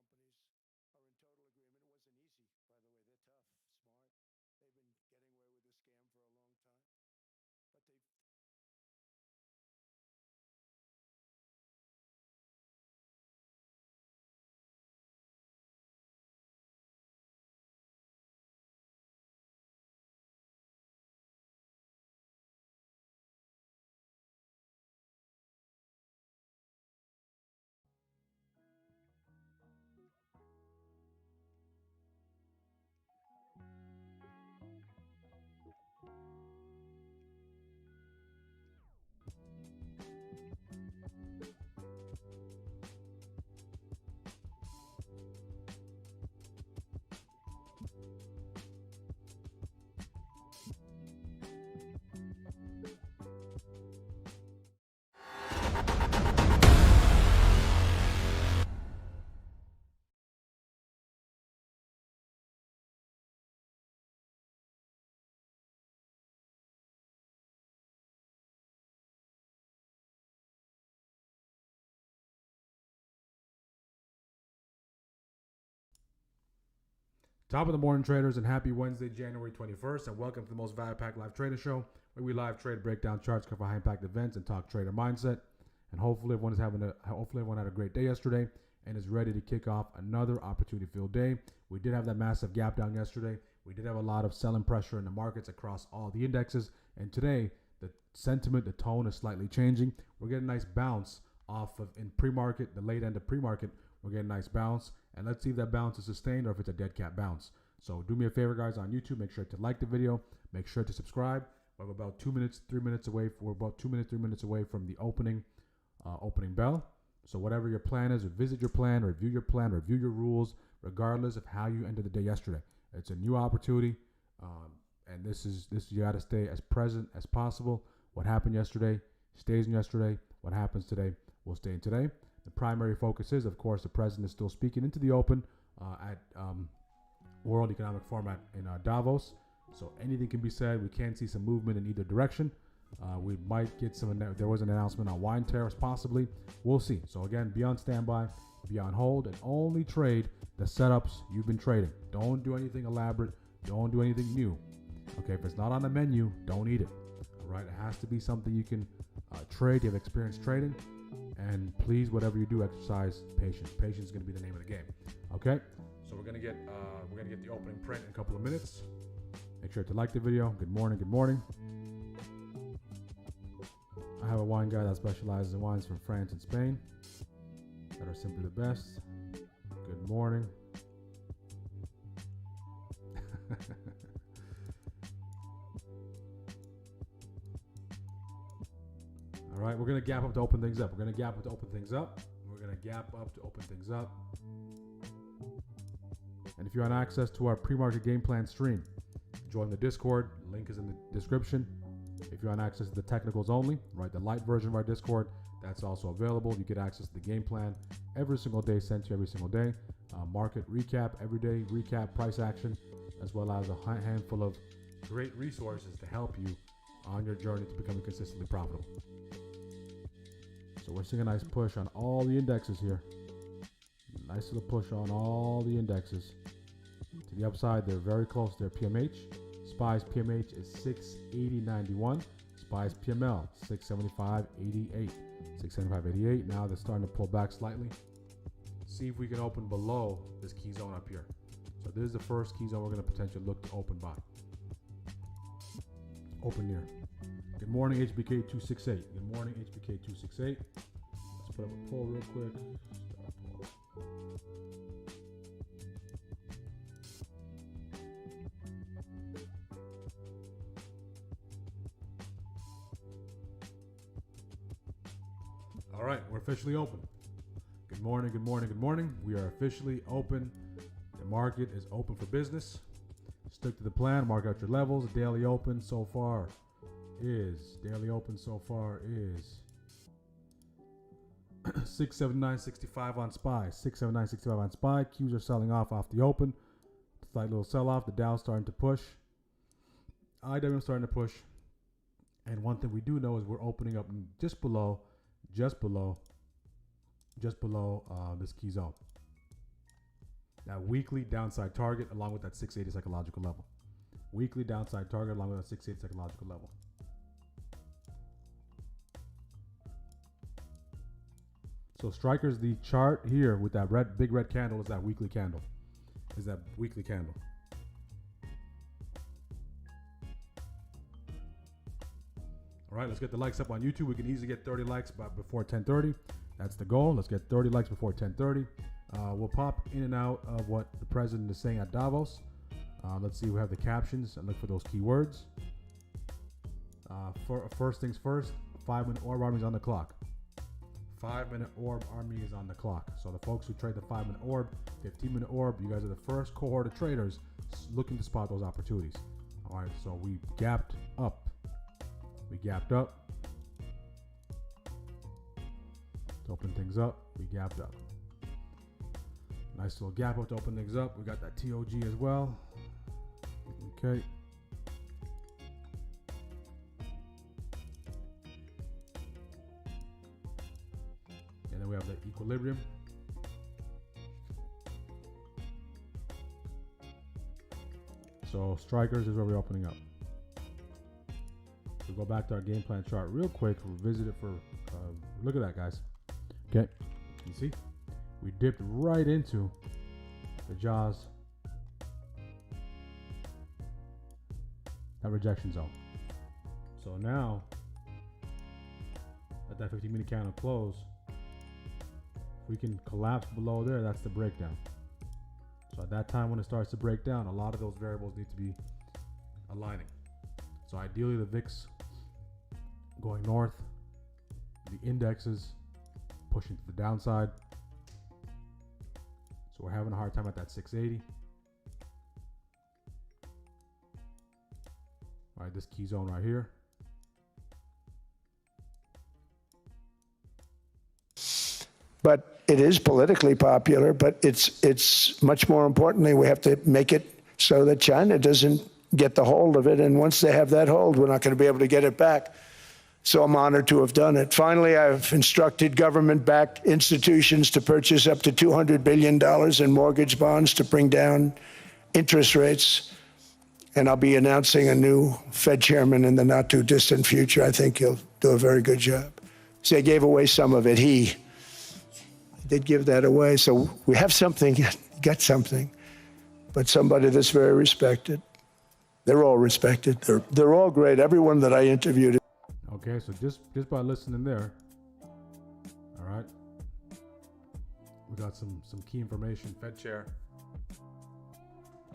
companies are in total agreement. It wasn't easy, by the way. They're tough, smart. They've been getting away with the scam for a long time. But they've Top of the morning, traders, and happy Wednesday, January 21st, and welcome to the most value packed live trader show, where we live trade, break down charts, cover high impact events, and talk trader mindset. And hopefully everyone had a great day yesterday and is ready to kick off another opportunity-filled day. We did have that massive gap down yesterday. We did have a lot of selling pressure in the markets across all the indexes, and today the sentiment, the tone is slightly changing. We're getting a nice bounce off of in pre-market, the late end of pre-market. We're getting a nice bounce, and let's see if that bounce is sustained or if it's a dead cat bounce. So do me a favor, guys, on YouTube, make sure to like the video, make sure to subscribe. We're about 2 minutes, 3 minutes away. We're about 2 minutes, 3 minutes away from the opening bell. So whatever your plan is, revisit your plan, review your rules, regardless of how you ended the day yesterday. It's a new opportunity, and this you got to stay as present as possible. What happened yesterday stays in yesterday. What happens today will stay in today. The primary focus is, of course, the president is still speaking into the open at World Economic Forum in Davos. So anything can be said. We can see some movement in either direction. We might get there was an announcement on wine tariffs, possibly. We'll see. So again, be on standby, be on hold, and only trade the setups you've been trading. Don't do anything elaborate. Don't do anything new. Okay, if it's not on the menu, don't eat it. All right, it has to be something you can trade. You have experience trading. And please, whatever you do, exercise patience. Patience is going to be the name of the game. Okay, so we're gonna get the opening print in a couple of minutes. Make sure to like the video. Good morning. Good morning. I have a wine guy that specializes in wines from France and Spain that are simply the best. Good morning. All right, we're going to gap up to open things up. And if you want access to our pre-market game plan stream, join the Discord. Link is in the description. If you want access to the technicals only, right, the light version of our Discord, that's also available. You get access to the game plan every single day, sent to you every single day. Market recap every day, recap, price action, as well as a handful of great resources to help you on your journey to becoming consistently profitable. So we're seeing a nice push on all the indexes here. Nice little push on all the indexes. To the upside, they're very close to their PMH. SPY's PMH is 680.91. SPY's PML, 675.88. 675.88. Now they're starting to pull back slightly. See if we can open below this key zone up here. So this is the first key zone we're going to potentially look to open by. Open near. Good morning, HBK 268. Good morning, HBK 268. Let's put up a poll real quick. All right, we're officially open. Good morning, good morning, good morning. We are officially open. The market is open for business. Stick to the plan. Mark out your levels. Daily open so far is 679.65 on SPY. 679.65 on SPY. Qs are selling off the open. Slight little sell off. The Dow's starting to push. IW starting to push. And one thing we do know is we're opening up just below this key zone. That weekly downside target along with that 680 psychological level. Weekly downside target along with that 680 psychological level. So strikers, the chart here with that big red candle is that weekly candle. All right, let's get the likes up on YouTube. We can easily get 30 likes before 10:30. That's the goal. Let's get 30 likes before 10:30. We'll pop in and out of what the president is saying at Davos. Let's see. We have the captions and look for those keywords. First things first. 5-minute orb army is on the clock. 5-minute orb army is on the clock. So the folks who trade the 5-minute orb, 15-minute orb, you guys are the first cohort of traders looking to spot those opportunities. All right. So we gapped up. To open things up, we gapped up. Nice little gap up to open things up. We got that TOG as well. Okay. And then we have the equilibrium. So strikers is where we're opening up. We'll go back to our game plan chart real quick. Revisit it for, look at that, guys. Okay, you see? We dipped right into the jaws, that rejection zone. So now, let that 15-minute candle close. If we can collapse below there, that's the breakdown. So at that time when it starts to break down, a lot of those variables need to be aligning. So ideally the VIX going north, the indexes pushing to the downside. So we're having a hard time at that 680. All right, this key zone right here. But it is politically popular, but it's much more importantly, we have to make it so that China doesn't get the hold of it. And once they have that hold, we're not going to be able to get it back. So I'm honored to have done it. Finally, I've instructed government-backed institutions to purchase up to $200 billion in mortgage bonds to bring down interest rates. And I'll be announcing a new Fed chairman in the not-too-distant future. I think he'll do a very good job. So they gave away some of it. He did give that away. So we have something, got something, but somebody that's very respected. They're all respected. They're all great. Everyone that I interviewed. Okay, so just by listening there, all right, we got some key information. Fed chair,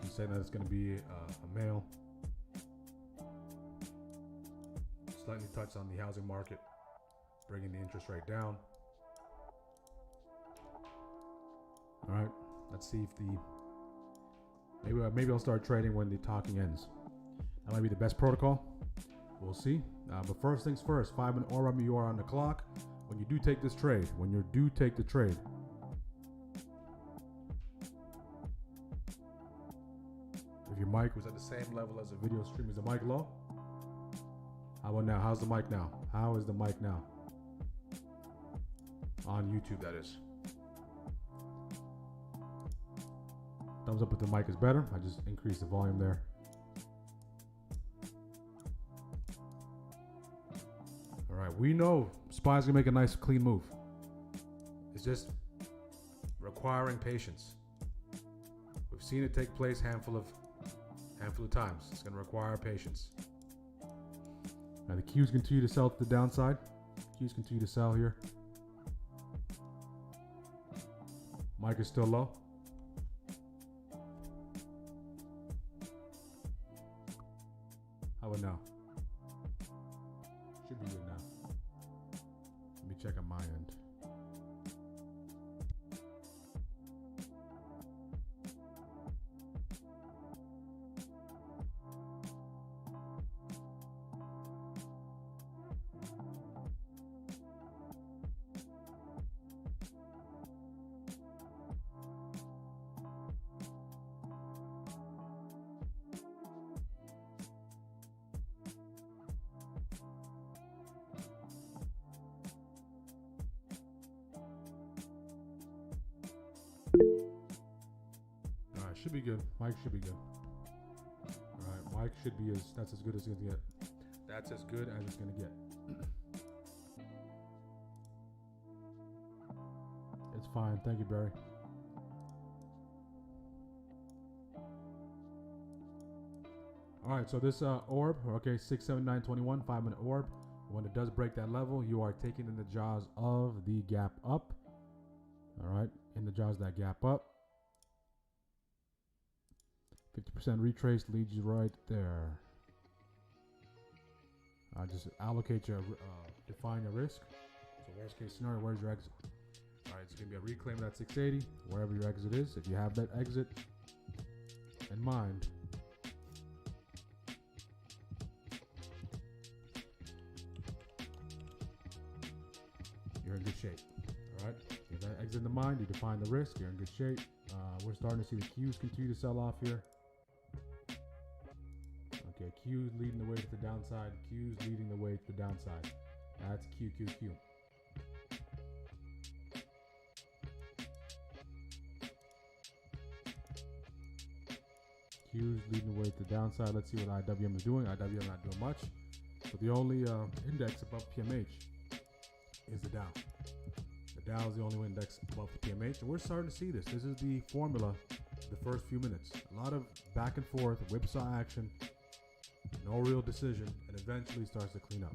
he's saying that it's going to be a male. Slightly touched on the housing market, bringing the interest rate down. All right, let's see if maybe I'll start trading when the talking ends. That might be the best protocol. We'll see. But first things first, 5-minute orb, you are on the clock. When you do take this trade, if your mic was at the same level as the video stream, is the mic low? How about now? How's the mic now? How is the mic now? On YouTube, that is. Thumbs up if the mic is better. I just increased the volume there. All right, we know SPY's gonna make a nice clean move. It's just requiring patience. We've seen it take place handful of times. It's gonna require patience. Now the Qs continue to sell to the downside. Qs continue to sell here. Mic is still low. How about now? Should be good now. Let me check on my end. be good. Mike should be good. All right, Mike should be that's as good as it's gonna get. That's as good as it's gonna get. It's fine. Thank you, Barry. All right, so this orb, okay, 67921, 5-minute orb. When it does break that level, you are taking in the jaws of the gap up. All right, in the jaws of that gap up. 50% retrace leads you right there. Just allocate your, define your risk. So worst case scenario, where's your exit? All right, it's gonna be a reclaim of that 680, wherever your exit is. If you have that exit in mind, you're in good shape. All right, if that exit in mind, you define the risk, you're in good shape. We're starting to see the Qs continue to sell off here. Okay, Qs leading the way to the downside, Qs leading the way to the downside. That's QQQ. Qs leading the way to the downside. Let's see what IWM is doing. IWM not doing much. So the only index above PMH is the Dow. The Dow is the only index above the PMH, and we're starting to see this. This is the formula. The first few minutes, a lot of back and forth, whipsaw action, no real decision, and eventually starts to clean up.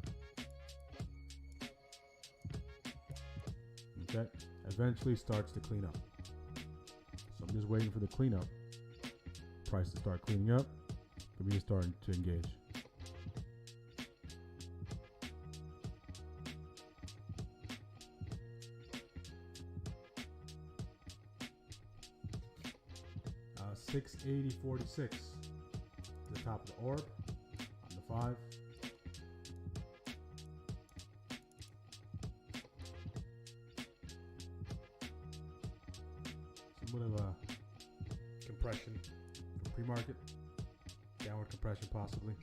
Okay, eventually starts to clean up. So I'm just waiting for the cleanup. Price to start cleaning up, for me to start to engage. Uh, 680.46 the top of the orb on the 5. Somewhat of a compression from pre-market, downward compression possibly.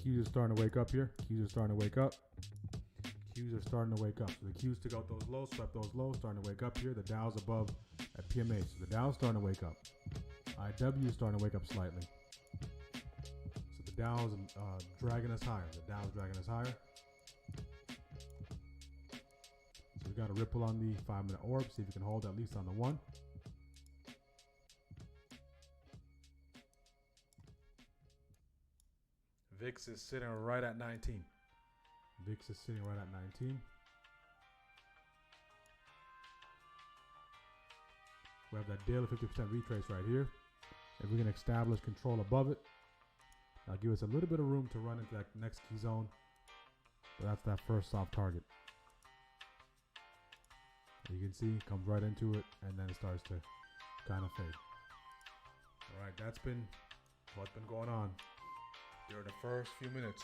Qs are starting to wake up here. Qs are starting to wake up. Qs are starting to wake up. So the Qs took out those lows, swept those lows, starting to wake up here. The Dow's above at PMA. So the Dow's starting to wake up. IW is starting to wake up slightly. So the Dow's dragging us higher. The Dow's dragging us higher. So we got a ripple on the 5-minute orb. See if we can hold at least on the 1. VIX is sitting right at 19. VIX is sitting right at 19. We have that daily 50% retrace right here. If we can establish control above it, that'll give us a little bit of room to run into that next key zone. But that's that first soft target. You can see it comes right into it, and then it starts to kind of fade. All right, that's been what's been going on during the first few minutes,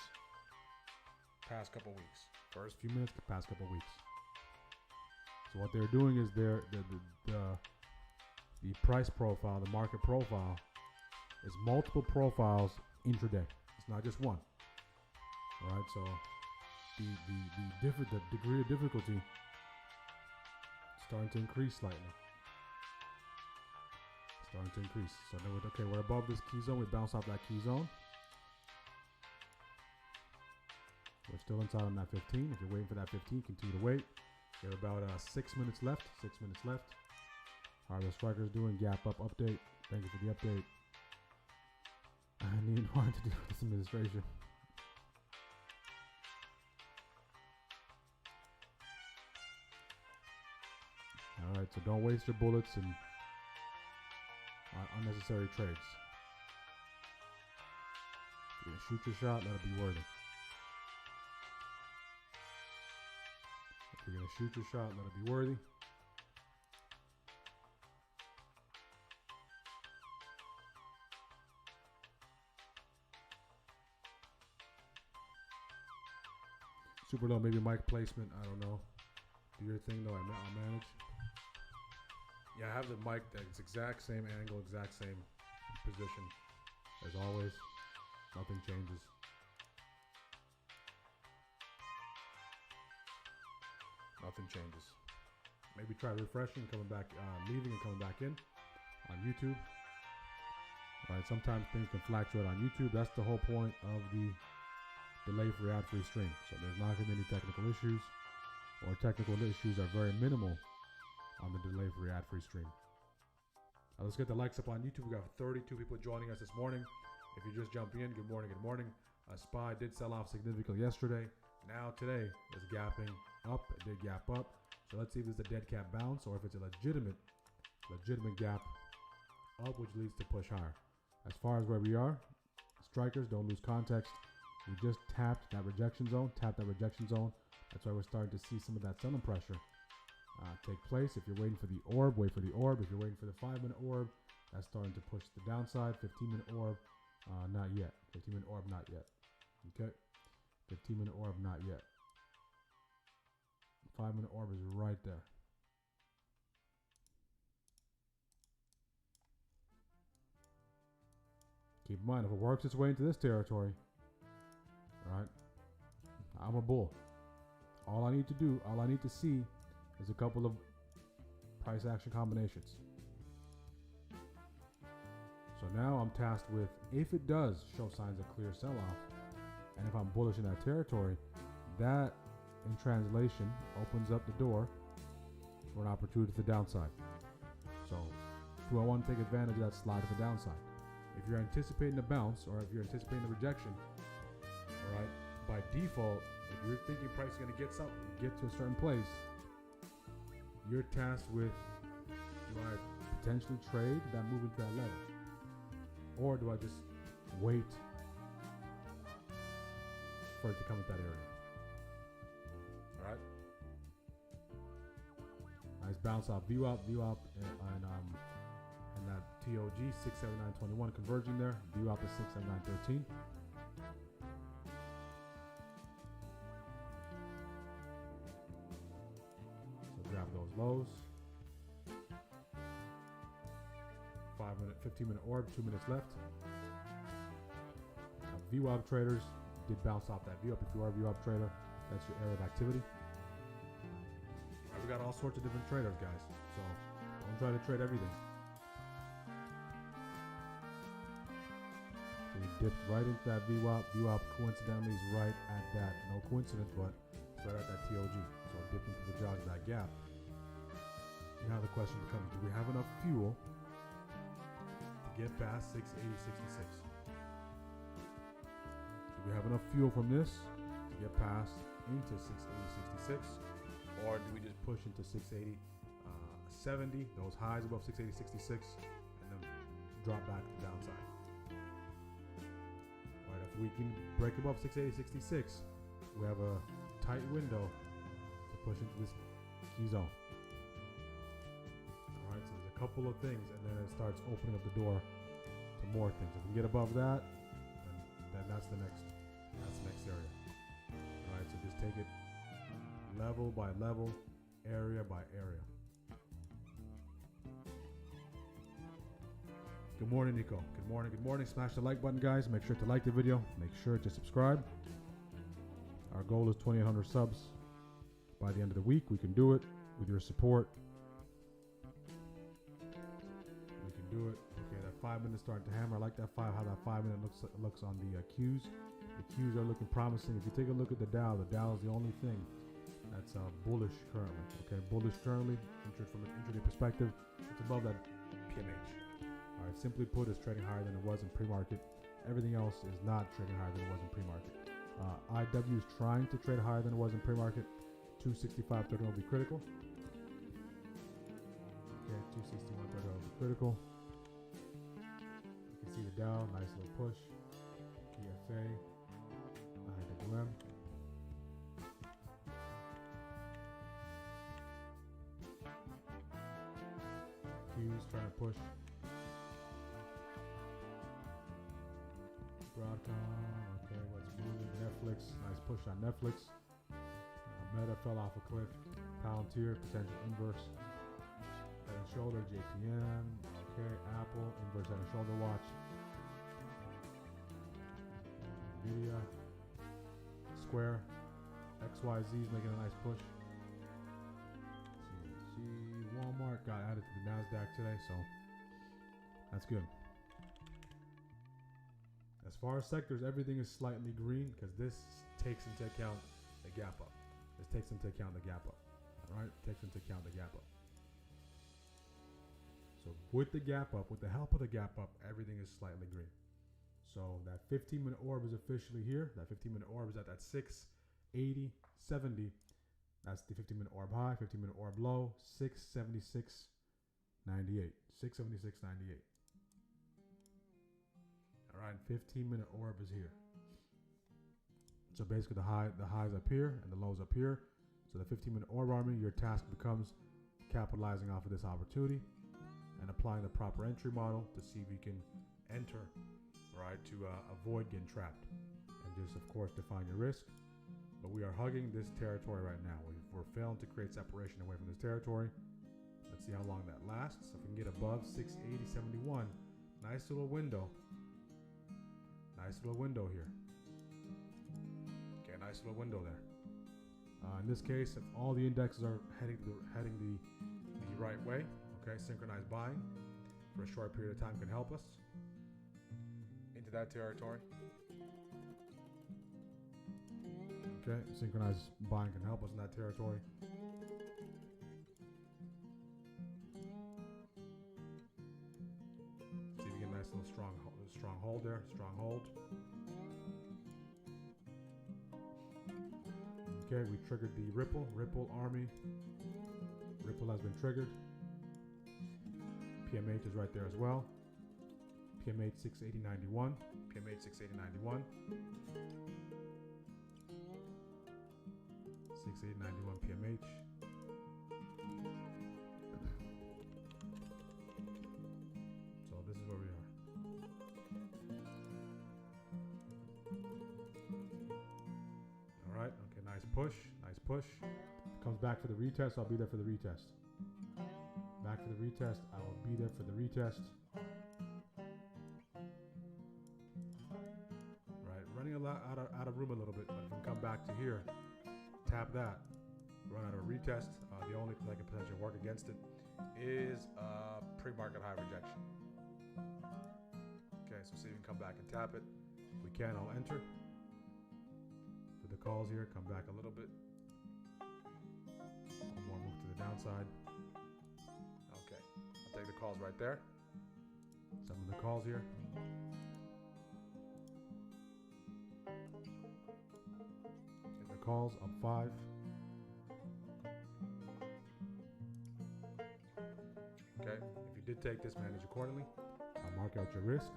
past couple weeks. First few minutes, past couple weeks. So what they're doing is the price profile, the market profile, is multiple profiles intraday. It's not just one. All right, so the degree of difficulty is starting to increase slightly. Starting to increase. So now we're above this key zone. We bounce off that key zone. We're still inside on that 15. If you're waiting for that 15, continue to wait. We have about 6 minutes left. 6 minutes left. How are the strikers doing? Gap up update. Thank you for the update. I need one to do with this administration. All right, so don't waste your bullets on unnecessary trades. If you're gonna shoot your shot, let it be worthy. If you're gonna shoot your shot, let it be worthy. Super low, maybe mic placement. I don't know. Do your thing though. I'll manage. Yeah, I have the mic that's exact same angle, exact same position as always. Nothing changes. nothing changes. Maybe try refreshing, coming back, leaving and coming back in on YouTube. All right, sometimes things can fluctuate on YouTube. That's the whole point of the delay-free ad-free stream. So there's not going to be any technical issues, or technical issues are very minimal on the delay-free ad-free stream. Now let's get the likes up on YouTube. We got 32 people joining us this morning. If you just jump in, good morning, good morning. SPY did sell off significantly yesterday. Now today is gapping up. It did gap up. So let's see if it's a dead cat bounce or if it's a legitimate gap up, which leads to push higher. As far as where we are, strikers, don't lose context. We just tapped that rejection zone, That's why we're starting to see some of that selling pressure take place. If you're waiting for the orb, wait for the orb. If you're waiting for the 5-minute orb, that's starting to push the downside. 15-minute orb, not yet. 15-minute orb, not yet. Okay, 15-minute orb, not yet. 5-minute orb is right there. Keep in mind, if it works its way into this territory, right, I'm a bull. All I need to see is a couple of price action combinations. So now I'm tasked with, if it does show signs of clear sell-off, and if I'm bullish in that territory, that in translation opens up the door for an opportunity to the downside. So do I want to take advantage of that slide to the downside? If you're anticipating a bounce, or if you're anticipating a rejection, all right, by default, if you're thinking price is going to get to a certain place, you're tasked with, do I potentially trade that move into that level? Or do I just wait for it to come at that area? All right. Nice bounce off VWAP, and that TOG 679.21 converging there. VWAP is 679.13. So grab those lows. 5-minute, 15-minute orb, 2 minutes left. Now, VWAP traders did bounce off that VWAP. If you are a VWAP trader, that's your area of activity. We got all sorts of different traders, guys. So don't try to trade everything. So we dipped right into that VWAP. VWAP coincidentally is right at that, no coincidence, but it's right at that TOG. So it dipped into the jaws of that gap. Now the question becomes, do we have enough fuel to get past 680.66? Do we have enough fuel from this to get past into 680.66? Or do we just push into 680.70, those highs above 680.66, and then drop back to the downside? All right, if we can break above 680.66, we have a tight window to push into this key zone. All right, so there's a couple of things, and then it starts opening up the door to more things. If we get above that, then that's the next area. All right, so just take it level by level, area by area. Good morning, Nico. Good morning, good morning. Smash the like button, guys. Make sure to like the video. Make sure to subscribe. Our goal is 2,800 subs by the end of the week. We can do it with your support. We can do it. Okay, that 5 minutes starting to hammer. I like that how that 5 minute looks on the Qs. The Qs are looking promising. If you take a look at the Dow is the only thing that's bullish currently. Okay, bullish currently, from an intraday perspective, it's above that PMH. All right, simply put, it's trading higher than it was in pre-market. Everything else is not trading higher than it was in pre-market. IW is trying to trade higher than it was in pre-market. 265.30 will be critical. Okay, 261.30 will be critical. You can see the Dow, nice little push. PFA, IWM. Q's trying to push. Broadcom, okay, what's moving? Netflix, nice push on Netflix. Meta fell off a cliff. Palantir, potential inverse. Head and shoulder, JPM, okay, Apple, inverse head and shoulder watch. Nvidia, Square, XYZ is making a nice push. got added to the NASDAQ today, so that's good. As far as sectors, everything is slightly green because this takes into account the gap up. This takes into account the gap up. All right, takes into account the gap up. So with the gap up, with the help of the gap up, everything is slightly green. So that 15-minute orb is officially here. That 15-minute orb is at that 680.70. That's the 15-minute orb high, 15-minute orb low, 676.98. 676.98. All right, 15-minute orb is here. So basically the highs up here and the lows up here. So the 15-minute orb army, your task becomes capitalizing off of this opportunity and applying the proper entry model to see if you can enter, right, to avoid getting trapped. And just, of course, define your risk. But we are hugging this territory right now. We're failing to create separation away from this territory. Let's see how long that lasts. If we can get above 680.71, nice little window. Nice little window here. Okay, nice little window there. In this case, if all the indexes are heading the right way, okay, synchronized buying for a short period of time can help us into that territory. Okay, synchronized buying can help us in that territory. See if we get a nice little strong hold there, strong hold. Okay, we triggered the Ripple army. Ripple has been triggered. PMH is right there as well. PMH 680.91. PMH 680.91. 680.91 PMH. So this is where we are. All right. Okay. Nice push. Nice push. Comes back for the retest. I'll be there for the retest. Back for the retest. I will be there for the retest. Right. Running a lot out of room a little bit, but if we come back to here, tap that, run out of a retest. The only thing that can potentially work against it is pre-market high rejection. Okay, so see if we can come back and tap it. If we can, I'll enter. For the calls here, come back a little bit. One more move to the downside. Okay, I'll take the calls right there. Some of the calls here. Get the calls up 5. Okay, if you did take this, manage accordingly. I'll mark out your risk.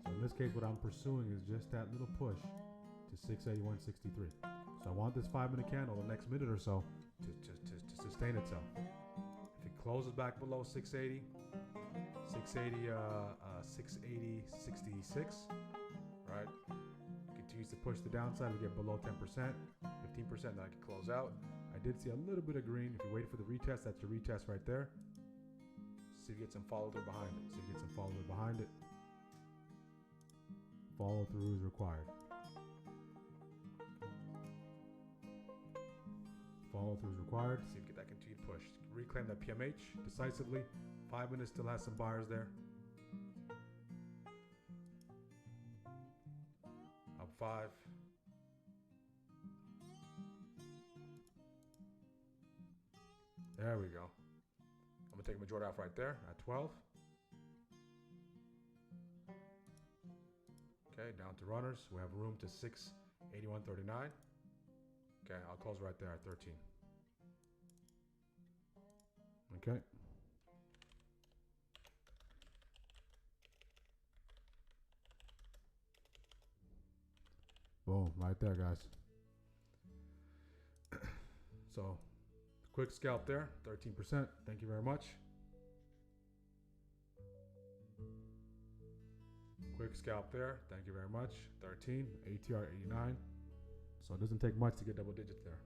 So in this case, what I'm pursuing is just that little push to 681.63. So I want this 5-minute candle the next minute or so to sustain itself. If it closes back below 680.66, right? Continues to push the downside, we get below 10%, 15%, then I can close out. I did see a little bit of green. If you wait for the retest, that's your retest right there. See if you get some follow through behind it. Follow through is required. Follow through is required. See if you get that continued push. Reclaim that PMH decisively. 5 minutes still has some buyers there. Up 5. There we go. I'm gonna take a majority off right there at 12. Okay, down to runners. We have room to 681.39. Okay, I'll close right there at 13. Okay. Boom, right there, guys. So, quick scalp there, 13%. Thank you very much. Quick scalp there. Thank you very much. 13, ATR 89. So it doesn't take much to get double digits there.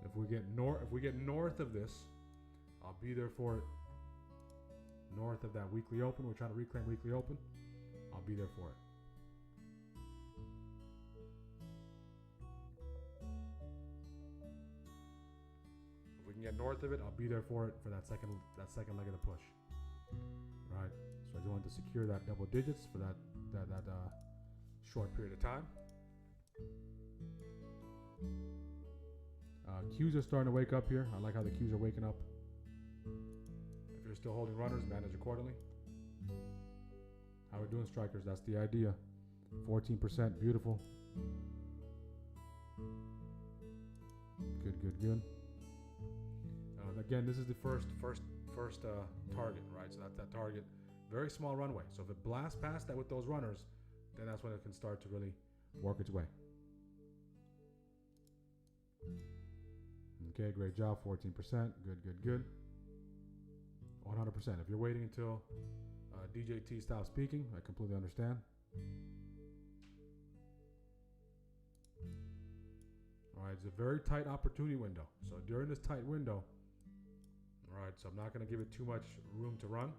If we get north of this, I'll be there for it. North of that weekly open, we're trying to reclaim weekly open. I'll be there for it. can get north of it, I'll be there for it for that second leg of the push. Right. So I just wanted to secure that double digits for that short period of time. Qs are starting to wake up here. I like how the Qs are waking up. If you're still holding runners, manage accordingly. How we're doing, strikers? That's the idea. 14%, beautiful. Good. Again, this is the first target, right? So that's that target. Very small runway. So if it blasts past that with those runners, then that's when it can start to really work its way. Okay, great job. 14%. Good. 100%. If you're waiting until DJT stops speaking, I completely understand. All right, it's a very tight opportunity window. So during this tight window, all right, so I'm not going to give it too much room to run.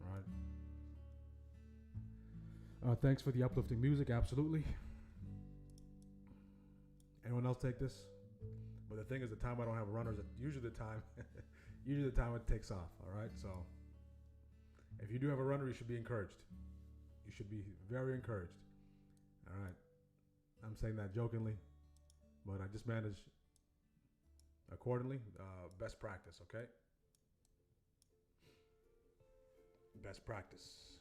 All right. Thanks for the uplifting music. Absolutely. Anyone else take this? But the thing is, the time I don't have runners, usually the time it takes off. All right. So if you do have a runner, you should be encouraged. You should be very encouraged. All right. I'm saying that jokingly, but I just manage accordingly. Best practice, okay? Best practice.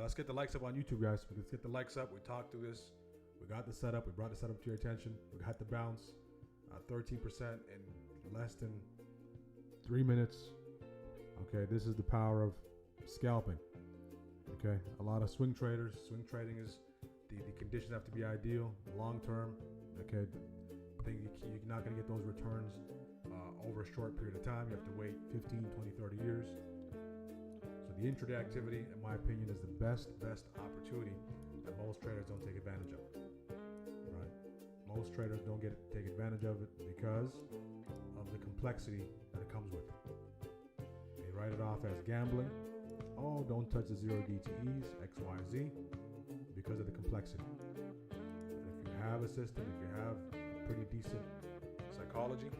Let's get the likes up on YouTube, guys. Let's get the likes up. We talked through this. We got the setup. We brought the setup to your attention. We got the bounce. 13% in less than 3 minutes. Okay, this is the power of scalping. Okay, a lot of swing traders. Swing trading is the conditions have to be ideal, long term. Okay, you're not going to get those returns over a short period of time. You have to wait 15, 20, 30 years. So the intraday activity, in my opinion, is the best opportunity that most traders don't take advantage of. Right? Most traders don't take advantage of it because of the complexity that it comes with. They write it off as gambling. Oh, don't touch the zero DTEs, X, Y, Z, because of the complexity. And if you have a system, if you have a pretty decent psychology,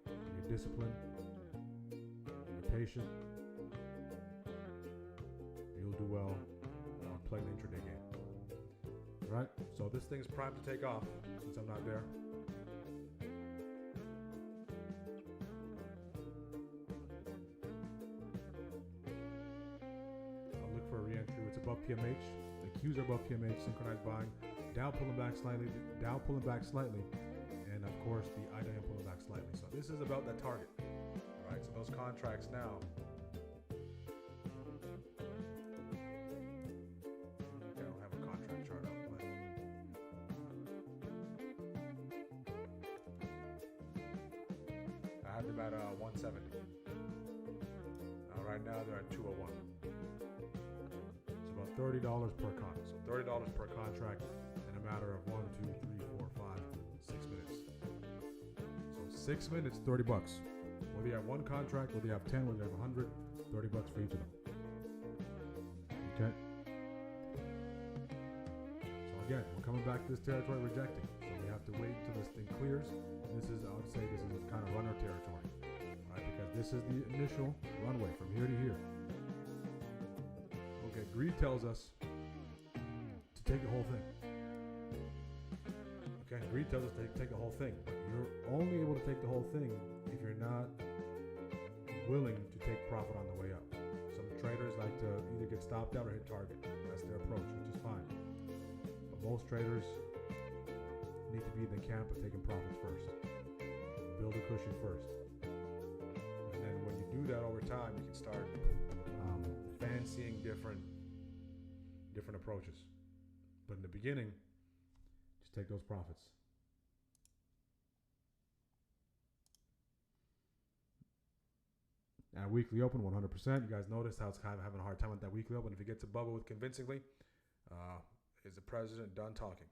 and you're disciplined, and you're patient, you'll do well playing the intraday game. Right? So this thing's primed to take off since I'm not there. I'll look for a re-entry. It's above PMH. The Qs are above PMH, synchronized buying. Dow pulling back slightly, and of course the IWM pulling back slightly. So this is about that target. All right, so those contracts now. I don't have a contract chart up, but I have them at 170. Right now they're at 201. It's about $30 per contract. So $30 per contract in a matter of 1, 2, 3, 4, 5, 6 minutes. So 6 minutes, $30. Whether you have one contract, whether you have 10, whether you have 100, $30 for each of them. Okay. So again, we're coming back to this territory rejecting. So we have to wait until this thing clears. This is, I would say, this is kind of runner territory. Right, because this is the initial runway from here to here. Okay, greed tells us to take the whole thing. Okay, greed tells us to take the whole thing, but you're only able to take the whole thing if you're not willing to take profit on the way up. Some traders like to either get stopped out or hit target. That's their approach, which is fine. But most traders need to be in the camp of taking profits first. Build a cushion first. And then when you do that over time, you can start fancying different approaches. But in the beginning, just take those profits. At weekly open, 100%. You guys notice how it's kind of having a hard time with that weekly open. If it gets above it with convincingly, is the president done talking?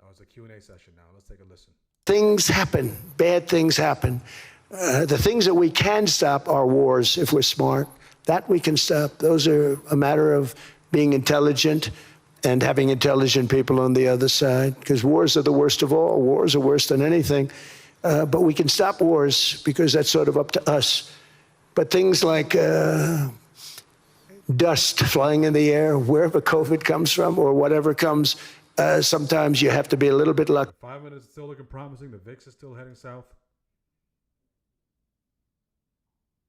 Oh, it's a Q&A session now. Let's take a listen. Things happen. Bad things happen. The things that we can stop are wars if we're smart. That we can stop. Those are a matter of being intelligent and having intelligent people on the other side, because wars are the worst of all. Wars are worse than anything. But we can stop wars because that's sort of up to us. But things like dust flying in the air, wherever COVID comes from or whatever comes, sometimes you have to be a little bit lucky. 5 minutes is still looking promising. The VIX is still heading south.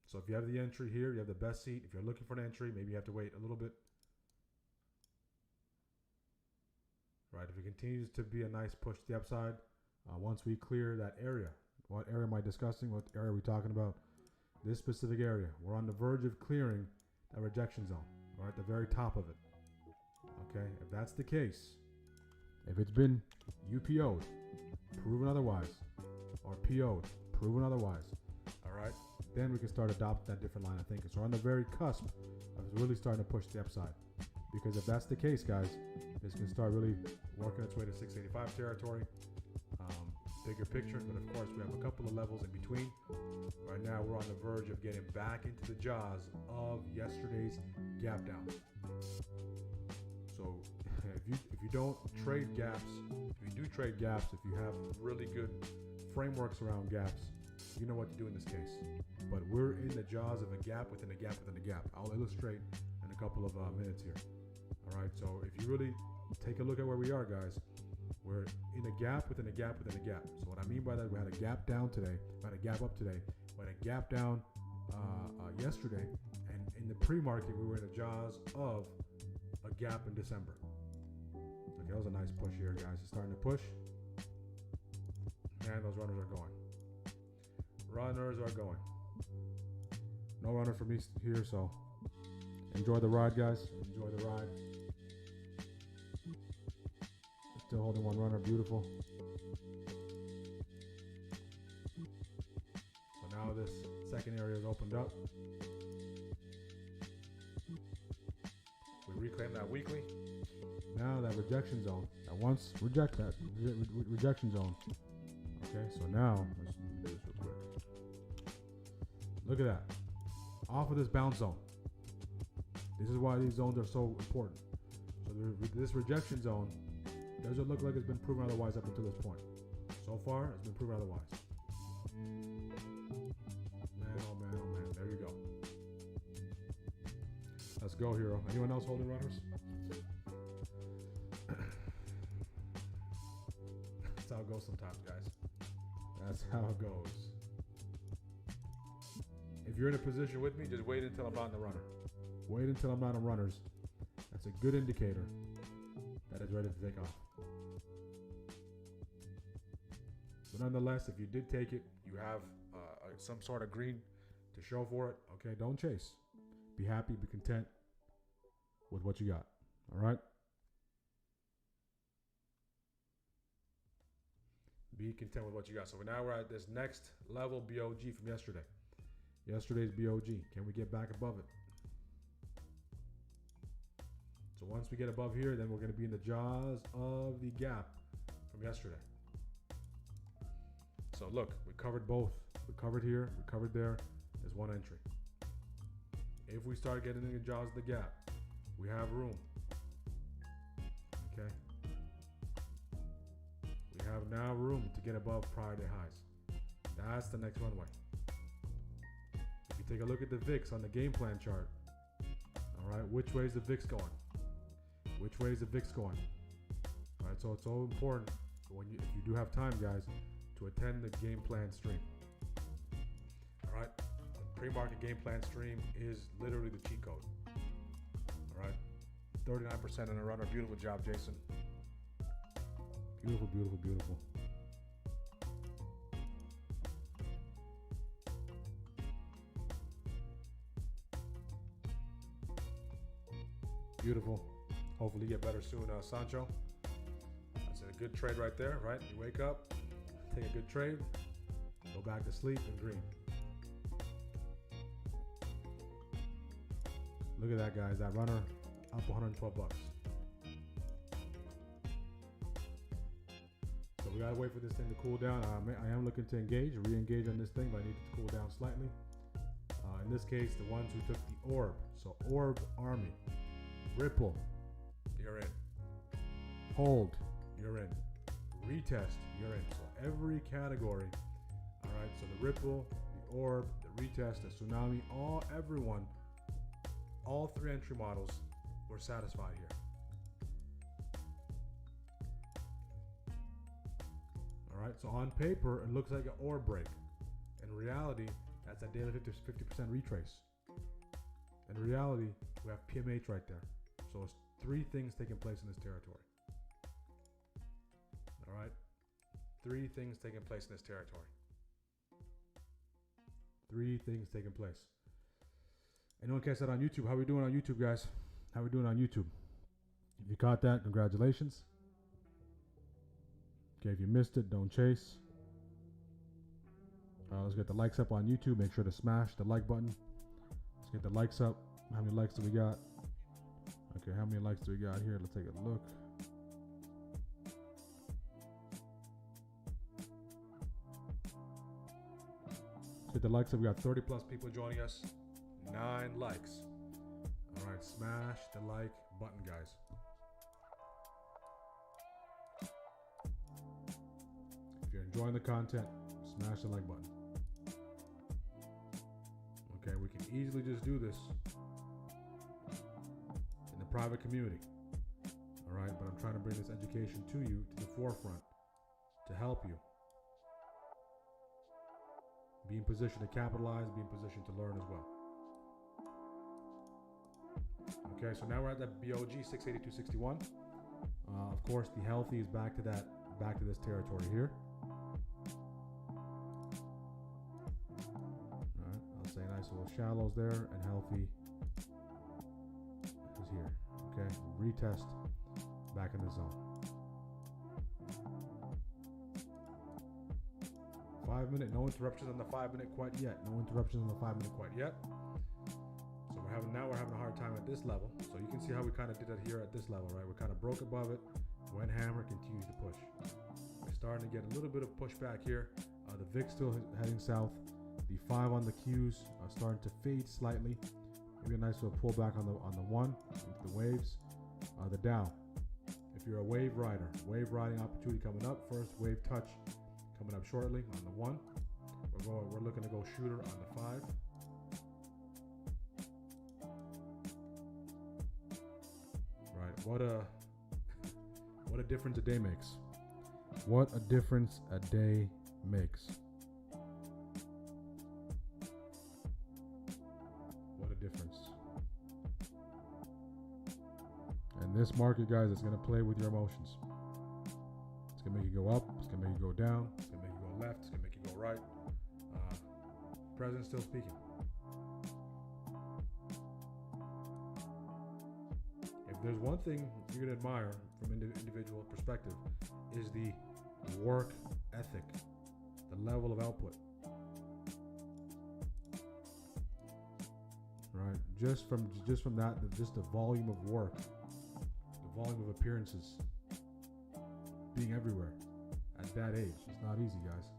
So if you have the entry here, you have the best seat. If you're looking for an entry, maybe you have to wait a little bit. Right, if it continues to be a nice push to the upside, once we clear that area, what area am I discussing? What area are we talking about? This specific area. We're on the verge of clearing that rejection zone. We're at the very top of it. Okay, if that's the case, if it's been UPO'd, proven otherwise, or PO'd, proven otherwise, all right, then we can start adopting that different line of thinking. So we're on the very cusp of really starting to push the upside. Because if that's the case, guys, this can start really working its way to 685 territory. Bigger picture, but of course we have a couple of levels in between. Right now we're on the verge of getting back into the jaws of yesterday's gap down. So if you don't trade gaps, if you do trade gaps, if you have really good frameworks around gaps, you know what to do in this case. But we're in the jaws of a gap within a gap within a gap. I'll illustrate in a couple of minutes here. All right, so if you really take a look at where we are, guys, we're in a gap within a gap within a gap. So what I mean by that, we had a gap down today, we had a gap up today, we had a gap down yesterday, and in the pre-market, we were in the jaws of a gap in December. Okay, that was a nice push here, guys. It's starting to push, and those runners are going. Runners are going. No runner for me here, so enjoy the ride, guys. Enjoy the ride. Still holding one runner, beautiful. So now this second area is opened up. We reclaim that weekly. Now that rejection zone, that once reject that rejection zone. Okay, so now let's do this real quick. Look at that. Off of this bounce zone. This is why these zones are so important. So this rejection zone doesn't look like it's been proven otherwise up until this point. So far, it's been proven otherwise. Man, oh man, oh man. There you go. Let's go, hero. Anyone else holding runners? That's how it goes sometimes, guys. That's how it goes. If you're in a position with me, just wait until I'm not in the runner. Wait until I'm not on runners. That's a good indicator that it's ready to take off. But nonetheless, if you did take it, you have some sort of green to show for it. Okay, don't chase. Be happy, be content with what you got. All right? Be content with what you got. So now we're at this next level BOG from yesterday. Yesterday's BOG. Can we get back above it? So once we get above here, then we're going to be in the jaws of the gap from yesterday. So look, we covered both. We covered here, we covered there. There's one entry. If we start getting in the jaws of the gap, we have room. Okay. We have now room to get above prior day highs. That's the next runway. If you take a look at the VIX on the game plan chart, all right, which way is the VIX going? Which way is the VIX going? All right, so it's so important when if you do have time, guys, to attend the game plan stream. All right, the pre-market game plan stream is literally the cheat code. All right, 39% on a runner. Beautiful job, Jason. Beautiful, beautiful, beautiful. Beautiful. Hopefully you get better soon, Sancho. That's a good trade right there, right? You wake up, take a good trade, go back to sleep and green. Look at that, guys. That runner up 112 bucks. So we gotta wait for this thing to cool down. I am looking to re-engage on this thing, but I need it to cool down slightly. In this case, the ones who took the orb. So orb army, Ripple, you're in. hold, you're in. Retest, you're in. So every category, all right, so the ripple, the orb, the retest, the tsunami, everyone, all three entry models were satisfied here. All right, so on paper, it looks like an orb break. In reality, that's a daily 50% retrace. In reality, we have PMH right there. So it's three things taking place in this territory. All right, three things taking place in this territory. Three things taking place. Anyone catch that on YouTube? How we doing on YouTube, guys? How we doing on YouTube? If you caught that, congratulations. Okay, if you missed it, don't chase. Let's get the likes up on YouTube. Make sure to smash the like button. Let's get the likes up. How many likes do we got? Okay, how many likes do we got here? Let's take a look. Let's get the likes up. We got 30 plus people joining us. 9 likes. All right, smash the like button, guys. If you're enjoying the content, smash the like button. Okay, we can easily just do this in the private community. All right, but I'm trying to bring this education to you, to the forefront, to help you. Be in position to capitalize, be in position to learn as well. Okay, so now we're at that BOG 682.61. Of course, the healthy is back to this territory here. Say nice little shallows there, and healthy is here. Okay, retest back in the zone. 5 minute, no interruptions on the 5 minute quite yet. No interruptions on the 5 minute quite yet. So we're having a hard time at this level. So you can see how we kind of did it here at this level, right? We kind of broke above it, went hammer, continues to push. We're starting to get a little bit of pushback here. The VIX still heading south. The 5 on the Qs are starting to fade slightly. Maybe a nice little pullback on the 1 into the waves. The Dow. If you're a wave rider, wave riding opportunity coming up. First wave touch coming up shortly on the 1. We're looking to go shooter on the 5. Right. What a difference a day makes. What a difference a day makes. Difference. And this market, guys, is going to play with your emotions. It's going to make you go up, it's going to make you go down, it's going to make you go left, it's going to make you go right. President's still speaking. If there's one thing you're going to admire from individual perspective, is the work ethic, the level of output. Right, just from that, just the volume of work, the volume of appearances, being everywhere at that age. It's not easy, guys.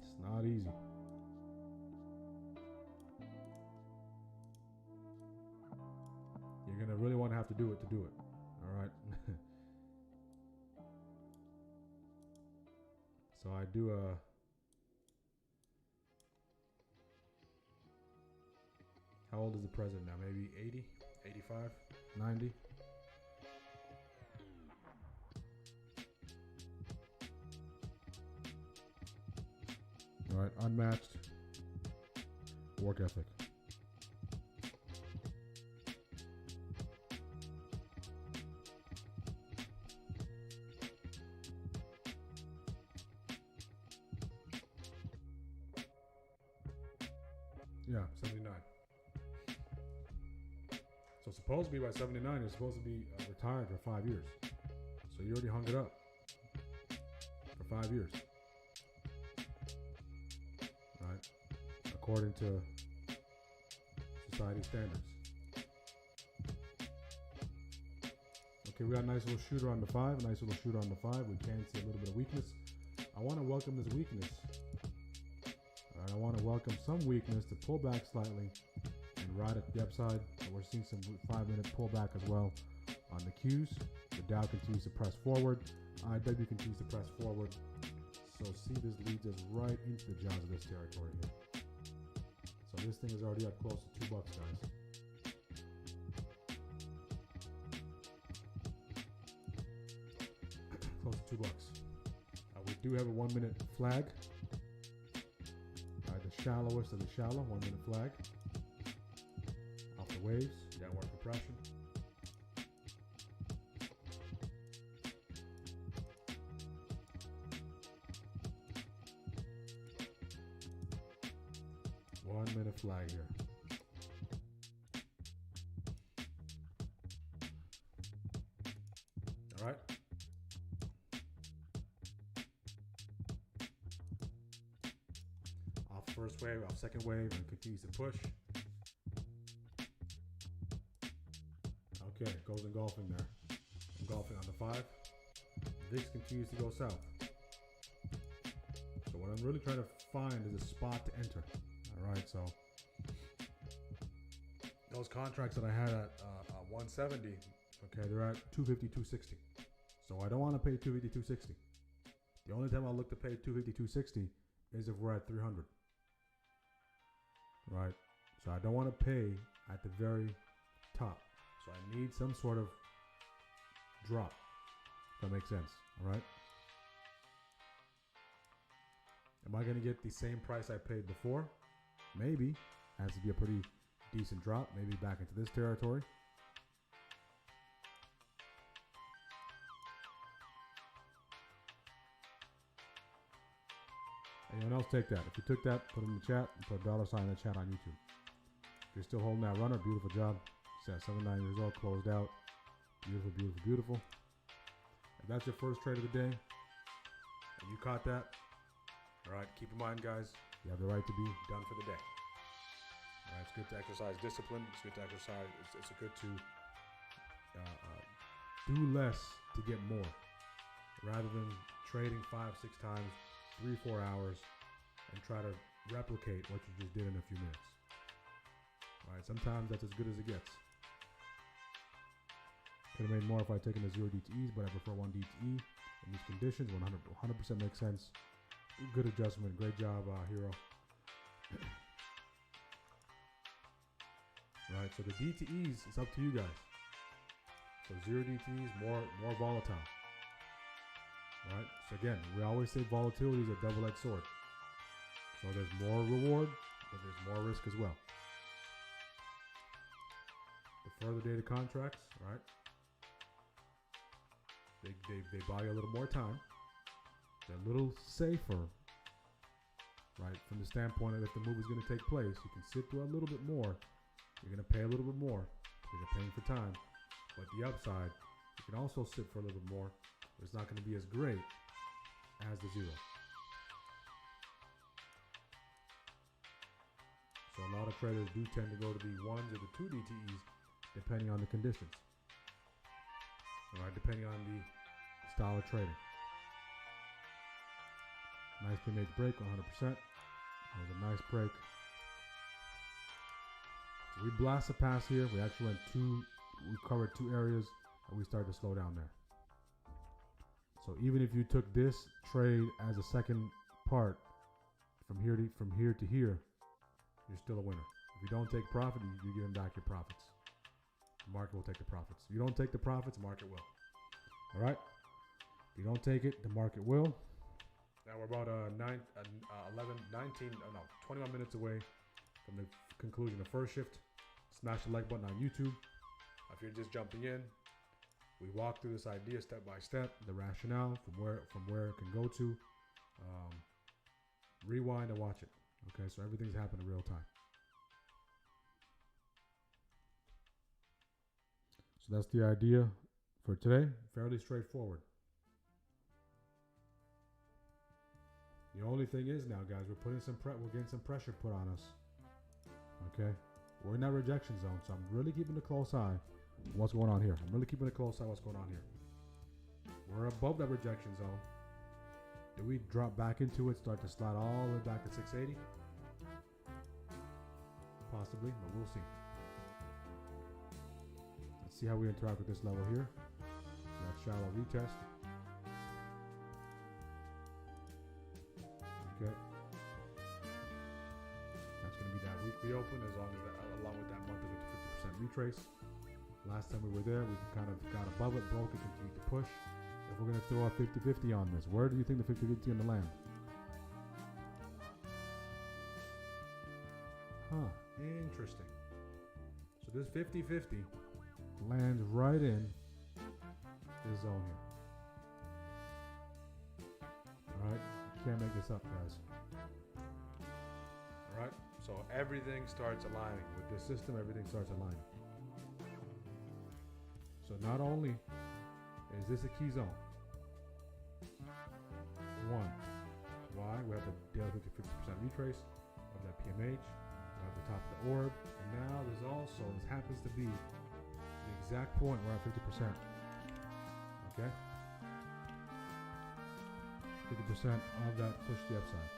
It's not easy. You're gonna really want to have to do it to do it. All right. So I do how old is the president now? Maybe 80, 85, 90? All right, unmatched work ethic. Yeah, 79. So supposed to be by 79, you're supposed to be retired for 5 years. So you already hung it up for 5 years. Right? According to society standards. Okay, we got a nice little shooter on the 5. A nice little shooter on the 5. We can see a little bit of weakness. I want to welcome this weakness. I want to welcome some weakness to pull back slightly and and ride at the upside. And we're seeing some 5-minute pullback as well on the Qs. The Dow continues to press forward. IW continues to press forward. So see, this leads us right into the jaws of this territory here. So this thing is already up close to $2, guys. Close to $2. We do have a 1-minute flag. The shallowest of the shallow, 1-minute flag. Off the waves, downward compression. One-minute flag here. All right. Off first wave, off second wave, and continues to push. Okay, goes engulfing there. Engulfing on the 5. VIX continues to go south. So what I'm really trying to find is a spot to enter. All right, so those contracts that I had at 170, okay, they're at 250, 260. So I don't want to pay 250, 260. The only time I'll look to pay 250, 260 is if we're at 300. Right? So I don't want to pay at the very top. So I need some sort of drop. If that makes sense. All right? Am I going to get the same price I paid before? Maybe. Has to be a pretty decent drop. Maybe back into this territory. Anyone else take that? If you took that, put it in the chat and put a $sign in the chat on YouTube. If you're still holding that runner, beautiful job. It's at 79 years old, closed out. Beautiful, beautiful, beautiful. If that's your first trade of the day and you caught that, all right, keep in mind, guys, you have the right to be done for the day. All right, it's good to exercise discipline. It's good to exercise. It's good to do less to get more, rather than trading 5, 6 times, 3, 4 hours, and try to replicate what you just did in a few minutes. All right, sometimes that's as good as it gets. Could have made more if I had taken the 0 DTEs, but I prefer 1 DTE in these conditions. 100% makes sense. Good adjustment. Great job, Hero. All right, so the DTEs, it's up to you guys. So 0 DTEs, more volatile. All right, so again, we always say volatility is a double-edged sword. So there's more reward, but there's more risk as well. The further dated contracts, right? They buy you a little more time. They're a little safer, right? From the standpoint of if the move is going to take place, you can sit through a little bit more. You're going to pay a little bit more because you're paying for time. But the upside, you can also sit for a little bit more. But it's not going to be as great as the 0. So a lot of traders do tend to go to the 1s or the 2 DTEs depending on the conditions. All right, depending on the style of trading. Nice pre-made break, 100%. That was a nice break. So we blast a pass here. We actually we covered 2 areas, and we started to slow down there. So even if you took this trade as a second part from here to here, you're still a winner. If you don't take profit, you're giving back your profits. The market will take the profits. If you don't take the profits, the market will. All right? If you don't take it, the market will. Now we're about 21 minutes away from the conclusion of first shift. Smash the like button on YouTube. If you're just jumping in, we walk through this idea step by step, the rationale from where it can go to. Rewind and watch it. Okay, so everything's happening in real time. So that's the idea for today. Fairly straightforward. The only thing is now, guys, we're getting some pressure put on us. Okay, we're in that rejection zone, so I'm really keeping a close eye on what's going on here. We're above that rejection zone. Do we drop back into it, start to slide all the way back to 680? possibly, but we'll see. Let's see how we interact with this level here. That shallow retest. Okay. That's going to be that weekly open as long as that, along with that monthly with the 50% retrace. Last time we were there, we kind of got above it, broke it, continued to push. If we're going to throw a 50-50 on this, where do you think the 50-50 on the land? Huh, interesting. So this 50-50 lands right in this zone here. Alright, you can't make this up, guys. Alright, so everything starts aligning. With this system, everything starts aligning. So not only is this a key zone, one, why? We have the daily 50% retrace, we have that PMH, we have the top of the orb, and now there's also, this happens to be the exact point we're at 50%. Okay? 50% of that push to the upside.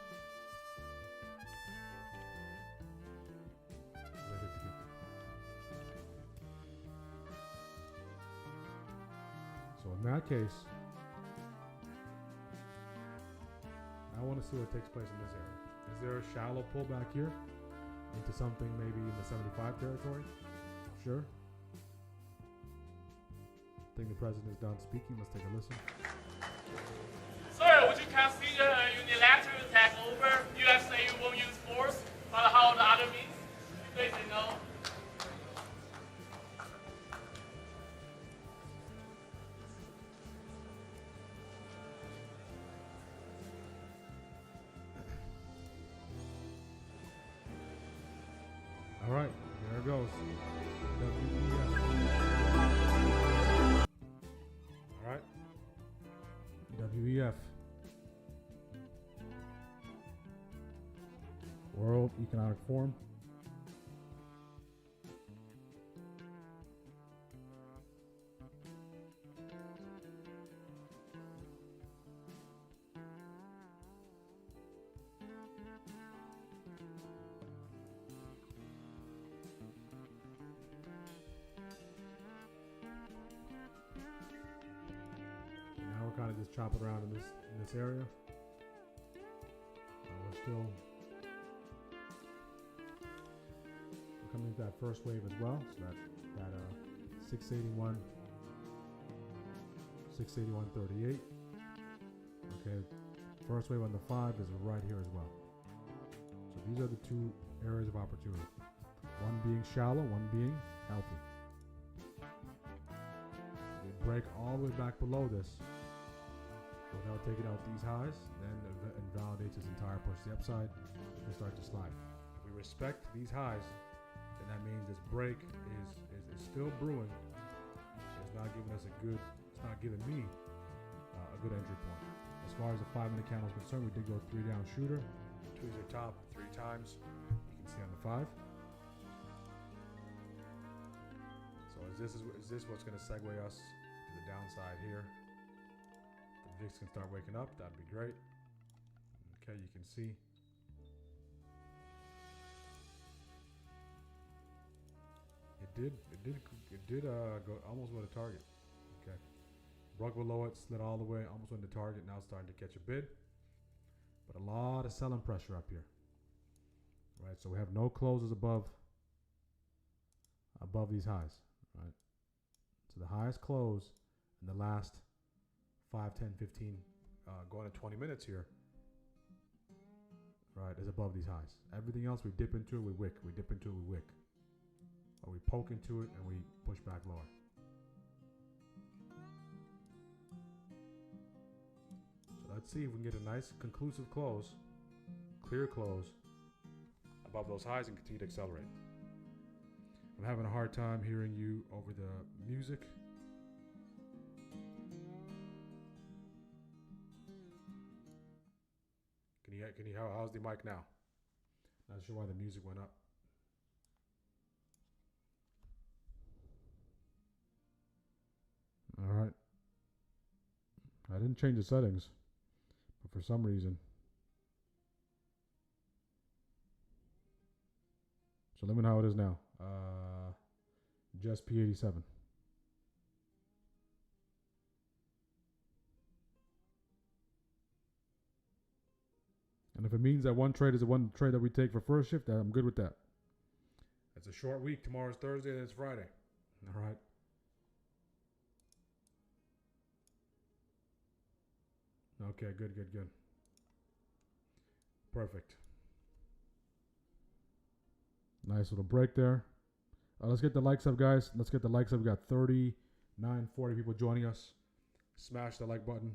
So in that case, I want to see what takes place in this area. Is there a shallow pullback here into something maybe in the 75 territory? Sure. I think the president is done speaking. Let's take a listen. Sir, would you consider a unilateral takeover? U.S. say you won't use force, but how the other means? You guys say no. All right, there it goes. WEF. All right. WEF. World Economic Forum. Now we're kind of just chopping around in this area. We're still coming into that first wave as well. So that 681, 681.38. Okay, first wave on the 5 is right here as well. So these are the two areas of opportunity. One being shallow, one being healthy. They break all the way back below this without taking out these highs, then it invalidates this entire push to the upside and start to slide. If we respect these highs, then that means this break is still brewing. It's not giving us it's not giving me a good entry point. As far as the 5-minute candle is concerned, we did go 3 down shooter, tweezer top 3 times. You can see on the 5. So is this what's going to segue us to the downside here? The VIX can start waking up. That'd be great. Okay, you can see. It did go almost with a target. Okay, broke below it, slid all the way, almost went to target. Now starting to catch a bid, but a lot of selling pressure up here. Right, so we have no closes above these highs. Right, so the highest close in the last 5, 10, 15, going to 20 minutes here. Right, is above these highs. Everything else we dip into it, we wick. We dip into it, we wick. Or we poke into it and we push back lower. So let's see if we can get a nice conclusive close, clear close above those highs and continue to accelerate. I'm having a hard time hearing you over the music. Can you how's the mic now? Not sure why the music went up. All right. I didn't change the settings, but for some reason. So let me know how it is now. Just P87. And if it means that one trade is the one trade that we take for first shift, I'm good with that. It's a short week. Tomorrow's Thursday, and it's Friday. All right. Okay, good, good, good. Perfect. Nice little break there. Let's get the likes up, guys. Let's get the likes up. We got 39, 40 people joining us. Smash the like button.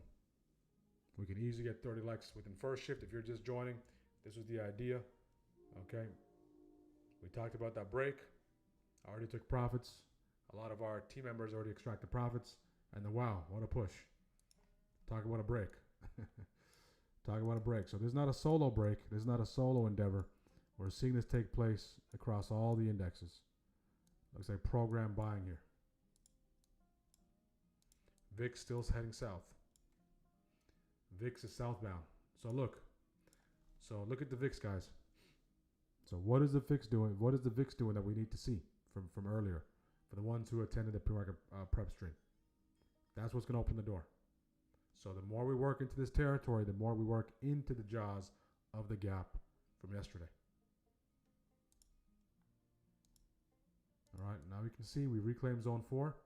We can easily get 30 likes within first shift. If you're just joining, this was the idea. Okay. We talked about that break. I already took profits. A lot of our team members already extracted profits. And then, wow, what a push. Talk about a break. Talk about a break. So this is not a solo break. This is not a solo endeavor. We're seeing this take place across all the indexes. Looks like program buying here. VIX still heading south. VIX is southbound. So look at the VIX, guys. So what is the VIX doing? What is the VIX doing that we need to see from earlier for the ones who attended the pre-market prep stream? That's what's going to open the door. So the more we work into this territory, the more we work into the jaws of the gap from yesterday. All right, now we can see we reclaim zone 4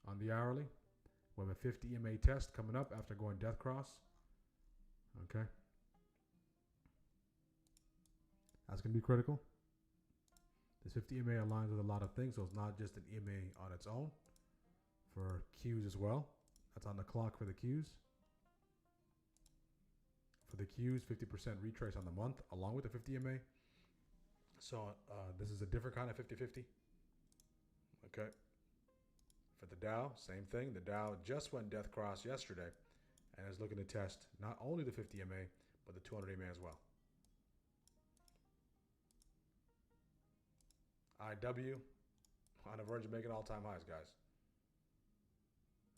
on the hourly. We have a 50 EMA test coming up after going death cross. Okay. That's going to be critical. This 50 EMA aligns with a lot of things, so it's not just an EMA on its own. For Qs as well. That's on the clock for the Qs. For the Qs, 50% retrace on the month, along with the 50 EMA. So this is a different kind of 50-50. Okay. For the Dow, same thing. The Dow just went death cross yesterday and is looking to test not only the 50 EMA, but the 200 EMA as well. IW on the verge of making all-time highs, guys.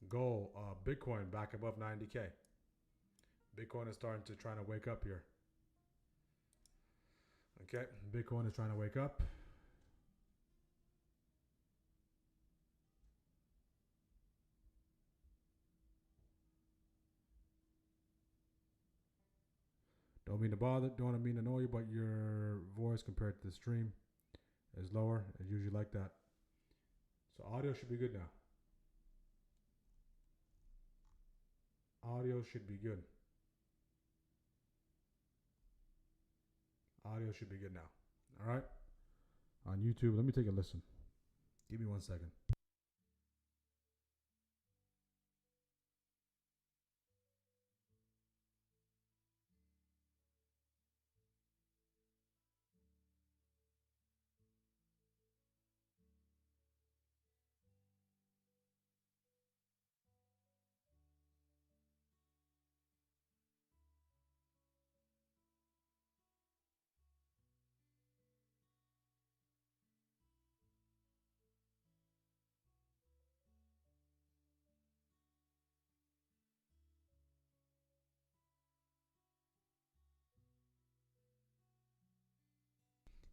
Gold, Bitcoin back above 90K. Bitcoin is starting to try to wake up here. Okay, Bitcoin is trying to wake up. Don't mean to bother, don't mean to annoy you, but your voice compared to the stream is lower. It's usually like that. So audio should be good now. Audio should be good. Audio should be good now. All right. On YouTube, let me take a listen. Give me 1 second.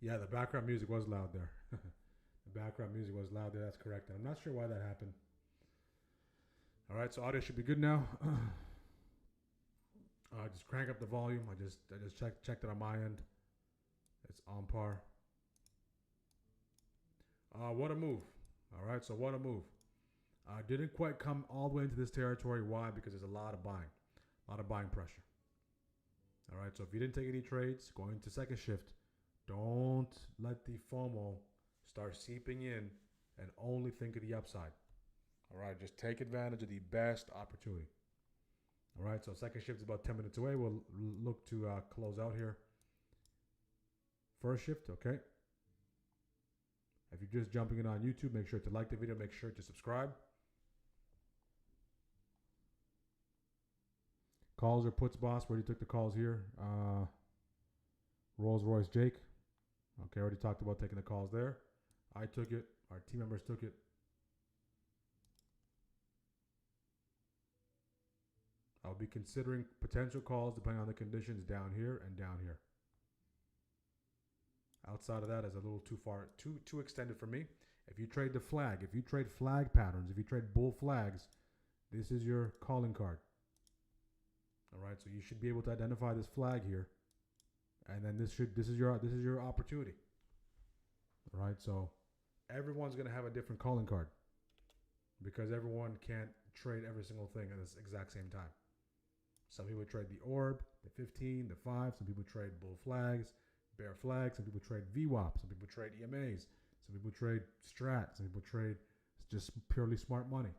Yeah, the background music was loud there. The background music was loud there. That's correct. I'm not sure why that happened. All right, so audio should be good now. Just crank up the volume. I just checked it on my end. It's on par. What a move. All right, so what a move. Didn't quite come all the way into this territory. Why? Because there's a lot of buying pressure. All right, so if you didn't take any trades going into second shift, don't let the FOMO start seeping in and only think of the upside. All right, just take advantage of the best opportunity. All right, so second shift is about 10 minutes away. We'll look to close out here. First shift, okay. If you're just jumping in on YouTube, make sure to like the video, make sure to subscribe. Calls or puts, boss? Where you took the calls here? Rolls Royce Jake. Okay, already talked about taking the calls there. I took it. Our team members took it. I'll be considering potential calls depending on the conditions down here and down here. Outside of that is a little too far, too extended for me. If you trade the flag, if you trade flag patterns, if you trade bull flags, this is your calling card. All right, so you should be able to identify this flag here, and then this is your opportunity. All right, so everyone's gonna have a different calling card because everyone can't trade every single thing at this exact same time. Some people trade the orb, the 15, the 5. Some people trade bull flags, bear flags. Some people trade VWAP. Some people trade EMAs. Some people trade strat. Some people trade just purely smart money.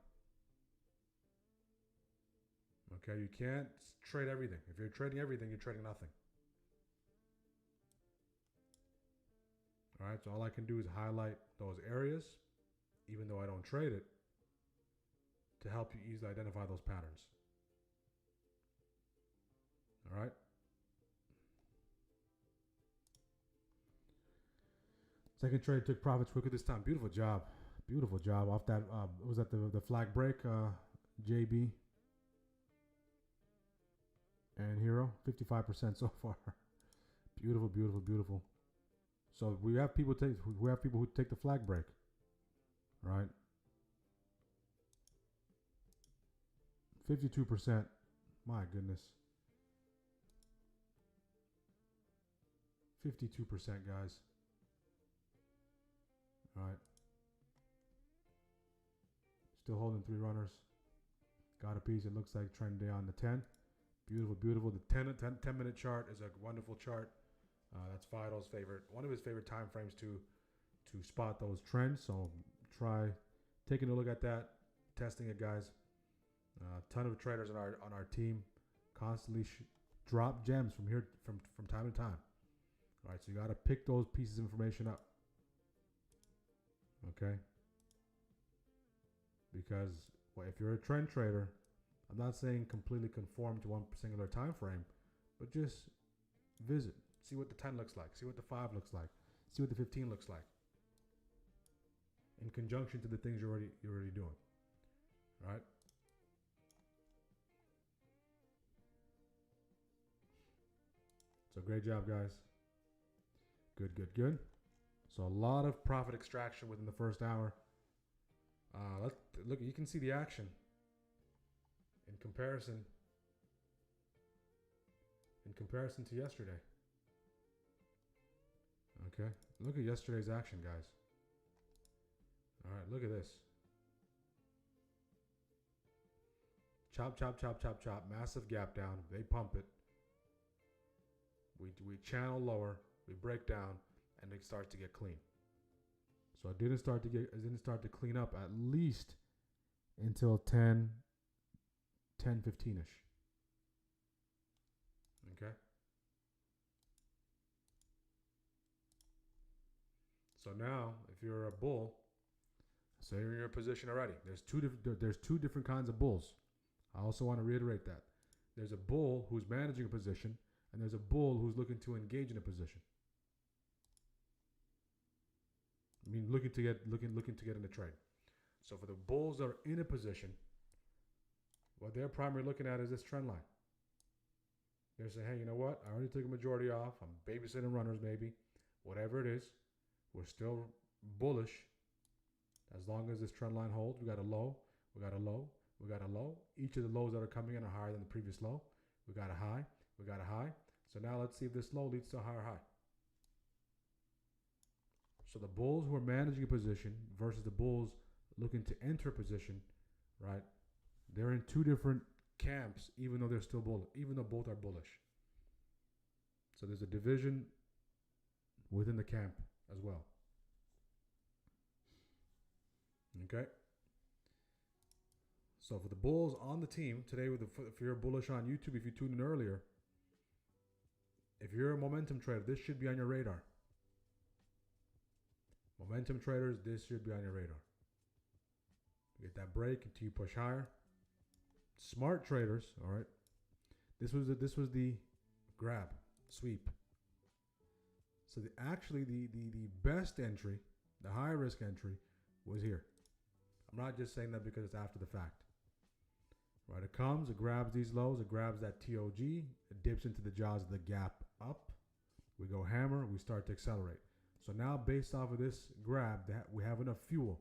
Okay, you can't trade everything. If you're trading everything, you're trading nothing. All right, so all I can do is highlight those areas, even though I don't trade it, to help you easily identify those patterns. All right. Second trade took profits quicker this time. Beautiful job. Beautiful job off that. Was that the flag break? JB and Hero. 55% so far. Beautiful, beautiful, beautiful. So we have people who take the flag break. Right. 52%. My goodness. 52%, guys. All right. Still holding 3 runners. Got a piece. It looks like trend day on the 10. Beautiful, beautiful. The 10 minute chart is a wonderful chart. That's Fido's favorite, one of his favorite time frames to spot those trends. So try taking a look at that, testing it, guys. A ton of traders on our team constantly drop gems from time to time. All right, so you got to pick those pieces of information up. Okay? Because if you're a trend trader, I'm not saying completely conform to one singular time frame, but just visit, see what the 10 looks like, see what the 5 looks like, see what the 15 looks like, in conjunction to the things you're already doing. All right? So great job, guys. Good, good, good. So a lot of profit extraction within the first hour. Look, you can see the action in comparison to yesterday. Okay, look at yesterday's action, guys. All right, look at this. Chop, chop, chop, chop, chop. Massive gap down. They pump it. We channel lower. We break down, and it starts to get clean. So it didn't start to clean up at least until 10:15ish. Okay. So now, if you're a bull, say you're in your position already. There's two different kinds of bulls. I also want to reiterate that there's a bull who's managing a position, and there's a bull who's looking to engage in a position. I mean, looking to get in a trade. So for the bulls that are in a position, what they're primarily looking at is this trend line. They're saying, hey, you know what? I already took a majority off. I'm babysitting runners, maybe. Whatever it is, we're still bullish. As long as this trend line holds, we got a low, we got a low, we got a low. Each of the lows that are coming in are higher than the previous low. We got a high, we got a high. So now let's see if this low leads to a higher high. So the bulls who are managing a position versus the bulls looking to enter a position, right? They're in two different camps, even though they're still bullish, even though both are bullish. So there's a division within the camp as well. Okay. So for the bulls on the team today, if you're bullish on YouTube, if you tuned in earlier, if you're a momentum trader, this should be on your radar. Momentum traders, this should be on your radar. Get that break until you push higher. Smart traders, all right. This was the grab sweep. So the best entry, the high risk entry, was here. I'm not just saying that because it's after the fact. Right, it comes, it grabs these lows, it grabs that TOG, it dips into the jaws of the gap up. We go hammer, we start to accelerate. So now, based off of this grab, that we have enough fuel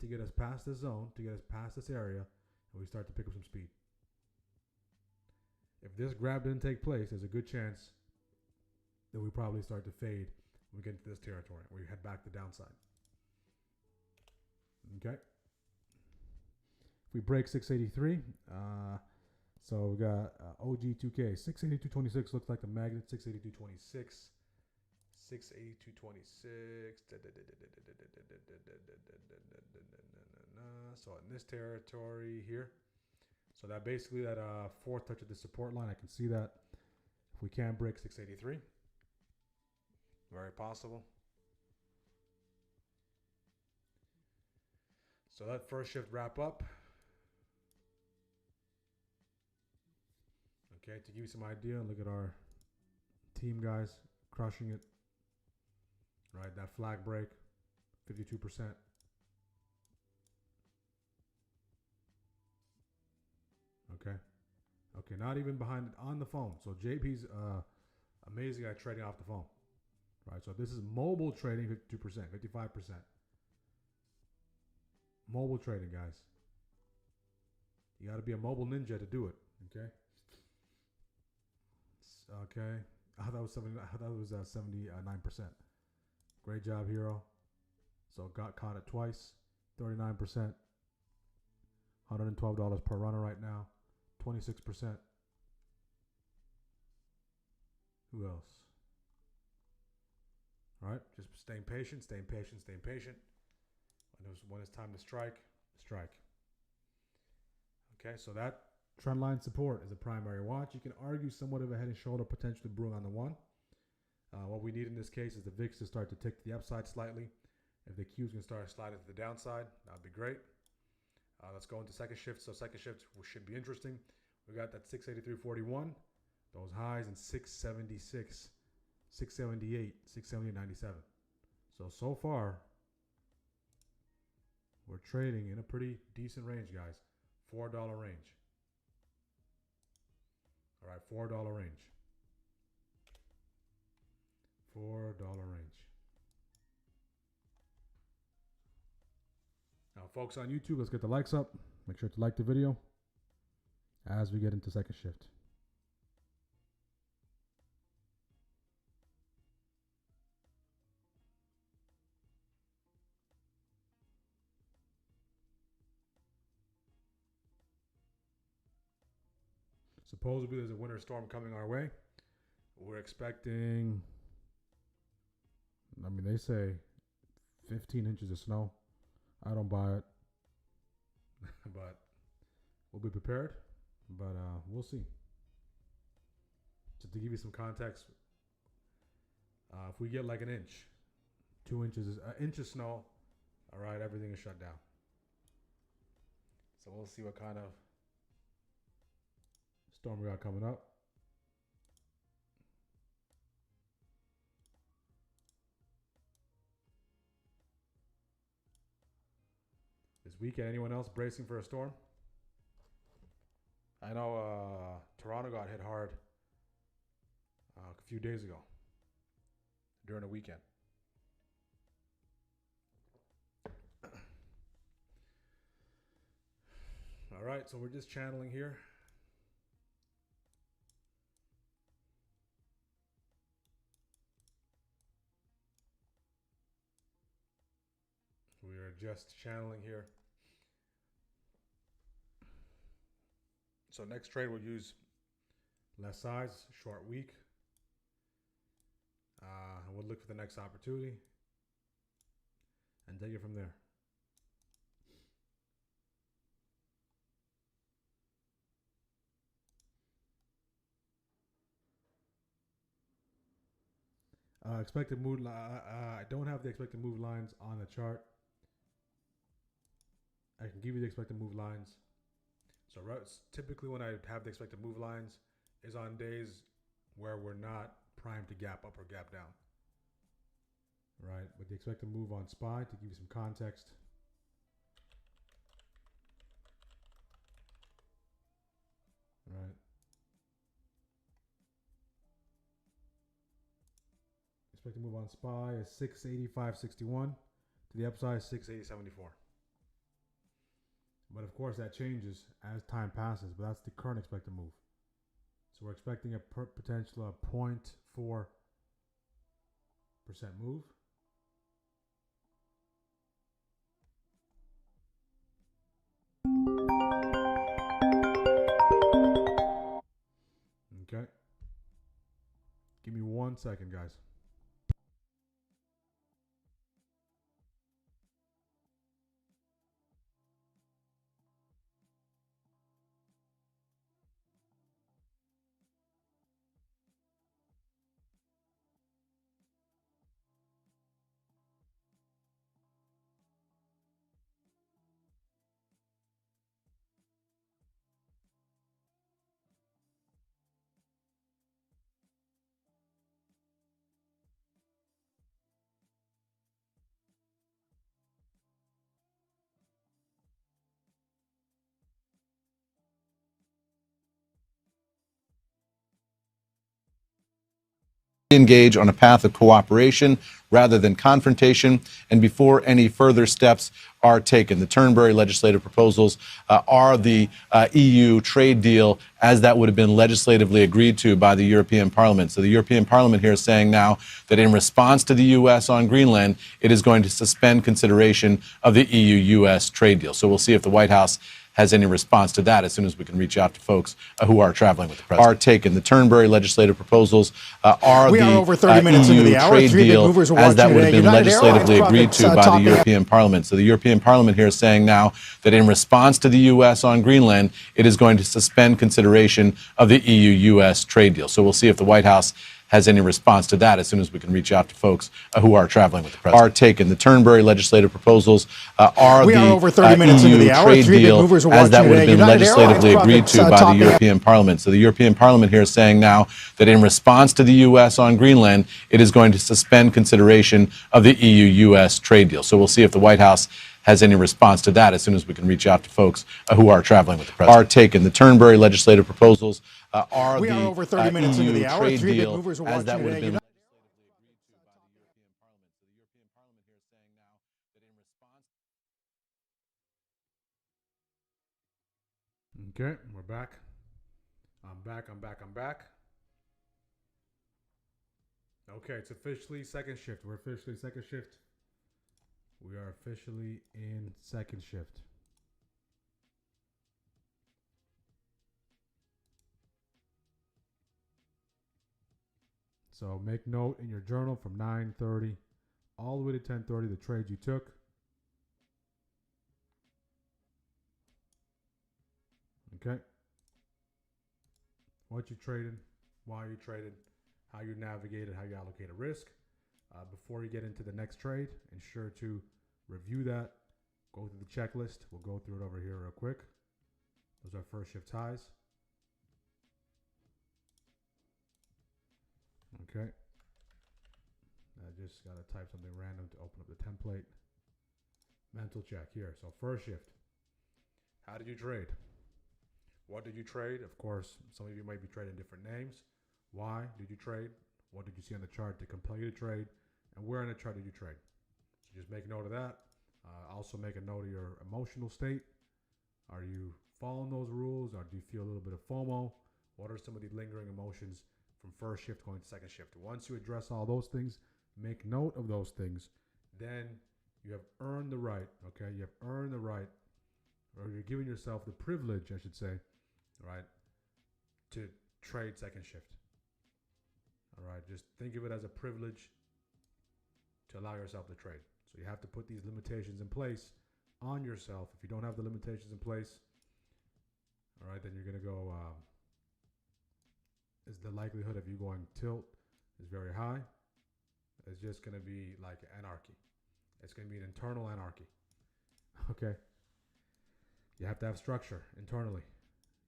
to get us past this zone, to get us past this area, and we start to pick up some speed. If this grab didn't take place, there's a good chance that we probably start to fade when we get into this territory. We head back to the downside. Okay. If we break 683, so we got OG2K 682.26 looks like the magnet. 682.26, 682.26. So in this territory here, so that basically that fourth touch of the support line, I can see that. If we can break 683, very possible. So that first shift wrap up. Okay, to give you some idea, look at our team guys crushing it. Right, that flag break, 52%. Okay, not even behind it, on the phone. So JP's amazing at trading off the phone. Right, so this is mobile trading, 52%, 55%. Mobile trading, guys. You got to be a mobile ninja to do it. Okay. Okay. I thought it was 79%. Great job, Hero. So got caught it twice. 39%. $112 per runner right now. 26%. Who else? All right. Just staying patient. When it's time to strike. Okay, so that trend line support is a primary watch. You can argue somewhat of a head and shoulder potentially brewing on the one. What we need in this case is the VIX to start to tick to the upside slightly. If the Q's can start sliding to the downside, that would be great. Let's go into second shift. So second shift should be interesting. We got that 683.41, those highs in 676, 678, 678.97. So far, we're trading in a pretty decent range, guys. $4 range. All right, $4 range. $4 range. Now, folks on YouTube, let's get the likes up. Make sure to like the video as we get into second shift. Supposedly there's a winter storm coming our way. We're expecting, they say 15 inches of snow. I don't buy it, but we'll be prepared. But we'll see. Just to give you some context, if we get like an inch, 2 inches, an inch of snow, all right, everything is shut down. So we'll see what kind of storm we got coming up. This weekend, anyone else bracing for a storm? I know Toronto got hit hard a few days ago during the weekend. All right, so we're just channeling here. We are just channeling here. So next trade we'll use less size, short week. And we'll look for the next opportunity and take it from there. Expected move. I don't have the expected move lines on the chart. I can give you the expected move lines. So typically when I have the expected move lines is on days where we're not primed to gap up or gap down. Right, but the expected move on SPY, to give you some context. Right. Expected move on SPY is 685.61 to the upside 680.74. But of course that changes as time passes, but that's the current expected move. So we're expecting a potential of 0.4% move. Okay. Give me 1 second, guys. Engage on a path of cooperation rather than confrontation, and before any further steps are taken. The Turnberry legislative proposals are the EU trade deal as that would have been legislatively agreed to by the European Parliament. So the European Parliament here is saying now that in response to the U.S. on Greenland, it is going to suspend consideration of the EU-U.S. trade deal. So we'll see if the White House has any response to that as soon as we can reach out to folks who are traveling with the president. Are taken. The Turnberry legislative proposals are the over 30 minutes into EU the hour. trade Three big deal movers are as that watching would have today. been United legislatively Airlines agreed to profits, by the topping- European Parliament. So the European Parliament here is saying now that in response to the U.S. on Greenland, it is going to suspend consideration of the EU-U.S. trade deal. So we'll see if the White House has any response to that as soon as we can reach out to folks who are traveling with the president. Are taken. The Turnberry legislative proposals are the over 30 minutes EU into the hour. trade Three big deal movers are as that watching would have today. been United legislatively Airlines agreed profits, to by the topping- European Parliament. So the European Parliament here is saying now that in response to the U.S. on Greenland, it is going to suspend consideration of the EU-U.S. trade deal. So we'll see if the White House has any response to that as soon as we can reach out to folks who are traveling with the president. Are taken. The Turnberry legislative proposals are the over 30 minutes into EU the hour. trade Three big deal movers are as that watching would have today. been Okay, we're back. I'm back. Okay, it's officially second shift. We're officially second shift. We are officially in second shift. So make note in your journal from 9:30 all the way to 10:30 the trades you took. Okay. What you traded, why you traded, how you navigated, how you allocated risk. Before you get into the next trade, ensure to review that. Go through the checklist. We'll go through it over here real quick. Those are first shift highs. Okay. I just got to type something random to open up the template. Mental check here. So first shift. How did you trade? What did you trade? Of course, some of you might be trading different names. Why did you trade? What did you see on the chart to compel you to trade? And where in the chart did you trade? So just make note of that. Also make a note of your emotional state. Are you following those rules, or do you feel a little bit of FOMO? What are some of the lingering emotions from first shift going to second shift? Once you address all those things, make note of those things, then you have earned the right, okay? You have earned the right, or you're giving yourself the privilege, I should say, right, to trade second shift. All right, just think of it as a privilege to allow yourself to trade. So you have to put these limitations in place on yourself. If you don't have the limitations in place, all right, then you're going to go, is the likelihood of you going tilt is very high. It's just going to be like anarchy. It's going to be an internal anarchy. Okay. You have to have structure internally.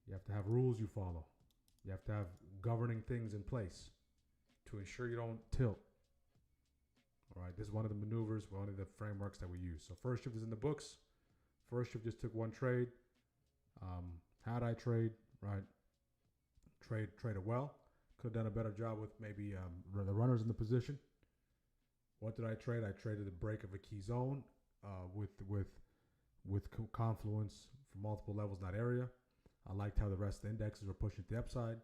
You have to have rules you follow. You have to have governing things in place to ensure you don't tilt. All right, this is one of the maneuvers, one of the frameworks that we use. So first shift is in the books. First shift just took one trade. How'd I trade? Right, traded well. Could have done a better job with maybe the runners in the position. What did I trade? I traded the break of a key zone with confluence from multiple levels in that area. I liked how the rest of the indexes were pushing to the upside.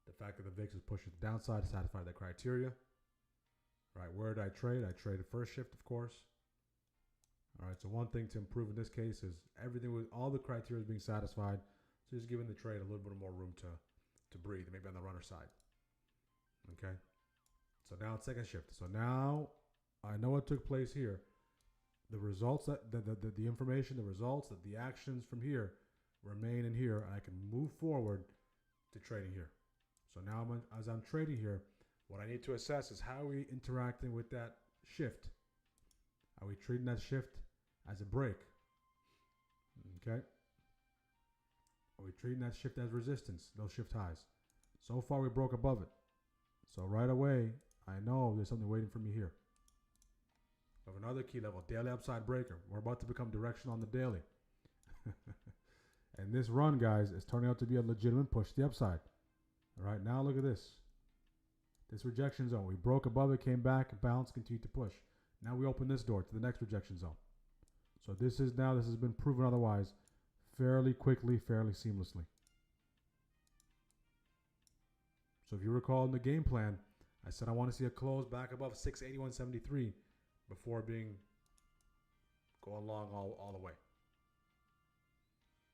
The fact that the VIX was pushing to the downside satisfied that criteria. All right, where did I trade? I traded first shift, of course. All right, so one thing to improve in this case is everything with all the criteria is being satisfied. So just giving the trade a little bit more room to breathe, maybe on the runner side. Okay. So now it's second shift. So now I know what took place here. The results, that the information, the results, that the actions from here remain in here, and I can move forward to trading here. So now as I'm trading here, what I need to assess is how are we interacting with that shift? Are we treating that shift as a break? Okay. Are we treating that shift as resistance, those shift highs? So far we broke above it. So right away, I know there's something waiting for me here. We have another key level, daily upside breaker. We're about to become directional on the daily. And this run, guys, is turning out to be a legitimate push to the upside. All right, now look at this. This rejection zone. We broke above it, came back, bounced, continued to push. Now we open this door to the next rejection zone. So this has been proven otherwise fairly quickly, fairly seamlessly. So if you recall in the game plan, I said I want to see a close back above 681.73 before going long all the way.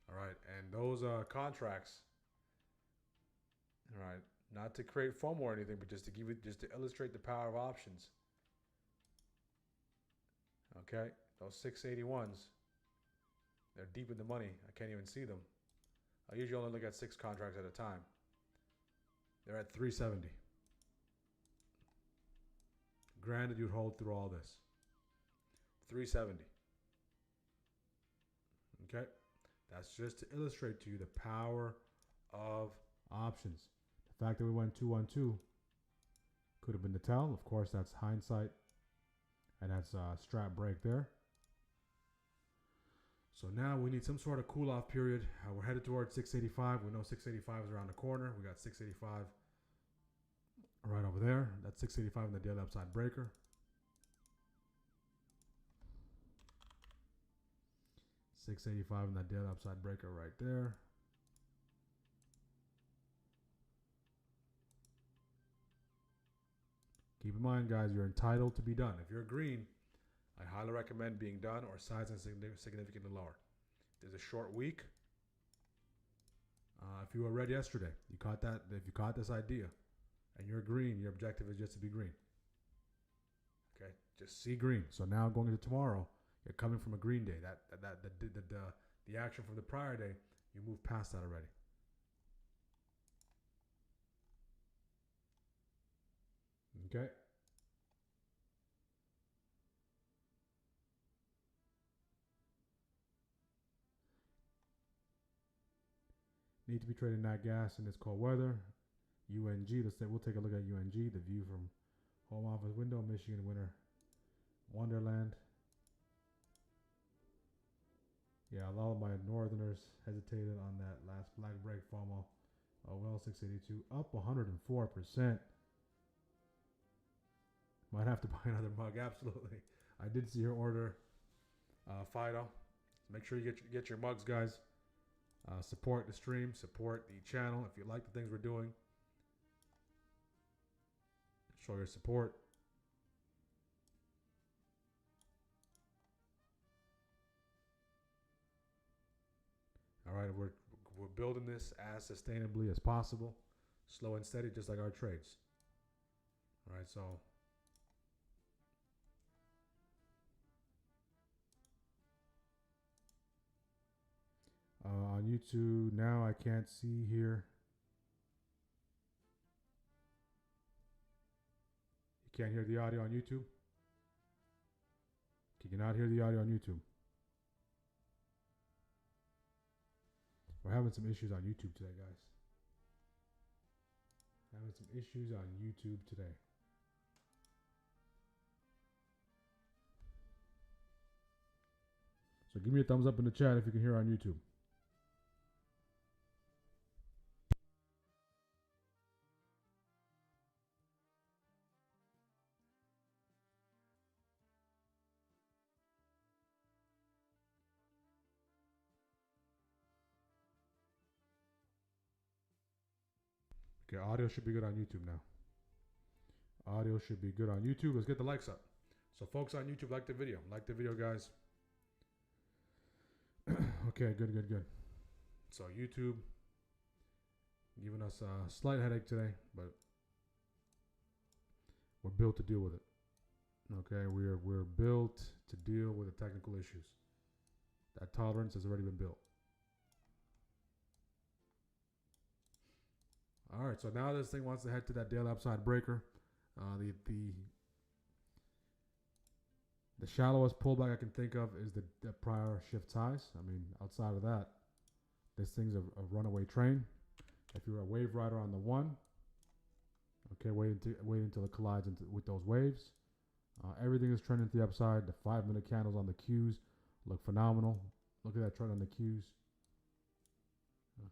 All right, and those contracts, all right, not to create FOMO or anything, but just to illustrate the power of options. Okay, those 681s, they're deep in the money. I can't even see them. I usually only look at 6 contracts at a time. They're at 370. Granted, you'd hold through all this. 370. Okay, that's just to illustrate to you the power of options. The fact that we went 212 could have been the tell. Of course, that's hindsight, and that's a strap break there. So now we need some sort of cool off period. We're headed towards 685. We know 685 is around the corner. We got 685 right over there. That's 685 in the daily upside breaker. $685 in that daily upside breaker right there. Keep in mind, guys, you're entitled to be done. If you're green, I highly recommend being done or sizing significantly lower. There's a short week. If you were red yesterday, you caught that. If you caught this idea, and you're green, your objective is just to be green. Okay, just see green. So now going into tomorrow, you're coming from a green day. The action from the prior day, you move past that already. Okay. Need to be trading nat gas in this cold weather. UNG. We'll take a look at UNG. The view from home office window, Michigan winter wonderland. Yeah, a lot of my northerners hesitated on that last black break FOMO. Oh well, 682 up 104%. Might have to buy another mug. Absolutely. I did see your order, Fido. So make sure you get your mugs, guys. Support the stream, support the channel. If you like the things we're doing, show your support. All right, we're building this as sustainably as possible, slow and steady, just like our trades. All right, so on YouTube now, I can't see here. You can't hear the audio on YouTube? Can you not hear the audio on YouTube? We're having some issues on YouTube today, guys. Having some issues on YouTube today. So give me a thumbs up in the chat if you can hear on YouTube. Okay, audio should be good on YouTube now. Audio should be good on YouTube. Let's get the likes up. So folks on YouTube, like the video. Like the video, guys. Okay, good. So YouTube giving us a slight headache today, but we're built to deal with it. Okay, we're built to deal with the technical issues. That tolerance has already been built. All right, so now this thing wants to head to that daily upside breaker. The shallowest pullback I can think of is the prior shift highs. I mean, outside of that, this thing's a runaway train. If you're a wave rider on the one, okay, wait until it collides with those waves. Everything is trending to the upside. The 5-minute candles on the Qs look phenomenal. Look at that trend on the Qs.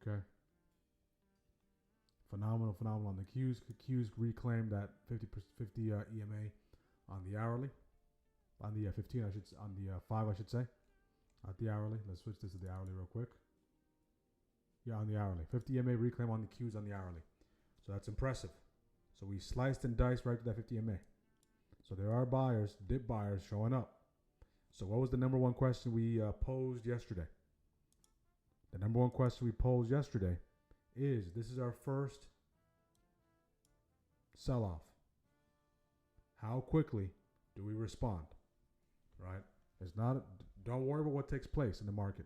Okay. Phenomenal on the Qs. Qs reclaimed that 50 EMA on the hourly. On the 15, on the 5, I should say. Not the hourly. Let's switch this to the hourly real quick. Yeah, on the hourly. 50 EMA reclaim on the Qs on the hourly. So that's impressive. So we sliced and diced right to that 50 EMA. So there are buyers, dip buyers showing up. So what was the number one question we posed yesterday? The number one question we posed yesterday is, this is our first sell-off. How quickly do we respond? Right? It's not. Don't worry about what takes place in the market.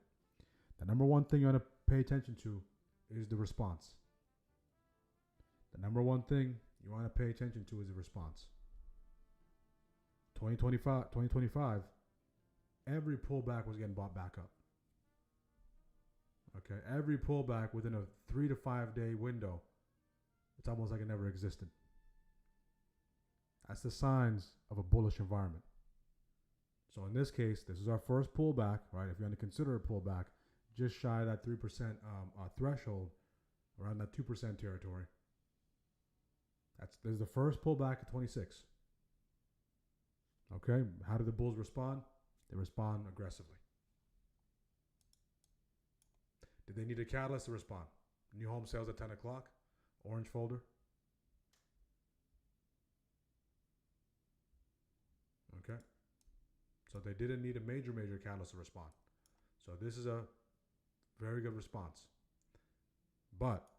The number one thing you want to pay attention to is the response. The number one thing you want to pay attention to is the response. 2025, every pullback was getting bought back up. Okay, every pullback within a 3 to 5 day window, it's almost like it never existed. That's the signs of a bullish environment. So in this case, this is our first pullback, right? If you're going to consider a pullback, just shy of that 3% threshold, around that 2% territory. This is the first pullback at 26. Okay, how do the bulls respond? They respond aggressively. Did they need a catalyst to respond? New home sales at 10 o'clock, orange folder. Okay. So they didn't need a major catalyst to respond. So this is a very good response. But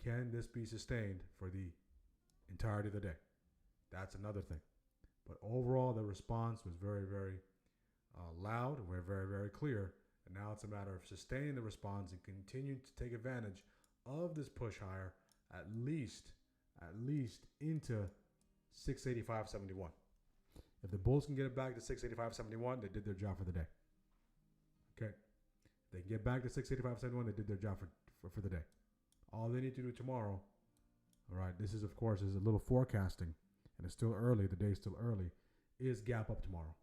can this be sustained for the entirety of the day? That's another thing. But overall, the response was very loud and very clear. And now it's a matter of sustaining the response and continuing to take advantage of this push higher at least into 685.71. If the bulls can get it back to 685.71, they did their job for the day. Okay. If they can get back to 685.71, they did their job for the day. All they need to do tomorrow, all right, this is, of course, is a little forecasting, and it's still early, the day's still early, is gap up tomorrow.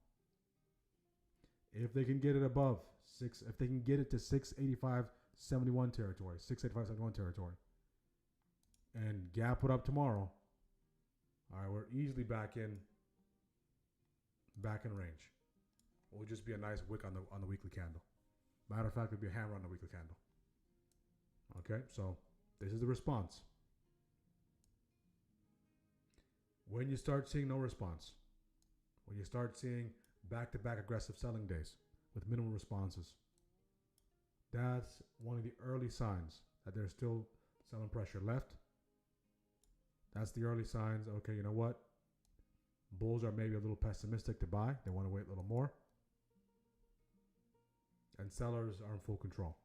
If they can get it above if they can get it to 685.71 territory, 685.71 territory, and gap it up tomorrow, all right, we're easily back in range. It will just be a nice wick on the weekly candle. Matter of fact, it'll be a hammer on the weekly candle. Okay, so this is the response. When you start seeing no response, when you start seeing back-to-back aggressive selling days with minimal responses, that's one of the early signs that there's still selling pressure left. That's the early signs. Okay, you know what? Bulls are maybe a little pessimistic to buy. They want to wait a little more. And sellers are in full control.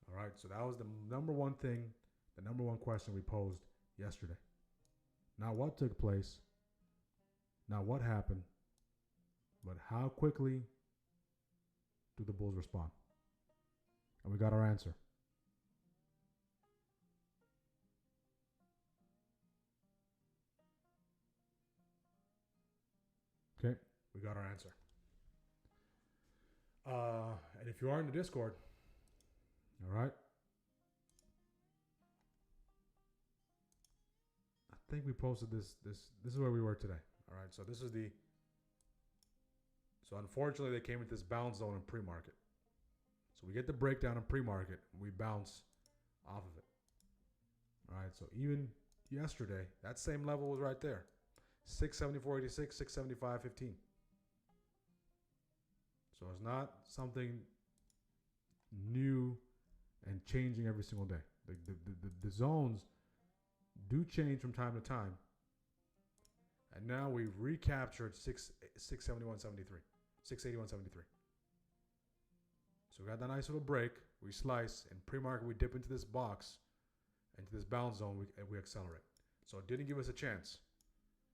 All right, so that was the number one thing, the number one question we posed yesterday. Not what took place, not what happened, but how quickly do the bulls respond? And we got our answer. Okay, we got our answer. And if you are in the Discord, all right, I think we posted this is where we were today. All right, so this is so unfortunately they came with this bounce zone in pre-market. So we get the breakdown in pre-market, we bounce off of it. All right, so even yesterday, that same level was right there. 674.86, 675.15. So it's not something new and changing every single day. The zones do change from time to time. And now we've recaptured 671.73, 681.73. So we got that nice little break. We slice. In pre-market, we dip into this box, into this bounce zone, and we accelerate. So it didn't give us a chance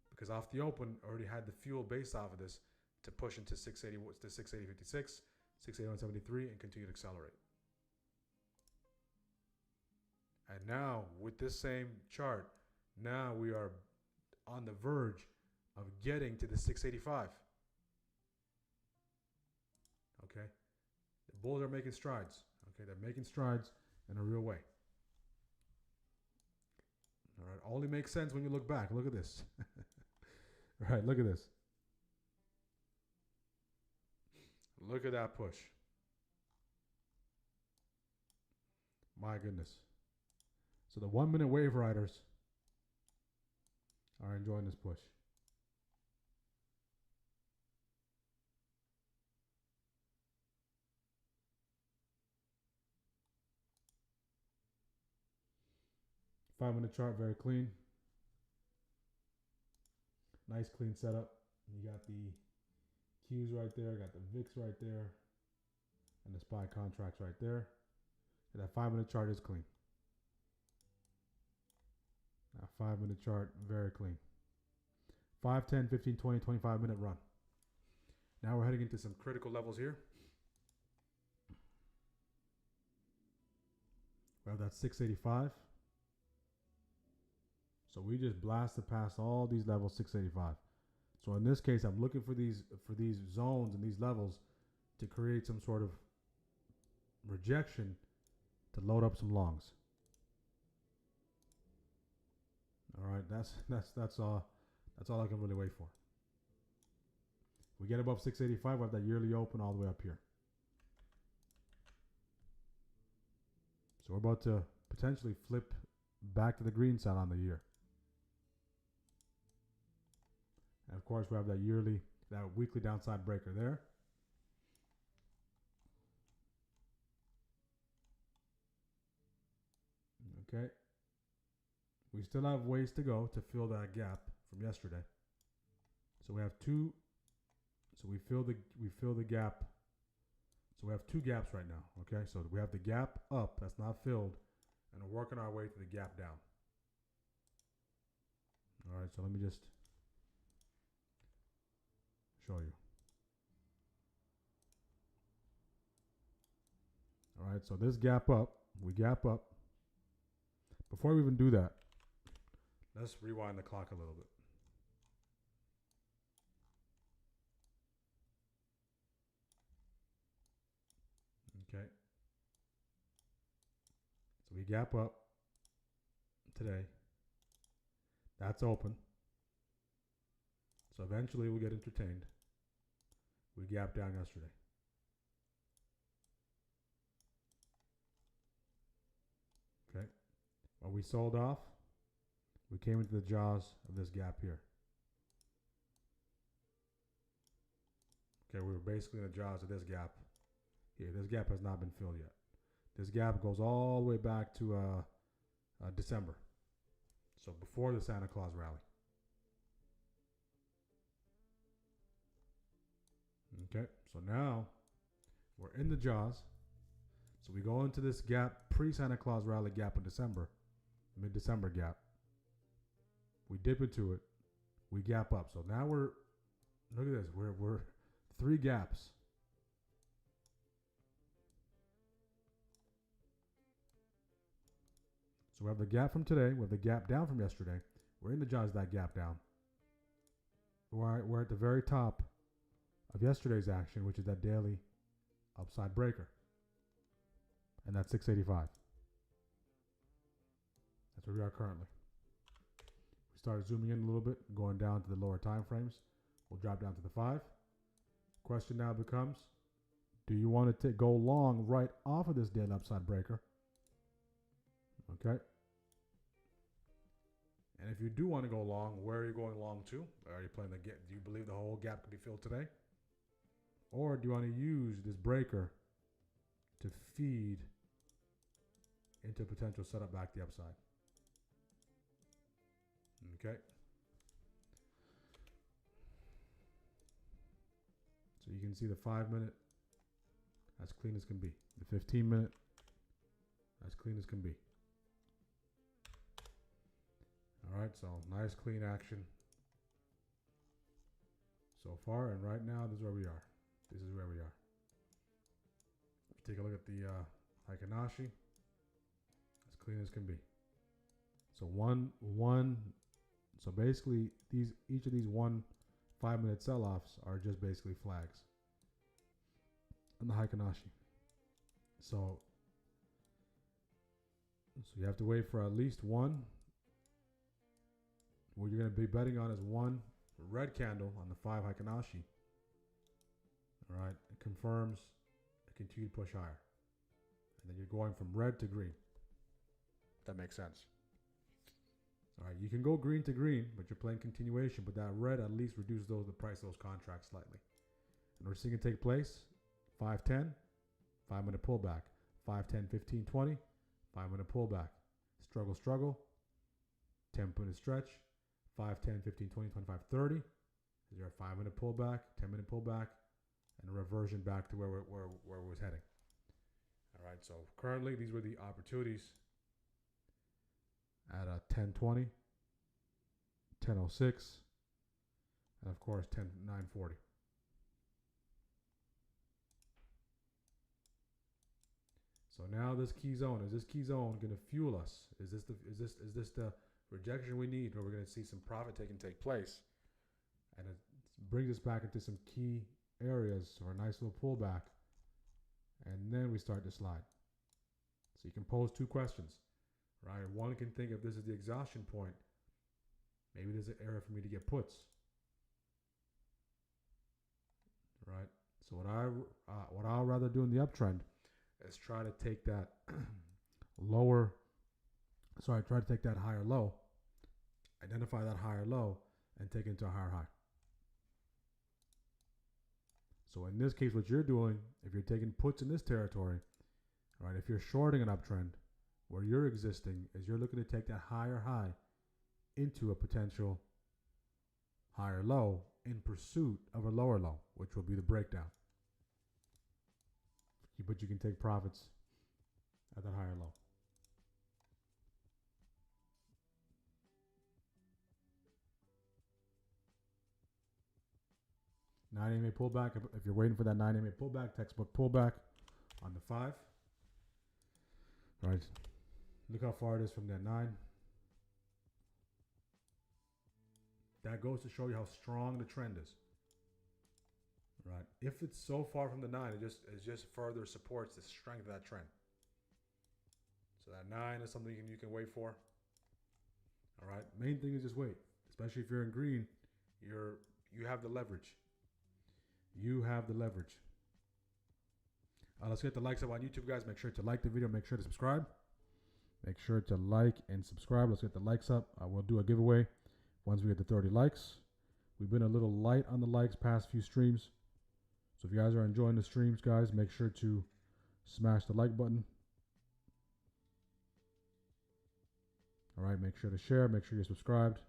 because off the open, already had the fuel based off of this to push into 680 to 680.56, 681.73, and continue to accelerate. And now with this same chart, now we are on the verge of getting to the 685. Okay, the bulls are making strides. Okay, they're making strides in a real way. All right, only makes sense when you look back. Look at this. All right, look at this. Look at that push. My goodness. So the 1 minute wave riders are enjoying this push. Five-minute chart, very clean. Nice clean setup. You got the Qs right there, got the VIX right there, and the SPY contracts right there. And that 5-minute chart is clean. That 5-minute chart, very clean. 5, 10, 15, 20, 25-minute run. Now we're heading into some critical levels here. We have that 685. So we just blasted past all these levels, 685. So in this case, I'm looking for these zones and these levels to create some sort of rejection to load up some longs. All right, that's all I can really wait for. We get above 685, we have that yearly open all the way up here. So we're about to potentially flip back to the green side on the year. And of course, we have that weekly downside breaker there. Okay. We still have ways to go to fill that gap from yesterday. So we have two. So we fill the gap. So we have two gaps right now. Okay. So we have the gap up that's not filled, and we're working our way to the gap down. All right. So let me just show you. All right. So this gap up, we gap up. Before we even do that, let's rewind the clock a little bit. Okay. So we gap up today. That's open. So eventually we'll get entertained. We gapped down yesterday. Okay. When we sold off, we came into the jaws of this gap here. Okay, we were basically in the jaws of this gap here. This gap has not been filled yet. This gap goes all the way back to December. So before the Santa Claus rally. Okay, so now we're in the jaws. So we go into this gap, pre-Santa Claus rally gap in December, mid-December gap. We dip into it. We gap up. So now look at this. We're 3 gaps. So we have the gap from today. We have the gap down from yesterday. We're in the jaws of that gap down. We're at the very top of yesterday's action, which is that daily upside breaker. And that's 685. That's where we are currently. We start zooming in a little bit, going down to the lower time frames. We'll drop down to the 5. Question now becomes, do you want to go long right off of this daily upside breaker? Okay. And if you do want to go long, where are you going long to? Are you planning to get? Do you believe the whole gap could be filled today? Or do you want to use this breaker to feed into potential setup back the upside? Okay. So you can see the 5-minute as clean as can be. The 15-minute as clean as can be. All right, so nice clean action so far, and right now this is where we are. This is where we are. If you take a look at the Hikanashi, as clean as can be. So so basically each of these 1 5-minute sell-offs are just basically flags on the Hikanashi. So you have to wait for at least one. What you're going to be betting on is one red candle on the 5 Hikanashi. All right, it confirms a continued push higher, and then you're going from red to green. If that makes sense. All right, you can go green to green, but you're playing continuation. But that red at least reduces the price of those contracts slightly. And we're seeing it take place. 5-10, 5-minute pullback. 5-10, 15, 20, 5-minute pullback. Struggle, struggle. 10-minute stretch. 5, 10, 15, 20, 25, 30. Is there a 5-minute pullback, 10-minute pullback, and a reversion back to where it was heading? All right, so currently these were the opportunities at 10:20, 10:06, and of course 9:40. So now is this key zone going to fuel us? Is this the rejection we need, where we're going to see some profit take place, and it brings us back into some key areas or a nice little pullback, and then we start to slide. So you can pose 2 questions, right? One can think if this is the exhaustion point, maybe there's an area for me to get puts, right? So what I'll rather do in the uptrend is try to take that try to take that higher low, identify that higher low, and take it into a higher high. So in this case, what you're doing, if you're taking puts in this territory, right, if you're shorting an uptrend, where you're existing is you're looking to take that higher high into a potential higher low in pursuit of a lower low, which will be the breakdown. But you can take profits at that higher low. Nine EMA pullback. If you're waiting for that 9 EMA pullback, textbook pullback on the 5. All right. Look how far it is from that 9. That goes to show you how strong the trend is. Right. If it's so far from the 9, it just further supports the strength of that trend. So that 9 is something you can wait for. All right. Main thing is just wait. Especially if you're in green, you have the leverage. You have the leverage. Let's get the likes up on YouTube, guys. Make sure to like the video. Make sure to subscribe. Make sure to like and subscribe. Let's get the likes up. We'll do a giveaway once we get to 30 likes. We've been a little light on the likes past few streams. So if you guys are enjoying the streams, guys, make sure to smash the like button. All right, make sure to share. Make sure you're subscribed.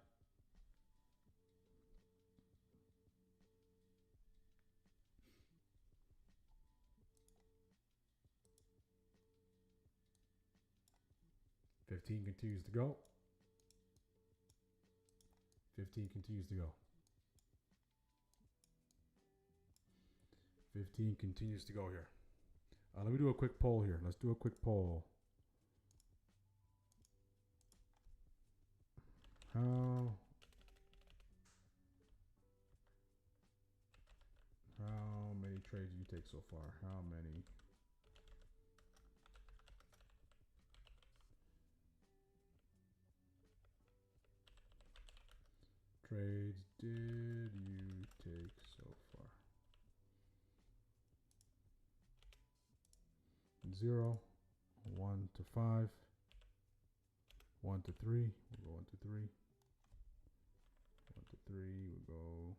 $15 continues to go. 15 continues to go. 15 continues to go here. Let me do a quick poll here. Let's do a quick poll. How many trades do you take so far? How many? Trades did you take so far? 0, 1 to 5, 1 to 3. We'll go 1 to 3. 3, we'll go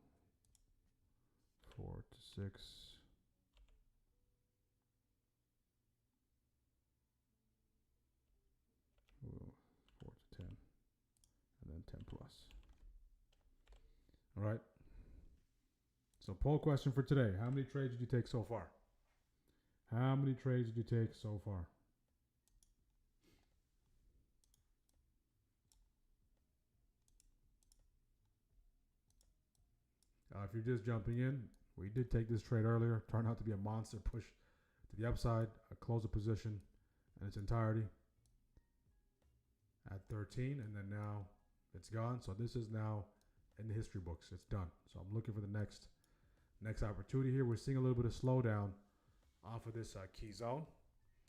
4 to 6. We'll 4 to 10. And then 10 plus. All right. So poll question for today. How many trades did you take so far? How many trades did you take so far? If you're just jumping in, we did take this trade earlier. Turned out to be a monster push to the upside. I closed the position in its entirety at 13, and then now it's gone. So this is now in the history books. It's done. So I'm looking for the next opportunity here. We're seeing a little bit of slowdown off of this key zone.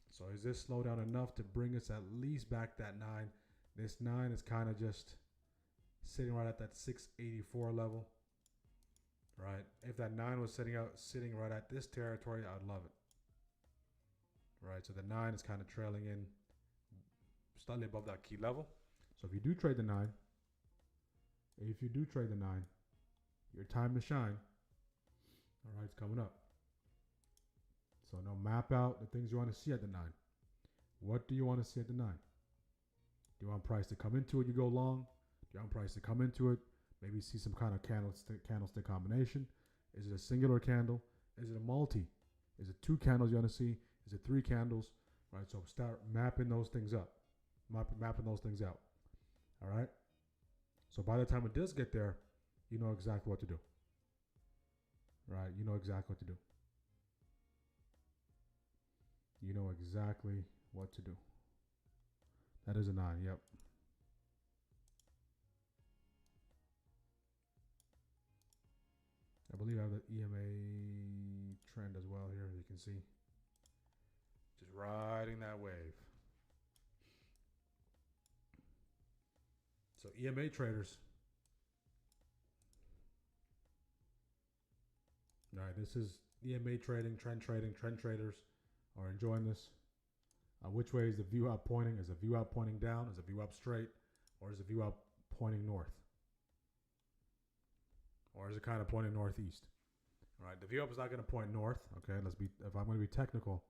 So is this slowdown enough to bring us at least back that 9? This 9 is kind of just sitting right at that 684 level. Right? If that 9 was sitting right at this territory, I'd love it. Right? So the 9 is kind of trailing in slightly above that key level. So if you do trade the 9, your time to shine, all right, it's coming up. So now map out the things you want to see at the 9. What do you want to see at the 9? Do you want price to come into it, you go long? Do you want price to come into it, maybe see some kind of candlestick combination? Is it a singular candle? Is it a multi? Is it 2 candles you want to see? Is it 3 candles? Right, so start mapping those things up. Mapping those things out. All right? So by the time it does get there, you know exactly what to do. Right? You know exactly what to do. You know exactly what to do. That is a 9, yep. I believe I have the EMA trend as well here, as you can see. Just riding that wave. So EMA traders. All right, this is EMA trading, trend traders are enjoying this. Which way is the view up pointing? Is the view up pointing down? Is the view up straight? Or is the view up pointing north? Or is it kind of pointing northeast? All right, the view up is not going to point north. Okay, if I'm going to be technical,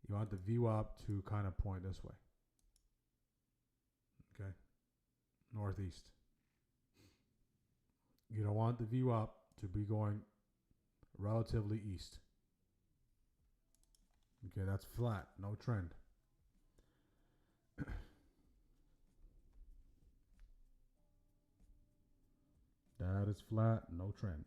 you want the view up to kind of point this way. Okay, northeast. You don't want the view up to be going relatively east. Okay, that's flat, no trend. That is flat, no trend.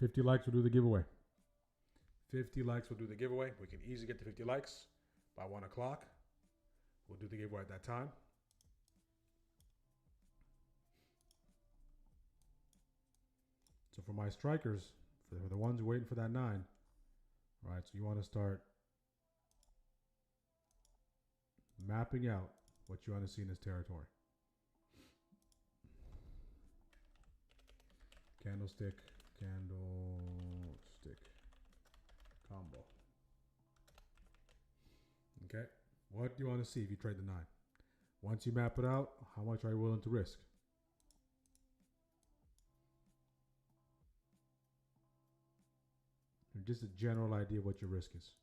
$50 likes will do the giveaway. 50 likes will do the giveaway. We can easily get to 50 likes by 1 o'clock. We'll do the giveaway at that time. So for my strikers, for the ones waiting for that 9, right? So you want to start mapping out what you want to see in this territory. Candlestick combo. Okay, what do you want to see if you trade the 9? Once you map it out, how much are you willing to risk? And just a general idea of what your risk is.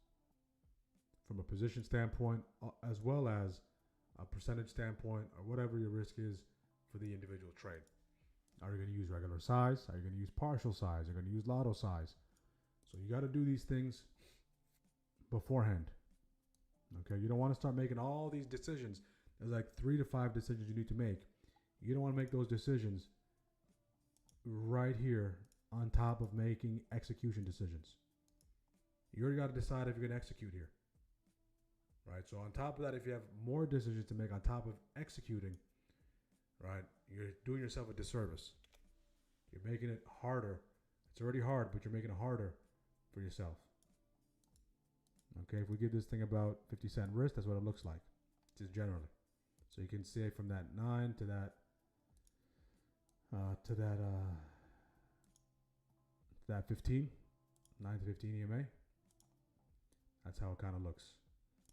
From a position standpoint, as well as a percentage standpoint, or whatever your risk is for the individual trade. Are you going to use regular size? Are you going to use partial size? Are you going to use lotto size? So you got to do these things beforehand. Okay, you don't want to start making all these decisions. There's like 3 to 5 decisions you need to make. You don't want to make those decisions right here on top of making execution decisions. You already got to decide if you're going to execute here. Right, so on top of that, if you have more decisions to make on top of executing, right, you're doing yourself a disservice. You're making it harder. It's already hard, but you're making it harder for yourself. Okay, if we give this thing about 50-cent risk, that's what it looks like, just generally. So you can say from that 9 to that 15, 9 to 15 EMA. That's how it kind of looks.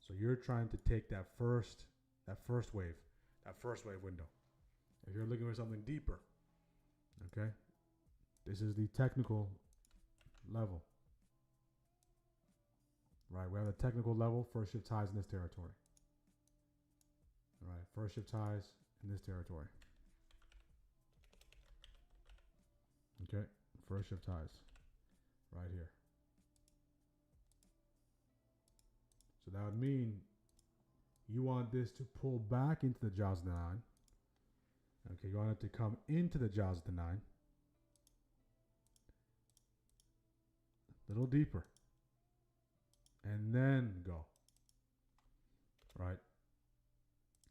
So you're trying to take that first wave window. If you're looking for something deeper, okay, this is the technical level. Right, we have the technical level, first shift highs in this territory. All right, first shift highs in this territory. Okay, first shift highs right here. So that would mean you want this to pull back into the jaws of the 9. Okay, you want it to come into the jaws of the 9. A little deeper. And then go. Right?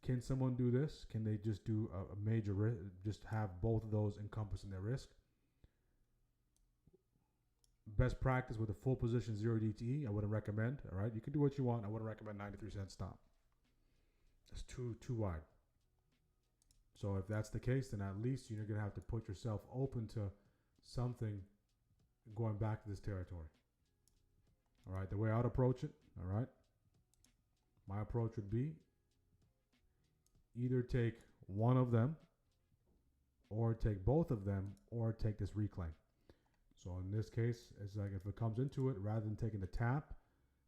Can someone do this? Can they just do a major risk, just have both of those encompassing their risk? Best practice with a full position 0 DTE, I wouldn't recommend. All right, you can do what you want. I wouldn't recommend 93-cent stop. That's too wide. So if that's the case, then at least you're gonna have to put yourself open to something going back to this territory. All right, the way I'd approach it, all right, my approach would be either take one of them or take both of them or take this reclaim. So in this case, it's like if it comes into it, rather than taking the tap,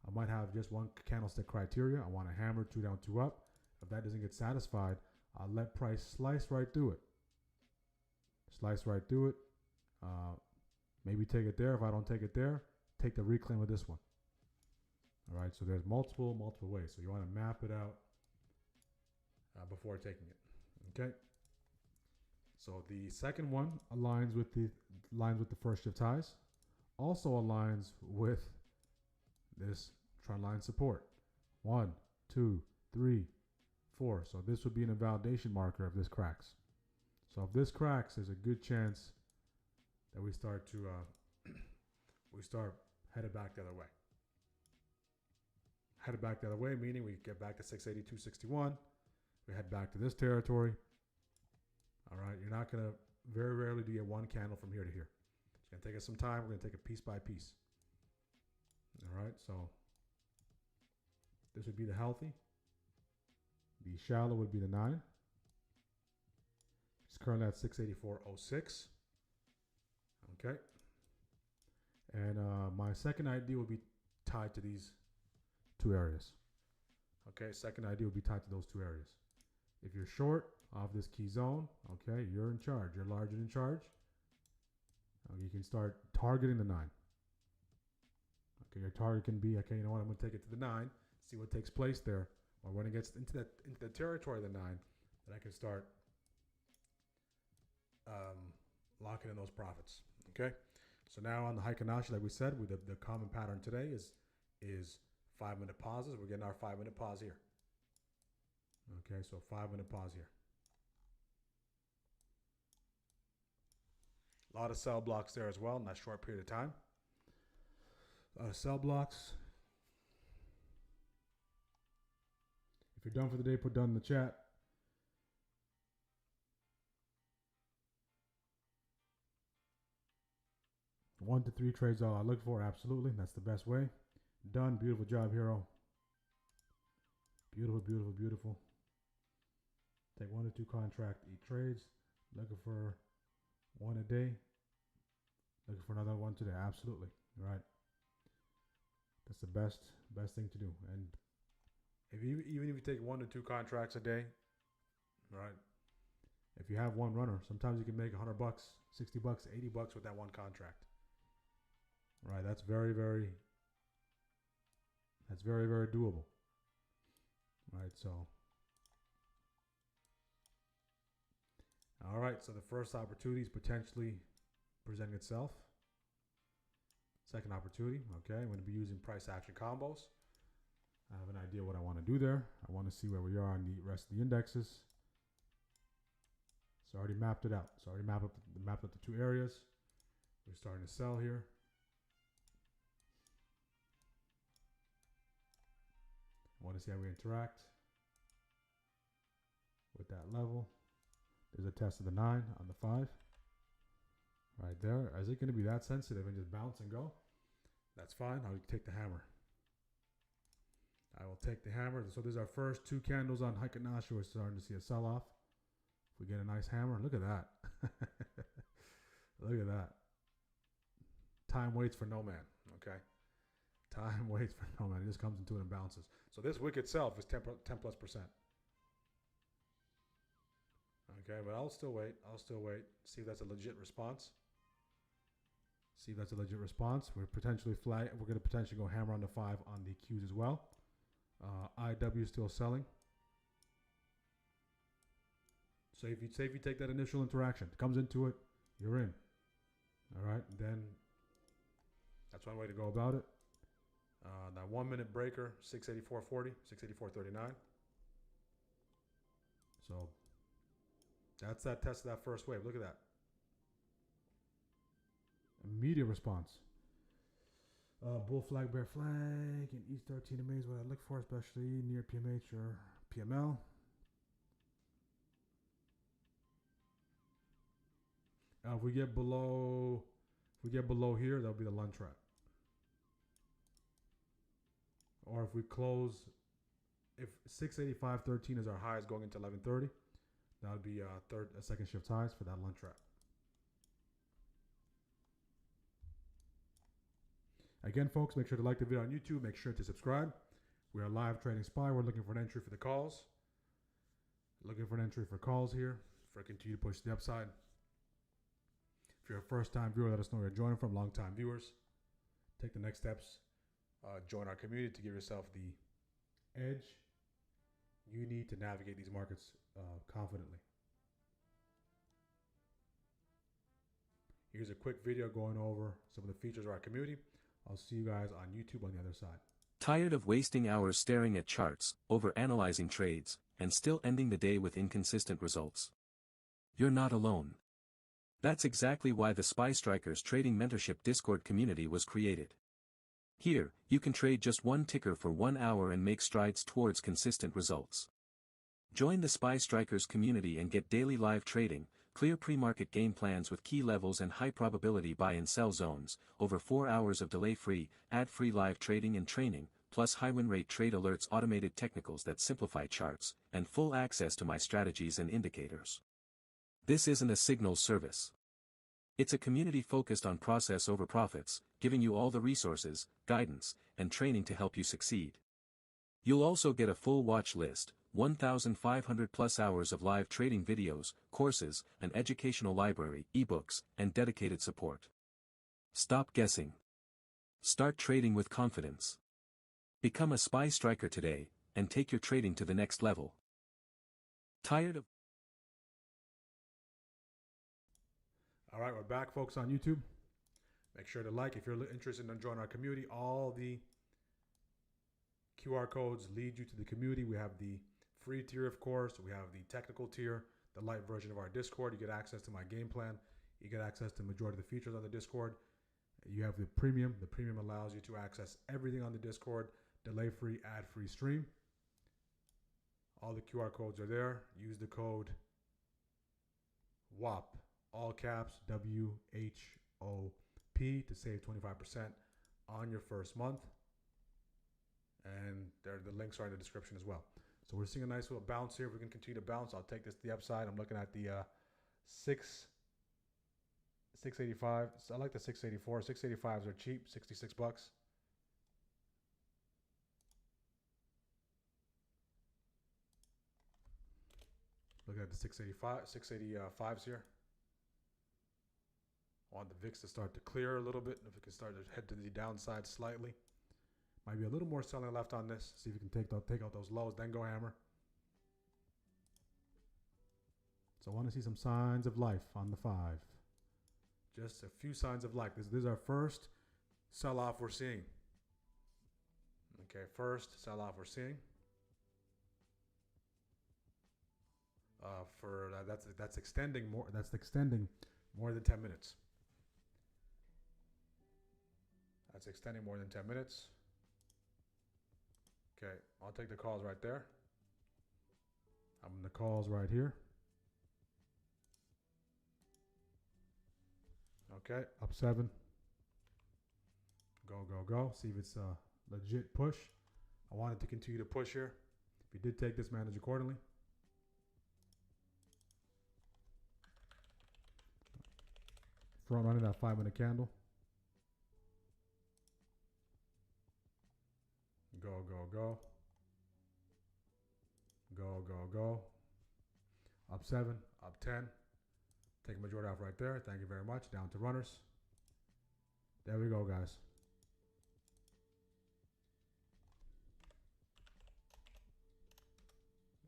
I might have just one candlestick criteria. I want a hammer, 2 down, 2 up. If that doesn't get satisfied, I'll let price slice right through it. Slice right through it. Maybe take it there. If I don't take it there, take the reclaim of this one. All right, so there's multiple ways. So you want to map it out before taking it. Okay. So the second one aligns with the first shift highs, also aligns with this trend line support. 1, 2, 3, 4. So this would be an invalidation marker if this cracks. So if this cracks, there's a good chance that we start to headed back the other way. Headed back the other way, meaning we get back to 682.61. We head back to this territory. All right, you're not gonna, very rarely do you get one candle from here to here. It's gonna take us some time. We're gonna take it piece by piece. All right, so this would be the healthy. The shallow would be the 9. It's currently at 684.06. Okay. And my second ID will be tied to these 2 areas. Okay, second ID will be tied to those 2 areas. If you're short off this key zone, okay, you're in charge. You're large and in charge. You can start targeting the 9. Okay, your target can be, okay, you know what, I'm going to take it to the 9, see what takes place there. Or when it gets into the territory of the 9, then I can start locking in those profits. Okay, so now on the Heikinashi, like we said, with the common pattern today is 5-minute pauses. We're getting our 5-minute pause here. Okay, so 5-minute pause here. A lot of sell blocks there as well in that short period of time. A lot of sell blocks. If you're done for the day, put done in the chat. One to 3 trades all I look for. Absolutely. That's the best way. Done. Beautiful job, hero. Beautiful, beautiful, beautiful. Take 1 to 2 contract, eat trades. Looking for 1 a day. Looking for another 1 today. Absolutely. Right. That's the best thing to do. And even if you take 1 to 2 contracts a day, right? If you have one runner, sometimes you can make $100, $60, $80 with that one contract. Right. That's very, very doable. Right. So, all right. So the first opportunity is potentially presenting itself. Second opportunity. Okay. I'm going to be using price action combos. I have an idea what I want to do there. I want to see where we are on the rest of the indexes. So I already mapped it out. So I already mapped up the 2 areas. We're starting to sell here. I want to see how we interact with that level. There's a test of the 9 on the 5. Right there. Is it going to be that sensitive and just bounce and go? That's fine. I'll take the hammer. I will take the hammer. So there's our first 2 candles on Heikenasha. We're starting to see a sell-off. If we get a nice hammer, look at that. Look at that. Time waits for no man, okay? Time waits for no man. It just comes into it and bounces. So this wick itself is 10 plus %. Okay, but I'll still wait. See if that's a legit response. We're potentially We're going to potentially go hammer on the 5 on the Qs as well. IW is still selling. So if you take that initial interaction, it comes into it, you're in. All right, then that's one way to go about it. That 1 minute breaker, 684.40, 684.39. So that's that test of that first wave. Look at that. Immediate response. Bull flag, bear flag, and East 13 is what I look for, especially near PMH or PML. If we get below here, that'll be the lunge trap. Or if we close, if 685.13 is our highs going into 11:30, that would be a second shift highs for that lunge trap. Again, folks, make sure to like the video on YouTube. Make sure to subscribe. We are live trading SPY. We're looking for an entry for the calls. Looking for an entry for calls here for continue to push the upside. If you're a first-time viewer, let us know where you're joining from. Long-time viewers, take the next steps. Join our community to give yourself the edge you need to navigate these markets confidently. Here's a quick video going over some of the features of our community. I'll see you guys on YouTube on the other side. Tired of wasting hours staring at charts, over-analyzing trades, and still ending the day with inconsistent results? You're not alone. That's exactly why the SPY Strikers Trading Mentorship Discord community was created. Here, you can trade just one ticker for 1 hour and make strides towards consistent results. Join the SPY Strikers community and get daily live trading, clear pre-market game plans with key levels and high probability buy and sell zones, over 4 hours of delay-free, ad-free live trading and training, plus high win rate trade alerts, automated technicals that simplify charts, and full access to my strategies and indicators. This isn't a signal service. It's a community focused on process over profits, giving you all the resources, guidance, and training to help you succeed. You'll also get a full watch list, 1,500 plus hours of live trading videos, courses, an educational library, ebooks, and dedicated support. Stop guessing. Start trading with confidence. Become a SPY Striker today, and take your trading to the next level. Tired of... All right, we're back, folks, on YouTube. Make sure to like if you're interested in joining our community. All the QR codes lead you to the community. We have the free tier, of course. We have the technical tier, the light version of our Discord. You get access to my game plan. You get access to the majority of the features on the Discord. You have the premium. The premium allows you to access everything on the Discord, delay-free, ad-free stream. All the QR codes are there. Use the code WHOP, all caps, WHOP, to save 25% on your first month. And the links are in the description as well. So we're seeing a nice little bounce here. If we can continue to bounce, I'll take this to the upside. I'm looking at the 685. So I like the 684. 685s are cheap, 66 bucks. Look at the 685s here. I want the VIX to start to clear a little bit. If it can start to head to the downside slightly. Might be a little more selling left on this. See if you can take out those lows, then go hammer. So I want to see some signs of life on the 5. Just a few signs of life. This is our first sell-off we're seeing. Okay, first sell-off we're seeing. That's extending more. That's extending more than 10 minutes. That's extending more than 10 minutes. Okay, I'll take the calls right there. I'm in the calls right here. Okay, up 7. Go, go, go. See if it's a legit push. I wanted to continue to push here. If you did take this, manage accordingly. Front running that 5-minute candle. Go, go, go. Go, go, go. Up 7, up 10. Take a majority off right there. Thank you very much. Down to runners. There we go, guys.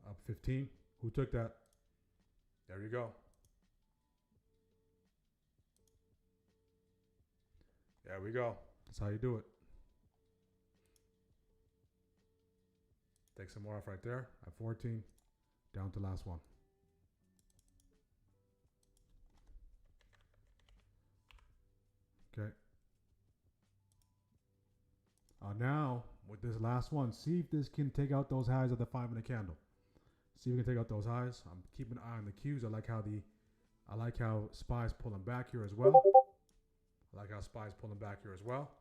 Up 15. Who took that? There you go. There we go. That's how you do it. Take some more off right there at 14. Down to last one. Okay. Now, with this last one, see if this can take out those highs of the 5-minute candle. See if we can take out those highs. I'm keeping an eye on the cues. I like how SPY's pulling back here as well. I like how SPY's pulling back here as well.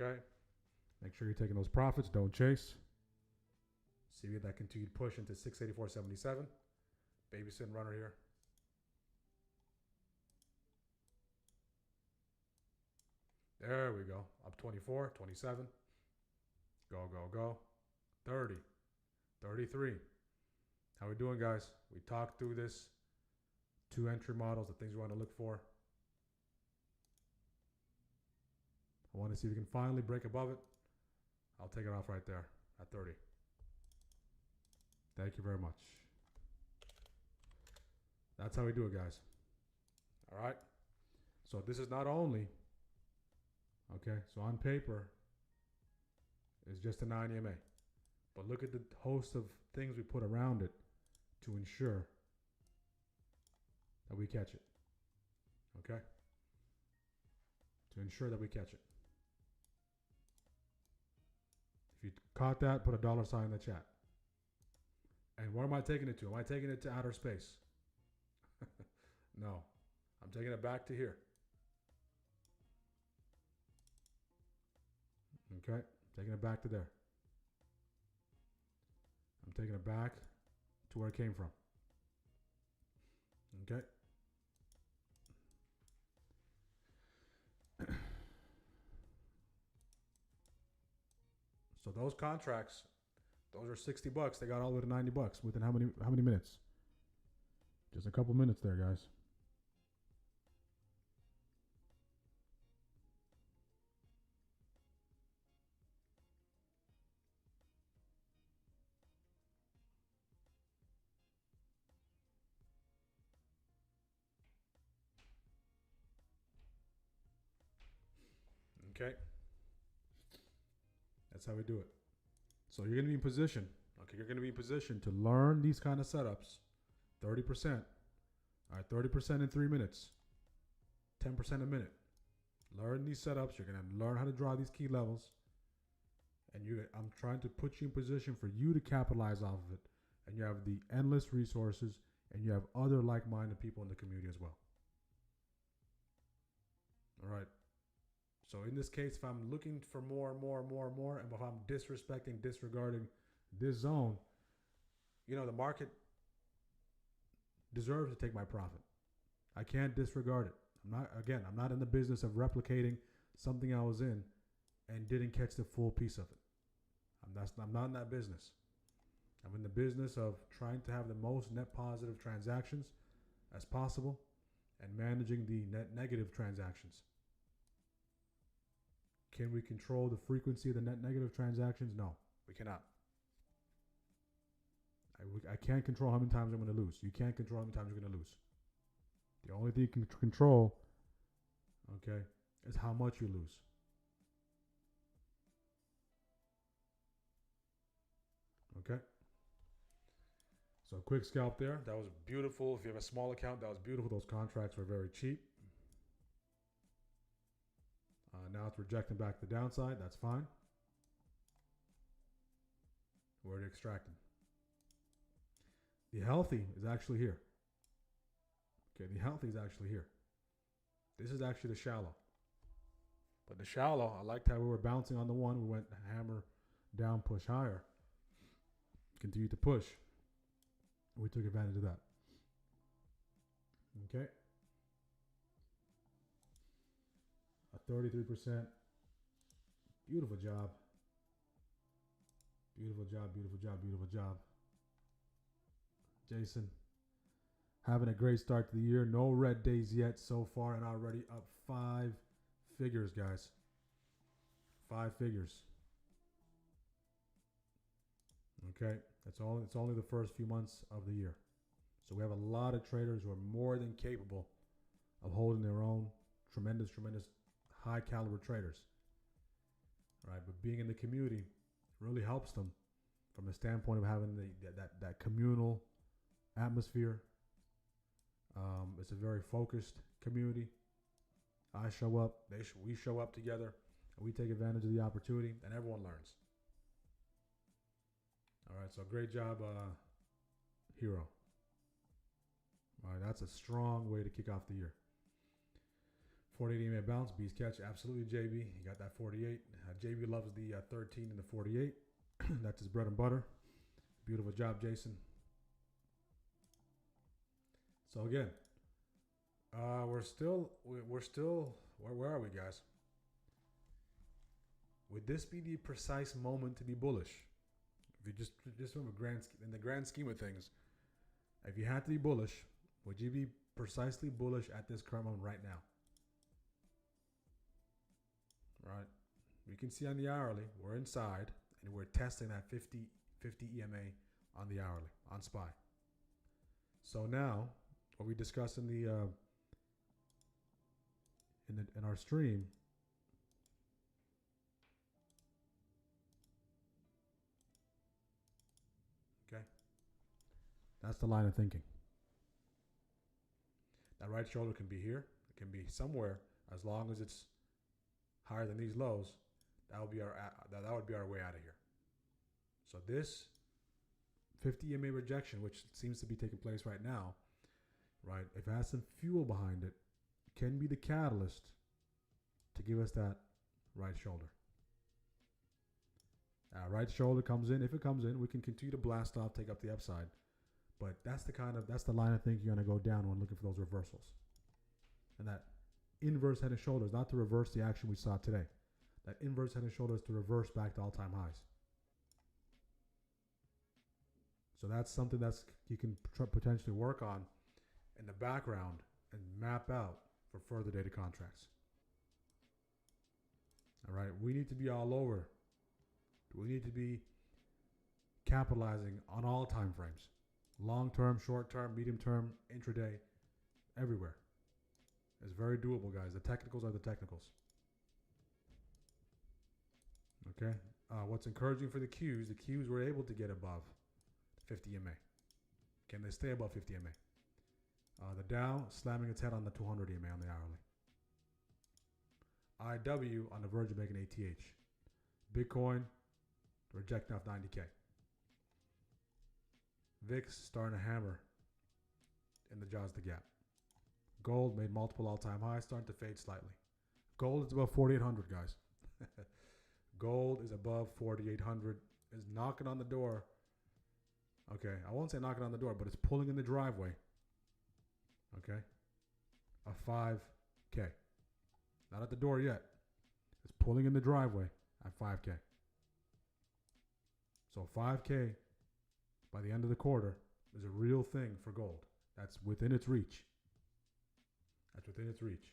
Okay. Make sure you're taking those profits. Don't chase. See if that continued push into 684.77. Babysitting runner here. There we go. Up 24, 27. Go, go, go. 30, 33. How we doing, guys? We talked through this. 2 entry models, the things we want to look for. I want to see if we can finally break above it. I'll take it off right there at 30. Thank you very much. That's how we do it, guys. All right. So this is not only, okay, so on paper, it's just a 9 EMA. But look at the host of things we put around it to ensure that we catch it. Okay? To ensure that we catch it. If you caught that, put a $sign in the chat. And where am I taking it to? Am I taking it to outer space? No. I'm taking it back to here. Okay? Taking it back to there. I'm taking it back to where it came from. Okay? So those contracts, those are $60. They got all the way to $90 within how many minutes? Just a couple minutes there, guys. Okay. That's how we do it. So you're going to be in position. Okay, you're going to be in position to learn these kind of setups. 30%. All right, 30% in 3 minutes. 10% a minute. Learn these setups. You're going to learn how to draw these key levels. And I'm trying to put you in position for you to capitalize off of it. And you have the endless resources, and you have other like-minded people in the community as well. All right. So in this case, if I'm looking for more, and if I'm disregarding this zone, you know, the market deserves to take my profit. I can't disregard it. I'm not in the business of replicating something I was in and didn't catch the full piece of it. I'm not in that business. I'm in the business of trying to have the most net positive transactions as possible and managing the net negative transactions. Can we control the frequency of the net negative transactions? No, we cannot. I can't control how many times I'm going to lose. You can't control how many times you're going to lose. The only thing you can control, okay, is how much you lose. Okay? So quick scalp there. That was beautiful. If you have a small account, that was beautiful. Those contracts were very cheap. Now it's rejecting back the downside. That's fine. where it extracted. The healthy is actually here. Okay, the healthy is actually here. This is actually the shallow. But the shallow, I liked how we were bouncing on the one. We went hammer down, push higher. Continue to push. We took advantage of that. Okay. A 33%. Beautiful job. Beautiful job, beautiful job, beautiful job. Jason, having a great start to the year. No red days yet so far, and already up 5 figures, guys. 5 figures. Okay, it's only the first few months of the year. So we have a lot of traders who are more than capable of holding their own. Tremendous high caliber traders. All right, but being in the community really helps them from the standpoint of having that communal atmosphere. It's a very focused community. I show up, we show up together, and we take advantage of the opportunity, and everyone learns. All right, so great job, Hero. All right, that's a strong way to kick off the year. 48 EMA bounce, beast catch, absolutely, JB. You got that 48. JB loves the 13 and the 48. That's his bread and butter. Beautiful job, Jason. So again, we're still. Where are we, guys? Would this be the precise moment to be bullish? If you just remember, in the grand scheme of things, if you had to be bullish, would you be precisely bullish at this current moment right now? Right. We can see on the hourly, we're inside, and we're testing that 50 EMA on the hourly, on SPY. So now, what we discussed in our stream, okay, that's the line of thinking. That right shoulder can be here, it can be somewhere, as long as it's higher than these lows. That would be our way out of here. So this 50 EMA rejection, which seems to be taking place right now, right? If it has some fuel behind it, can be the catalyst to give us that right shoulder. Right shoulder comes in. If it comes in, we can continue to blast off, take up the upside. But that's the line of thinking you're going to go down when looking for those reversals. And that inverse head and shoulders, not to reverse the action we saw today. That inverse head and shoulders to reverse back to all-time highs. So that's something you can potentially work on in the background and map out for further data contracts. All right, we need to be all over. We need to be capitalizing on all time frames. Long-term, short-term, medium-term, intraday, everywhere. It's very doable, guys. The technicals are the technicals. Okay. What's encouraging for the Qs were able to get above 50 EMA. Can they stay above 50 EMA? The Dow slamming its head on the 200 EMA on the hourly. IW on the verge of making ATH. Bitcoin rejecting off 90K. VIX starting to hammer in the jaws of the gap. Gold made multiple all-time highs, starting to fade slightly. Gold is above 4,800, guys. Gold is above 4,800. Is knocking on the door. Okay, I won't say knocking on the door, but it's pulling in the driveway. Okay, a 5K. Not at the door yet. It's pulling in the driveway at 5K. So 5K by the end of the quarter is a real thing for gold. That's within its reach. That's within its reach.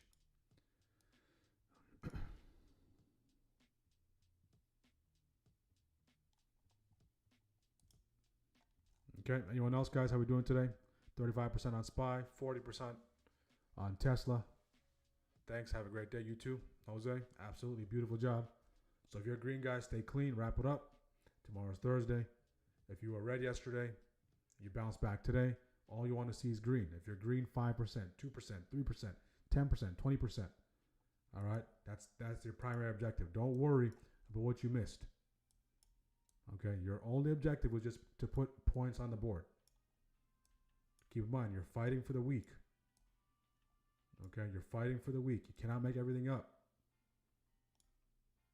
Okay, anyone else, guys? How we doing today? 35% on SPY, 40% on Tesla. Thanks. Have a great day. You too, Jose. Absolutely beautiful job. So if you're a green guy, stay clean. Wrap it up. Tomorrow's Thursday. If you were red yesterday, you bounce back today. All you want to see is green. If you're green, 5%, 2%, 3%, 10%, 20%. All right? That's your primary objective. Don't worry about what you missed. Okay, your only objective was just to put points on the board. Keep in mind, you're fighting for the weak. Okay, you're fighting for the weak. You cannot make everything up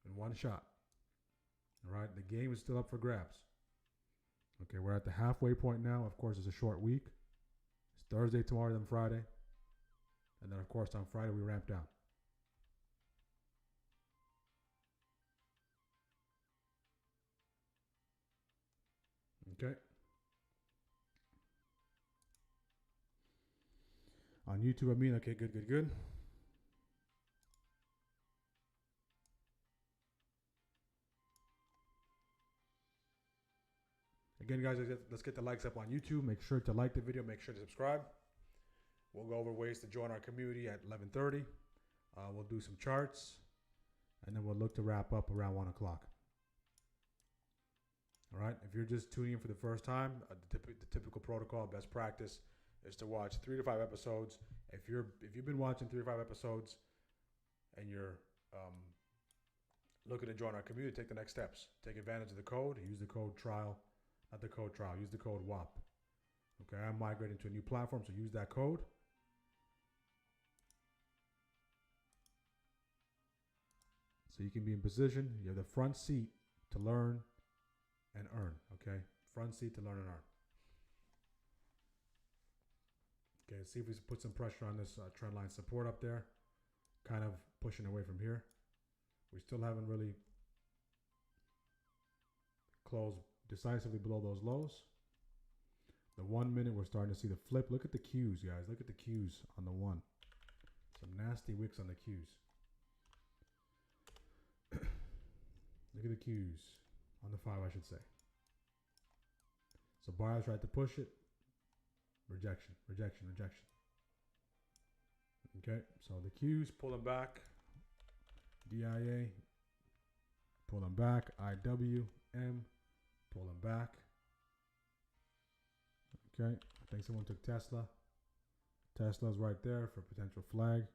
in one shot. All right, the game is still up for grabs. Okay, we're at the halfway point now. Of course, it's a short week. It's Thursday tomorrow, then Friday. And then, of course, on Friday, we ramp down. Okay. On YouTube, okay, good. Again, guys, let's get the likes up on YouTube. Make sure to like the video. Make sure to subscribe. We'll go over ways to join our community at 11:30. We'll do some charts, and then we'll look to wrap up around 1 o'clock. All right. If you're just tuning in for the first time, the typical protocol, best practice, is to watch 3 to 5 episodes. If you've been watching 3 to 5 episodes, and you're looking to join our community, take the next steps. Take advantage of the code. Use the code TRIAL, not the code TRIAL. Use the code WAP. Okay, I'm migrating to a new platform, so use that code. So you can be in position. You have the front seat to learn and earn. Okay, front seat to learn and earn. Okay, let's see if we can put some pressure on this trend line support up there. Kind of pushing away from here. We still haven't really closed decisively below those lows. The 1 minute, we're starting to see the flip. Look at the Qs, guys. Look at the Qs on the 1. Some nasty wicks on the Qs. Look at the Qs on the 5, I should say. So buyers tried to push it. Rejection. Okay, so the Qs, pull them back. DIA, pull them back. IWM, pull them back. Okay, I think someone took Tesla. Tesla's right there for potential flag.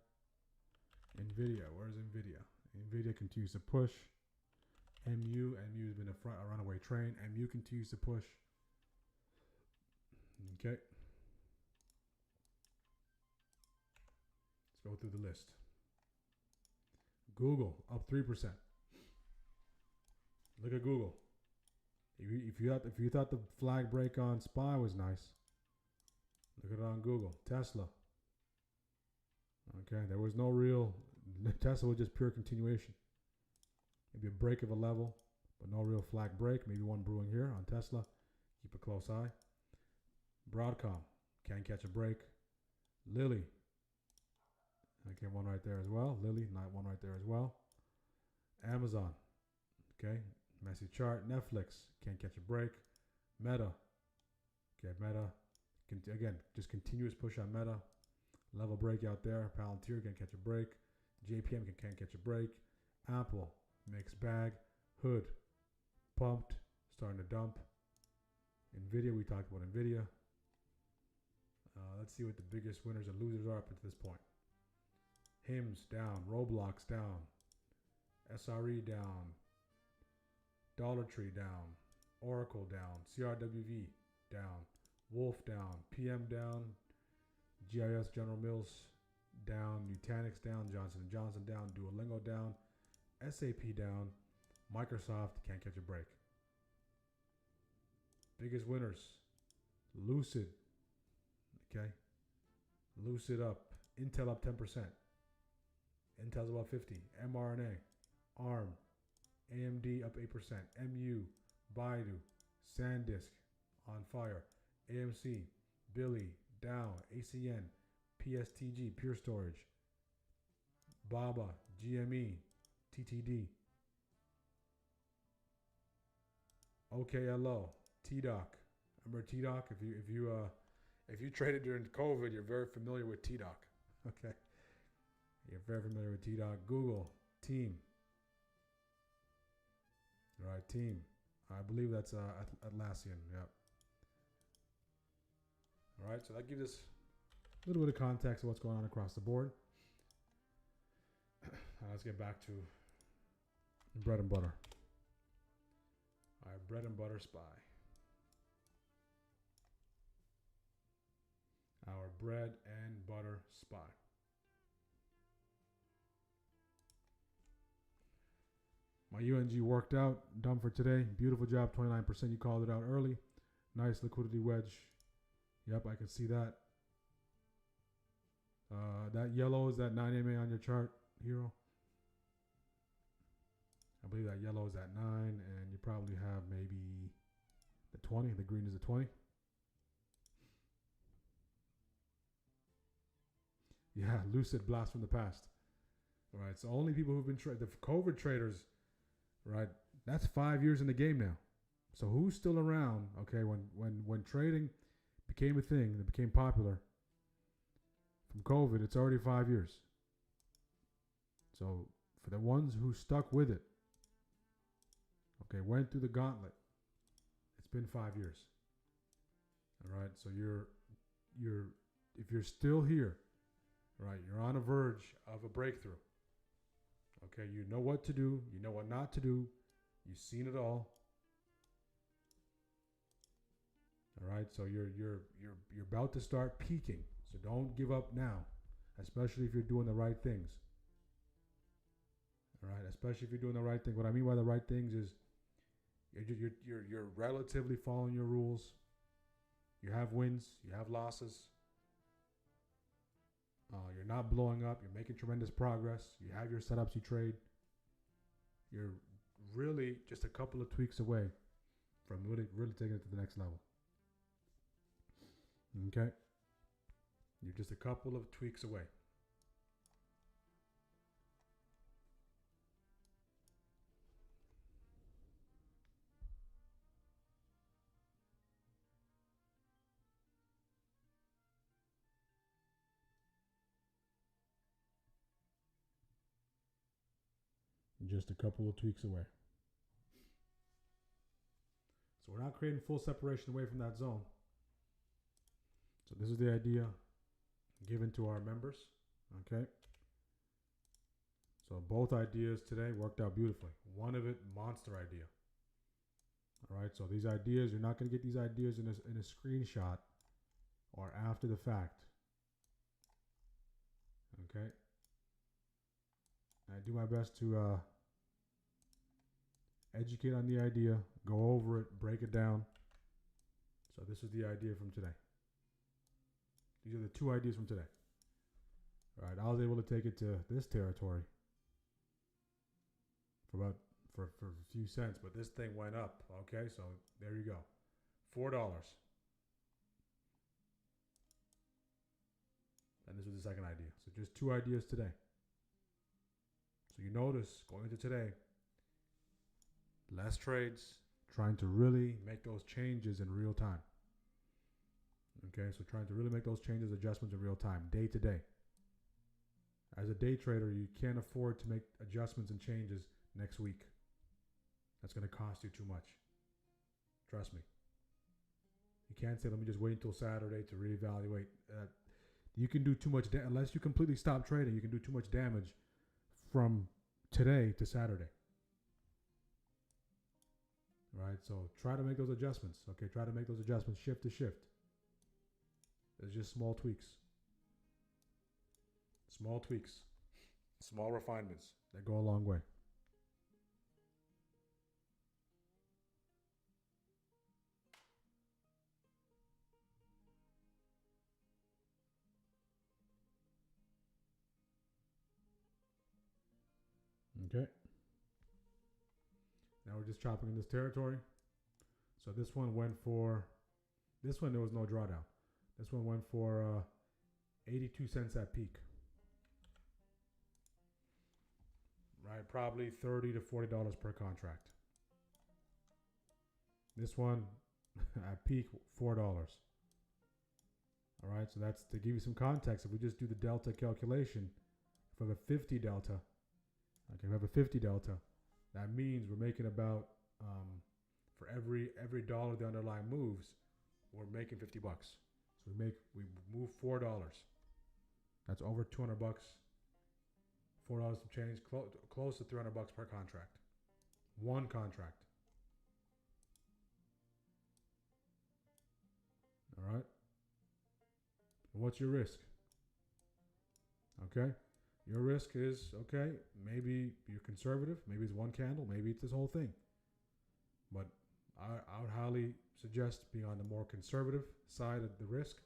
NVIDIA, where's NVIDIA? NVIDIA continues to push. MU has been a runaway train. MU continues to push. Okay. Let's go through the list. Google up 3%. Look at Google. If you thought the flag break on SPY was nice, look at it on Google. Tesla. Okay, there was no real. Tesla was just pure continuation. Maybe a break of a level, but no real flag break. Maybe one brewing here on Tesla. Keep a close eye. Broadcom can't catch a break. Lilly. Okay, one right there as well. Lilly, not one right there as well. Amazon. Okay, messy chart. Netflix can't catch a break. Meta. Okay, Meta. Again, just continuous push on Meta. Level breakout there. Palantir can't catch a break. JPM can't catch a break. Apple, mixed bag. Hood, pumped, starting to dump. NVIDIA, we talked about NVIDIA. Let's see what the biggest winners and losers are up until this point. HIMS down, Roblox down, SRE down, Dollar Tree down, Oracle down, CRWV down, Wolf down, PM down, GIS General Mills down, Nutanix down, Johnson & Johnson down, Duolingo down, SAP down, Microsoft can't catch a break. Biggest winners, Lucid, okay, Lucid up, Intel up 10%, Intel's about 50, mRNA, ARM, AMD up 8%, MU, Baidu, SanDisk on fire, AMC, Billy, Dow, ACN, PSTG, Pure Storage, BABA, GME, TTD, OKLO, TDOC. Remember TDOC? If you traded during COVID, you're very familiar with TDOC. Okay, you're very familiar with TDOC. Google, Team. All right, Team. I believe that's Atlassian. Yep. All right, so that gives us a little bit of context of what's going on across the board. Let's get back to bread and butter. Our bread and butter SPY. Our bread and butter SPY. My UNG worked out, done for today. Beautiful job, 29%. You called it out early. Nice liquidity wedge. Yep, I can see that. That yellow is that 9 MA on your chart, Hero. I believe that yellow is at 9, and you probably have maybe the 20. The green is the 20. Yeah, lucid blast from the past. All right, so only people who've been the COVID traders, right? That's 5 years in the game now. So who's still around? Okay, when trading became a thing, it became popular. From COVID, it's already 5 years. So for the ones who stuck with it, okay, went through the gauntlet, it's been 5 years. All right, so if you're still here, right, you're on a verge of a breakthrough. Okay, you know what to do, you know what not to do, you've seen it all. All right, so you're about to start peaking. So don't give up now, especially if you're doing the right things. All right, especially if you're doing the right thing. What I mean by the right things is you're relatively following your rules. You have wins, you have losses. You're not blowing up. You're making tremendous progress. You have your setups you trade. You're really just a couple of tweaks away from really taking it to the next level. Okay? You're just a couple of tweaks away. Just a couple of tweaks away. So we're not creating full separation away from that zone. So this is the idea given to our members. Okay. So both ideas today worked out beautifully. One of it, monster idea. All right. So these ideas, you're not going to get these ideas in a screenshot or after the fact. Okay. I do my best to educate on the idea, go over it, break it down. So this is the idea from today. These are the two ideas from today. All right, I was able to take it to this territory for a few cents, but this thing went up. Okay, so there you go, $4. And this was the second idea. So just two ideas today. So you notice going into today, less trades, trying to really make those changes in real time. Okay, so trying to really make those changes, adjustments in real time, day to day. As a day trader, you can't afford to make adjustments and changes next week. That's going to cost you too much. Trust me. You can't say, let me just wait until Saturday to reevaluate. You can do too much, unless you completely stop trading, you can do too much damage from today to Saturday. Right, so try to make those adjustments. Okay, try to make those adjustments shift to shift. There's just small tweaks. Small tweaks. Small refinements that go a long way. Okay. Now we're just chopping in this territory. So this one went for, this one there was no drawdown. This one went for 82 cents at peak. Right, probably $30 to $40 per contract. This one at peak, $4. All right, so that's to give you some context. If we just do the delta calculation, if we have a 50 delta, okay, we have a 50 delta, that means we're making about, for every dollar the underlying moves, we're making $50. So we move $4. That's over $200. $4 to change, close to $300 per contract. One contract. All right. And what's your risk? Okay. Your risk is, okay, maybe you're conservative. Maybe it's one candle. Maybe it's this whole thing. But I would highly suggest being on the more conservative side of the risk.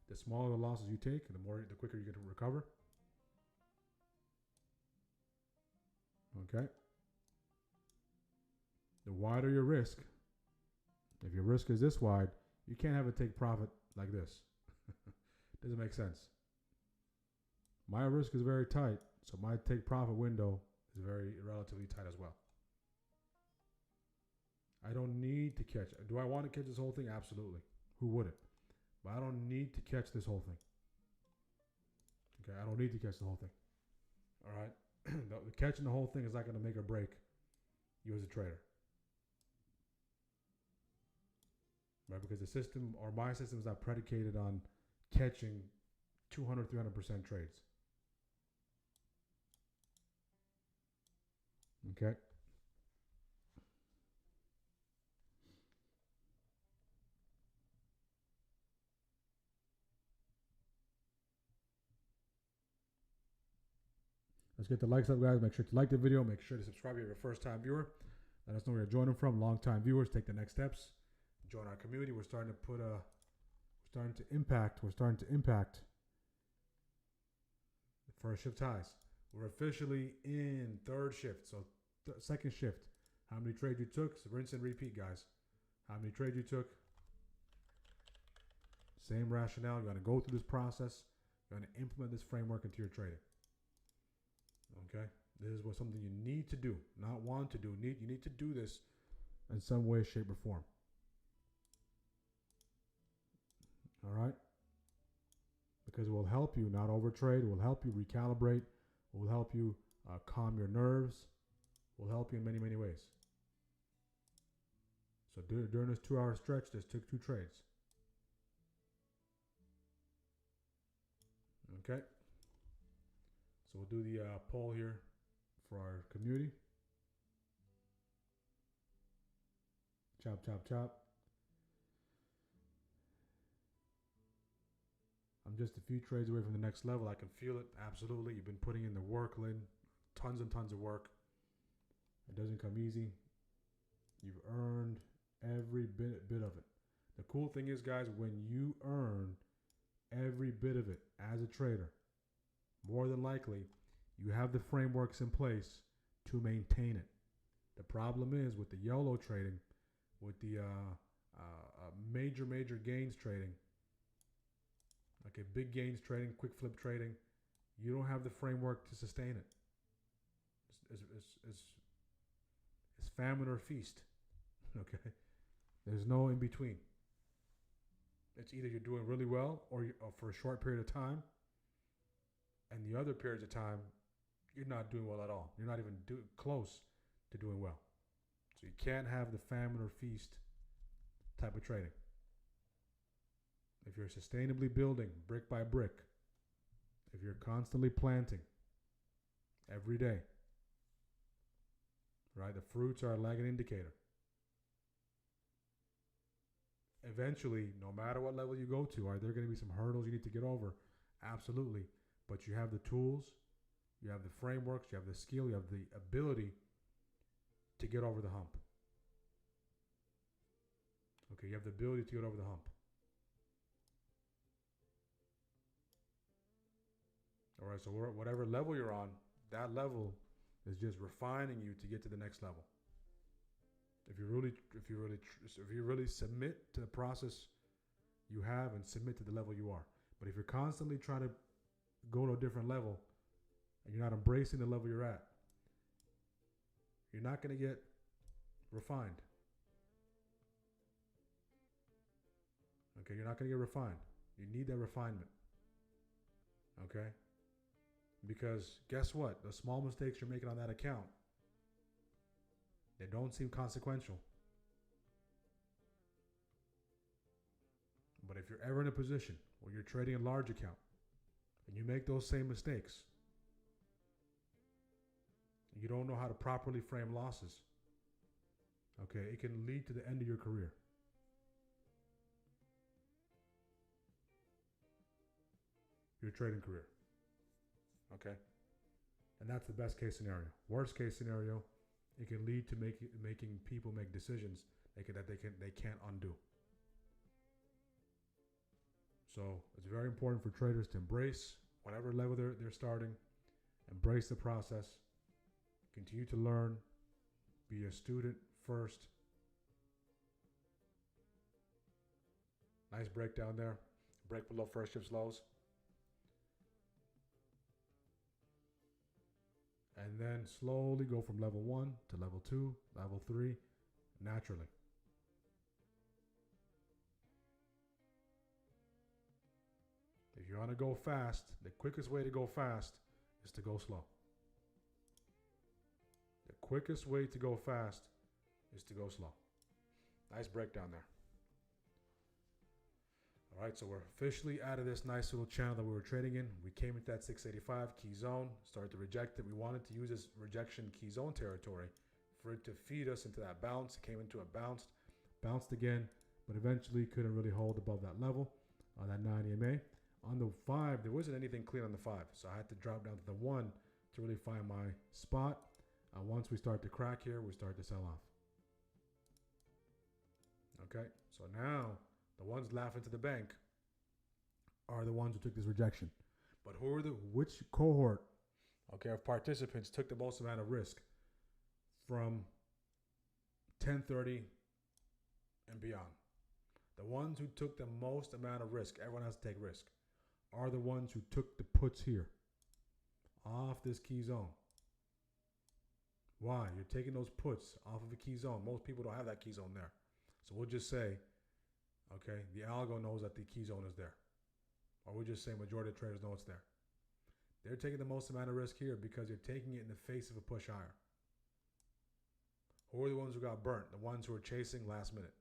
The smaller the losses you take, the quicker you get to recover. Okay. The wider your risk, if your risk is this wide, you can't have a take profit like this. Doesn't make sense. My risk is very tight, so my take profit window is very relatively tight as well. I don't need to catch. Do I want to catch this whole thing? Absolutely. Who wouldn't? But I don't need to catch this whole thing. Okay, I don't need to catch the whole thing. All right? The catching the whole thing is not going to make or break you as a trader. Right? Because the system, or my system, is not predicated on catching 200, 300% trades. Okay? Let's get the likes up, guys. Make sure to like the video. Make sure to subscribe if you're a first-time viewer. Let us know where you're joining from. Long-time viewers, take the next steps. Join our community. We're starting to impact the first shift highs. We're officially in third shift. So second shift. How many trades you took? So rinse and repeat, guys. How many trades you took? Same rationale. You're going to go through this process. You're going to implement this framework into your trading. Okay, this is something you need to do, not want to do. You need to do this in some way, shape, or form. All right, because it will help you not overtrade. It will help you recalibrate. It will help you calm your nerves. It will help you in many, many ways. So during this 2-hour stretch, just took 2 trades. Okay. So we'll do the poll here for our community. Chop, chop, chop. I'm just a few trades away from the next level. I can feel it. Absolutely. You've been putting in the work, Lynn. Tons and tons of work. It doesn't come easy. You've earned every bit of it. The cool thing is, guys, when you earn every bit of it as a trader, more than likely, you have the frameworks in place to maintain it. The problem is with the YOLO trading, with the major gains trading, like a big gains trading, quick flip trading, you don't have the framework to sustain it. It's famine or feast. Okay, there's no in between. It's either you're doing really well or for a short period of time. And the other periods of time, you're not doing well at all. You're not even close to doing well. So you can't have the famine or feast type of trading. If you're sustainably building brick by brick, if you're constantly planting every day, right? The fruits are a lagging indicator. Eventually, no matter what level you go to, are there going to be some hurdles you need to get over? Absolutely. But you have the tools, you have the frameworks, you have the skill, you have the ability to get over the hump. Okay, you have the ability to get over the hump. All right, so whatever level you're on, that level is just refining you to get to the next level. If you really submit to the process you have and submit to the level you are. But if you're constantly trying to go to a different level and you're not embracing the level you're at, you're not going to get refined. Okay, you're not going to get refined. You need that refinement. Okay? Because guess what? The small mistakes you're making on that account, they don't seem consequential. But if you're ever in a position where you're trading a large account and you make those same mistakes, you don't know how to properly frame losses, okay, it can lead to the end of your career. your trading career. Okay? And that's the best case scenario. Worst case scenario, it can lead to making people make decisions they can't undo. So it's very important for traders to embrace whatever level they're starting, embrace the process, continue to learn, be a student first. Nice breakdown there. Break below first shift's lows. And then slowly go from level 1 to level 2, level 3, naturally. If you want to go fast, the quickest way to go fast is to go slow. The quickest way to go fast is to go slow. Nice breakdown there. All right, so we're officially out of this nice little channel that we were trading in. We came into that 685 key zone, started to reject it. We wanted to use this rejection key zone territory for it to feed us into that bounce. It came into a bounced again, but eventually couldn't really hold above that level on that 9 EMA. On the 5, there wasn't anything clean on the 5, so I had to drop down to the 1 to really find my spot. Once we start to crack here, we start to sell off. Okay, so now the ones laughing to the bank are the ones who took this rejection. But which cohort, okay, of participants took the most amount of risk from 1030 and beyond? The ones who took the most amount of risk, everyone has to take risk, are the ones who took the puts here off this key zone. Why? You're taking those puts off of a key zone. Most people don't have that key zone there. So we'll just say, okay, the algo knows that the key zone is there. Or we'll just say majority of traders know it's there. They're taking the most amount of risk here because you're taking it in the face of a push higher. Who are the ones who got burnt? The ones who are chasing last minute.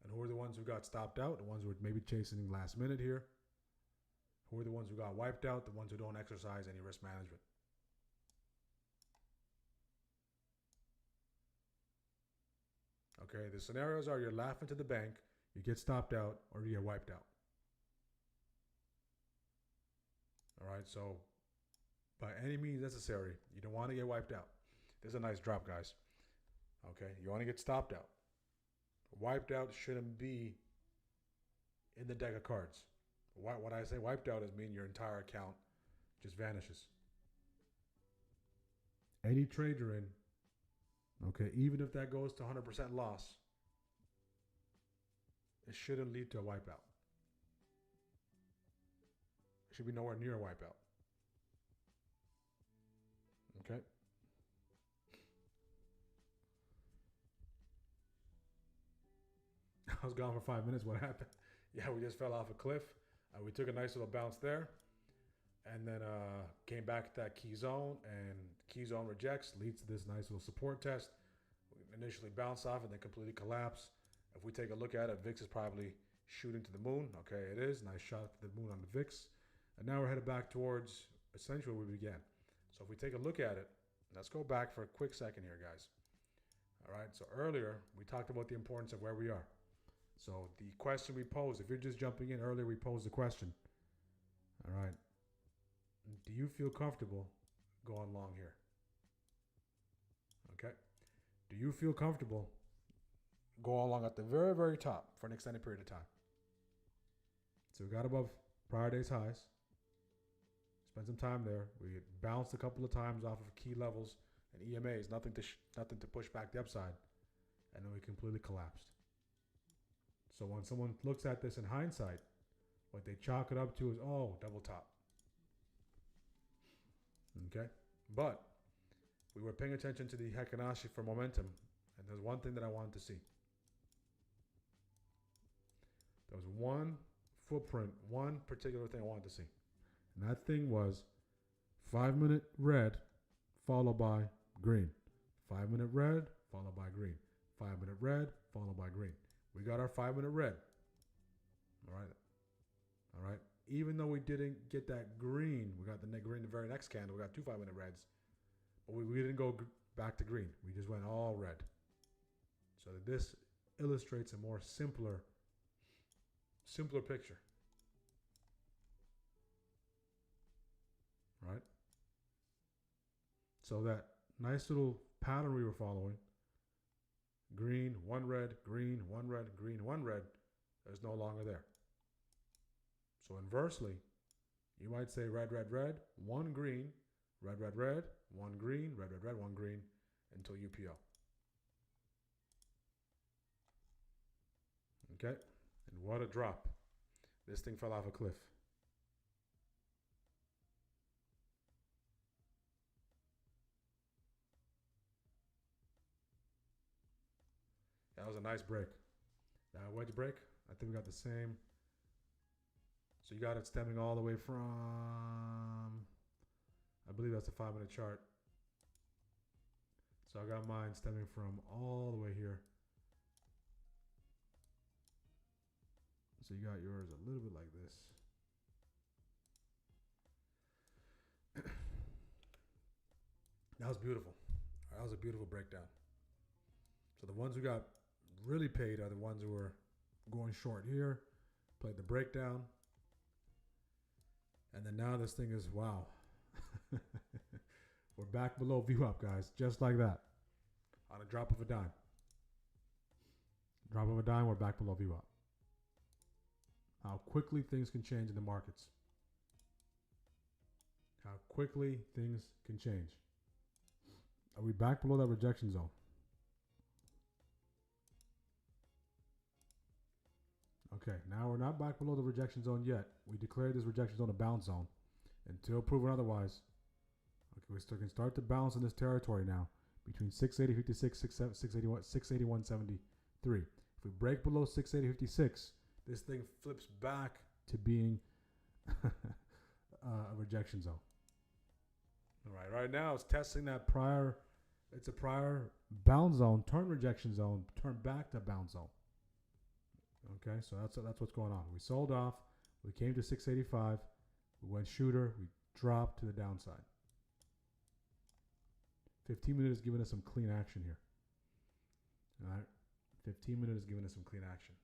And who are the ones who got stopped out? The ones who are maybe chasing last minute here. Who are the ones who got wiped out? The ones who don't exercise any risk management. Okay, the scenarios are you're laughing to the bank, you get stopped out, or you get wiped out. All right, so by any means necessary, you don't want to get wiped out. This is a nice drop, guys. Okay, you want to get stopped out. Wiped out shouldn't be in the deck of cards. What I say wiped out is mean your entire account just vanishes. Any trade you're in, okay, even if that goes to 100% loss, it shouldn't lead to a wipeout. It should be nowhere near a wipeout. Okay? I was gone for 5 minutes. What happened? Yeah, we just fell off a cliff. We took a nice little bounce there. And then came back to that key zone. And key zone rejects, leads to this nice little support test. We initially bounce off and then completely collapse. If we take a look at it, VIX is probably shooting to the moon. Okay, it is. Nice shot to the moon on the VIX. And now we're headed back towards essentially where we began. So if we take a look at it, let's go back for a quick second here, guys. All right, so earlier we talked about the importance of where we are. So the question we posed, if you're just jumping in earlier, we posed the question. All right, do you feel comfortable going long here? Okay. Do you feel comfortable going long at the very, very top for an extended period of time? So we got above prior day's highs. Spent some time there. We bounced a couple of times off of key levels and EMAs, nothing to push back the upside, and then we completely collapsed. So when someone looks at this in hindsight, what they chalk it up to is, oh, double top. Okay? But we were paying attention to the Heikin-Ashi for momentum, and there's one thing that I wanted to see. There was one footprint, one particular thing I wanted to see. And that thing was 5-minute red followed by green. 5-minute red followed by green. 5-minute red followed by green. We got our 5-minute red. All right. All right. Even though we didn't get that green, we got the green the very next candle. We got 2 5-minute reds. But we didn't go back to green. We just went all red. So that this illustrates a more simpler picture. So that nice little pattern we were following, green, one red, green, one red, green, one red, is no longer there. So inversely, you might say red, red, red, one green, red, red, red, one green, red, red, red, one green, until UPO. Okay, and what a drop. This thing fell off a cliff. That was a nice break. That wedge break, I think we got the same. So you got it stemming all the way from, I believe that's a 5-minute chart. So I got mine stemming from all the way here. So you got yours a little bit like this. That was beautiful. That was a beautiful breakdown. So the ones who got really paid are the ones who were going short here, played the breakdown. And then now this thing is, wow. We're back below view up, guys, just like that. On a drop of a dime. Drop of a dime, we're back below view up. How quickly things can change in the markets. How quickly things can change. Are we back below that rejection zone? Okay, now we're not back below the rejection zone yet. We declared this rejection zone a bounce zone. Until proven otherwise. Okay, we can start to bounce in this territory now. Between 680.56, 681.73. If we break below 680.56, this thing flips back to being a rejection zone. All right, right now it's testing that prior, it's a prior bounce zone, turn rejection zone, turn back to bounce zone. Okay, so that's what's going on. We sold off, we came to 685, we went shooter, we dropped to the downside. 15 minutes is giving us some clean action here. All right, 15 minutes is giving us some clean action.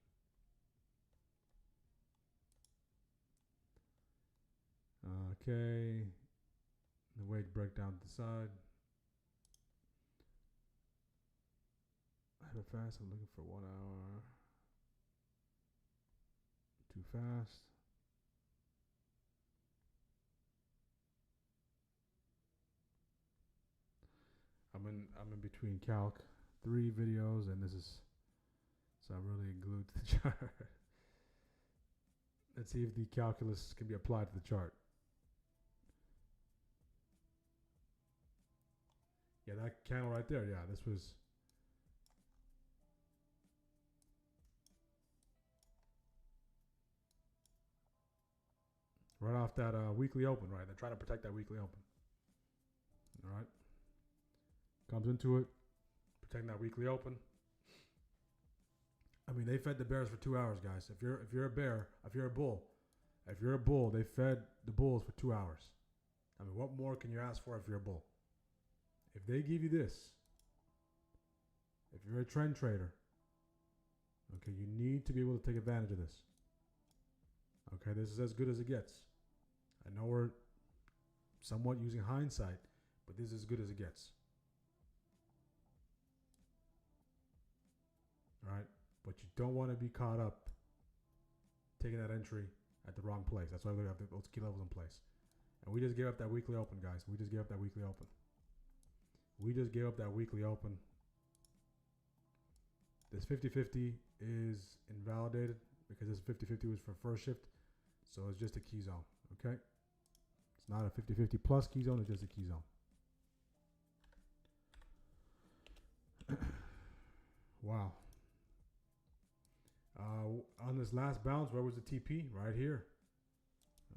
Okay, the weight breakdown to the side. I have it fast. I'm looking for 1 hour. Too fast. I'm in between calc 3 videos, and this is, so I'm really glued to the chart. Let's see if the calculus can be applied to the chart. Yeah, that candle right there. Yeah, this was. Right off that weekly open, right? They're trying to protect that weekly open. All right. Comes into it, protecting that weekly open. I mean, they fed the bears for 2 hours, guys. If you're a bear, if you're a bull, they fed the bulls for 2 hours. I mean, what more can you ask for if you're a bull? If they give you this, if you're a trend trader, okay, you need to be able to take advantage of this. Okay, this is as good as it gets. I know we're somewhat using hindsight, but this is as good as it gets. All right, but you don't want to be caught up taking that entry at the wrong place. That's why we have those key levels in place. And we just gave up that weekly open, guys. We just gave up that weekly open. We just gave up that weekly open. This 50-50 is invalidated because this 50-50 was for first shift. So it's just a key zone, okay? It's not a 50-50 plus key zone, it's just a key zone. Wow. On this last bounce, where was the TP? Right here.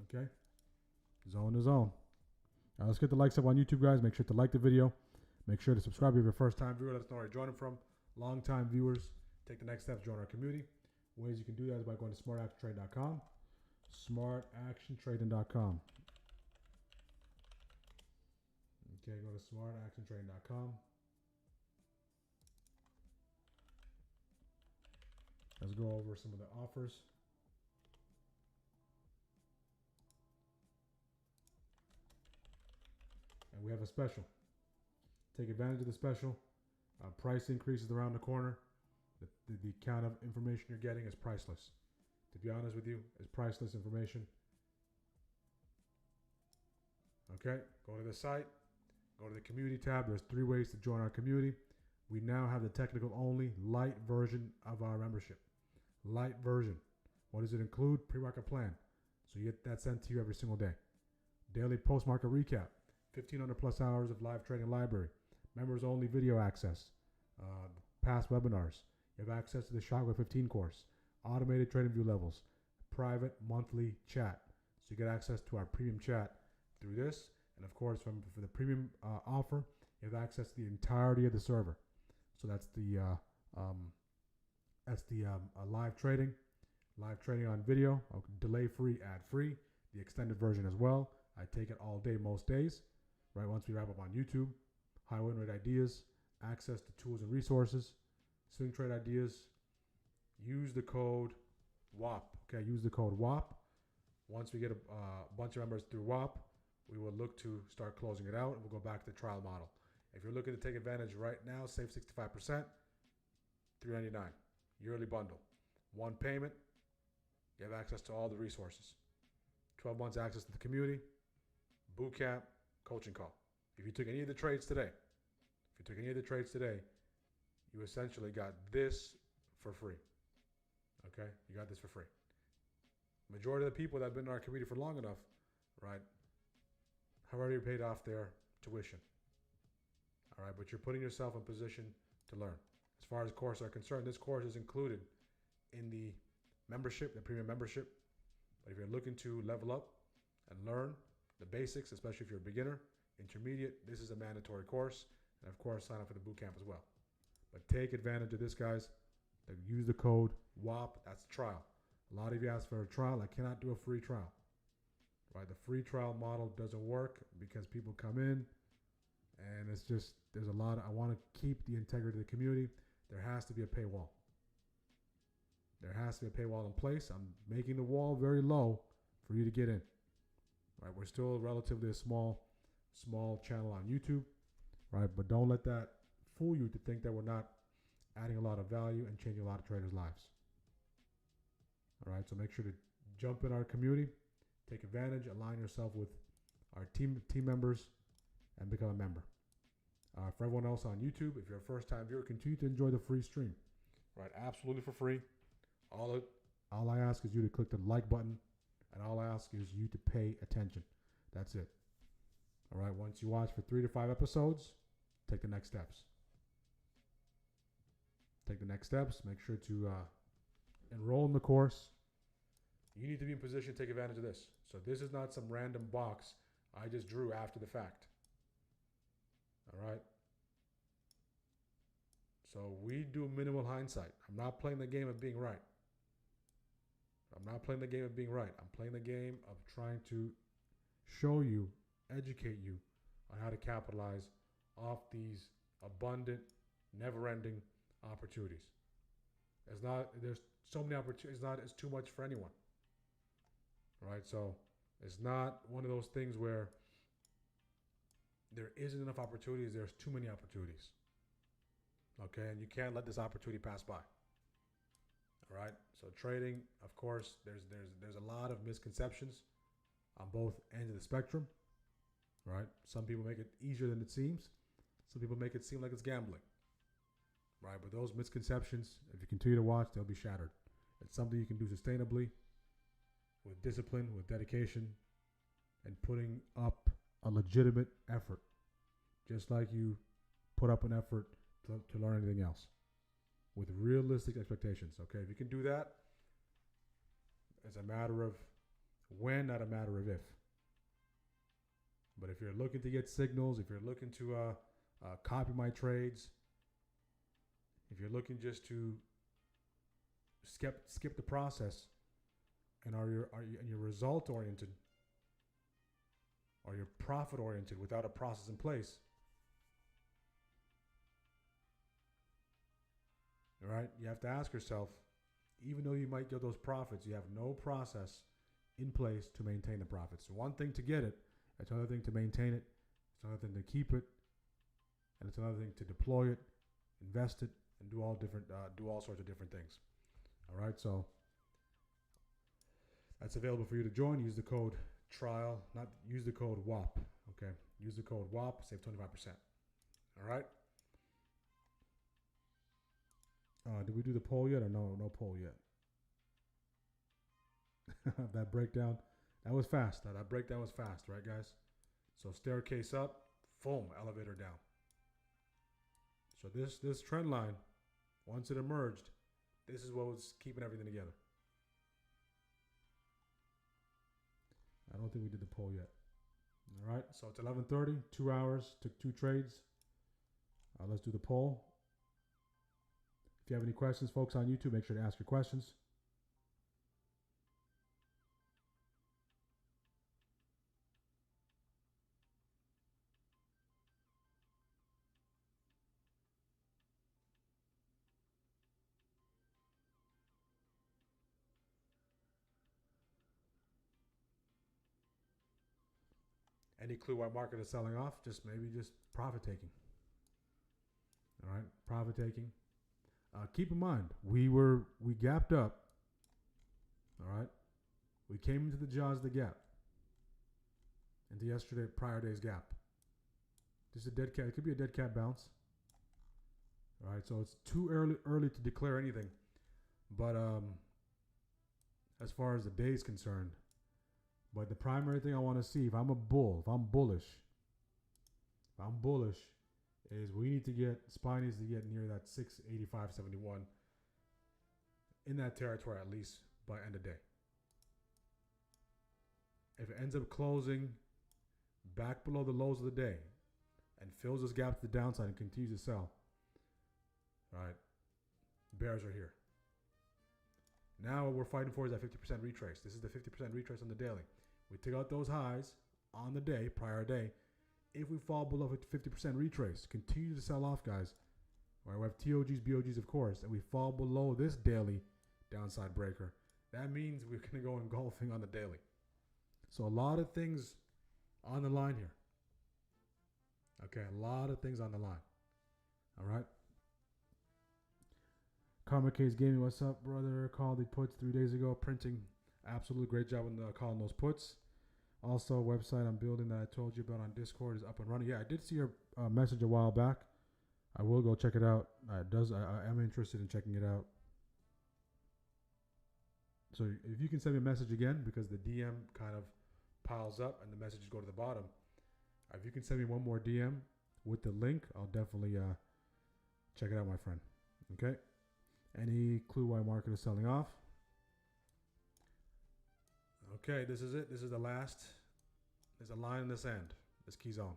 Okay. Zone to zone. Now let's get the likes up on YouTube, guys. Make sure to like the video. Make sure to subscribe if you're a first-time viewer. Let us know where you're joining from. Long-time viewers, take the next steps, join our community. Ways you can do that is by going to smartactiontrading.com. Smartactiontrading.com. Okay, go to smartactiontrading.com. Let's go over some of the offers. And we have a special. Take advantage of the special. Price increases around the corner. The kind of information you're getting is priceless. To be honest with you, it's priceless information. Okay, go to the site, go to the community tab. There's 3 ways to join our community. We now have the technical only light version of our membership. Light version. What does it include? Pre-market plan. So you get that sent to you every single day. Daily post-market recap. 1,500 plus hours of live trading library. Members only video access. Past webinars. You have access to the Shotwave 15 course. Automated trading view levels. Private monthly chat. So you get access to our premium chat through this. And of course, for the premium offer, you have access to the entirety of the server. So that's the live trading on video, delay free, ad free, the extended version as well. I take it all day, most days, right? Once we wrap up on YouTube, high win rate ideas, access to tools and resources, swing trade ideas. Use the code WAP. Okay, use the code WAP. Once we get a bunch of members through WAP, we will look to start closing it out, and we'll go back to the trial model. If you're looking to take advantage right now, save 65%, $399 yearly bundle. 1 payment, you have access to all the resources. 12 months access to the community, boot camp, coaching call. If you took any of the trades today, you essentially got this for free. Okay, you got this for free. Majority of the people that have been in our community for long enough, right, have already paid off their tuition. All right, but you're putting yourself in position to learn. As far as courses are concerned, this course is included in the membership, the premium membership. But if you're looking to level up and learn the basics, especially if you're a beginner, intermediate, this is a mandatory course. And of course, sign up for the boot camp as well. But take advantage of this, guys. Use the code WAP. That's the trial. A lot of you ask for a trial. I cannot do a free trial. Right? The free trial model doesn't work because people come in and it's just, there's a lot of, I want to keep the integrity of the community. There has to be a paywall. There has to be a paywall in place. I'm making the wall very low for you to get in. Right? We're still relatively a small channel on YouTube. Right? But don't let that fool you to think that we're not adding a lot of value and changing a lot of traders' lives. All right, so make sure to jump in our community, take advantage, align yourself with our team members, and become a member. For everyone else on YouTube, if you're a first-time viewer, continue to enjoy the free stream. Right, absolutely for free. All I ask is you to click the like button, and all I ask is you to pay attention. That's it. All right, once you watch for 3 to 5 episodes, take the next steps. Take the next steps. Make sure to enroll in the course. You need to be in position to take advantage of this. So this is not some random box I just drew after the fact. All right. So we do minimal hindsight. I'm not playing the game of being right. I'm playing the game of trying to show you, educate you on how to capitalize off these abundant, never-ending opportunities. There's so many opportunities. It's too much for anyone. Right? So it's not one of those things where there isn't enough opportunities. There's too many opportunities. Okay, and you can't let this opportunity pass by. All right. So trading, of course, there's a lot of misconceptions on both ends of the spectrum. Right? Some people make it easier than it seems. Some people make it seem like it's gambling. Right? But those misconceptions, if you continue to watch, they'll be shattered. It's something you can do sustainably, with discipline, with dedication, and putting up a legitimate effort, just like you put up an effort to learn anything else, with realistic expectations. Okay, if you can do that, it's a matter of when, not a matter of if. But if you're looking to get signals, if you're looking to copy my trades, if you're looking just to skip the process, and are you result oriented, or you're profit oriented without a process in place, all right, you have to ask yourself, even though you might get those profits, you have no process in place to maintain the profits. One thing to get it, it's another thing to maintain it, it's another thing to keep it, and it's another thing to deploy it, invest it, and do all sorts of different things. All right, so that's available for you to join. Use the code TRIAL, not use the code WAP. Okay, use the code WAP, save 25%. All right. Did we do the poll yet, or no poll yet? That breakdown, that was fast. That breakdown was fast, right, guys? So staircase up, boom, elevator down. So this trend line, once it emerged, this is what was keeping everything together. I don't think we did the poll yet. All right, so it's 11:30, 2 hours, took 2 trades. Let's do the poll. If you have any questions, folks on YouTube, make sure to ask your questions. Any clue why market is selling off? Maybe profit taking. All right, profit taking. Keep in mind, we gapped up. All right, we came into the jaws of the gap, into yesterday prior day's gap. This is a dead cat. It could be a dead cat bounce. All right, so it's too early to declare anything. But as far as the day is concerned. But the primary thing I want to see, if I'm bullish, is SPY needs to get near that 685.71 in that territory at least by end of day. If it ends up closing back below the lows of the day and fills this gap to the downside and continues to sell, all right, bears are here. Now what we're fighting for is that 50% retrace. This is the 50% retrace on the daily. We took out those highs on the day, prior day. If we fall below 50% retrace, continue to sell off, guys. All right, we have TOGs, BOGs, of course, and we fall below this daily downside breaker. That means we're going to go engulfing on the daily. So a lot of things on the line here. Okay, a lot of things on the line. All right. Karma Case Gaming, what's up, brother? Called the puts 3 days ago, printing. Absolutely great job on calling those puts. Also, website I'm building that I told you about on Discord is up and running. Yeah, I did see your message a while back. I will go check it out. I am interested in checking it out. So if you can send me a message again, because the DM kind of piles up and the messages go to the bottom. If you can send me one more DM with the link, I'll definitely check it out, my friend. Okay. Any clue why market is selling off? Okay, this is it. This is the last. There's a line in the sand. This key zone.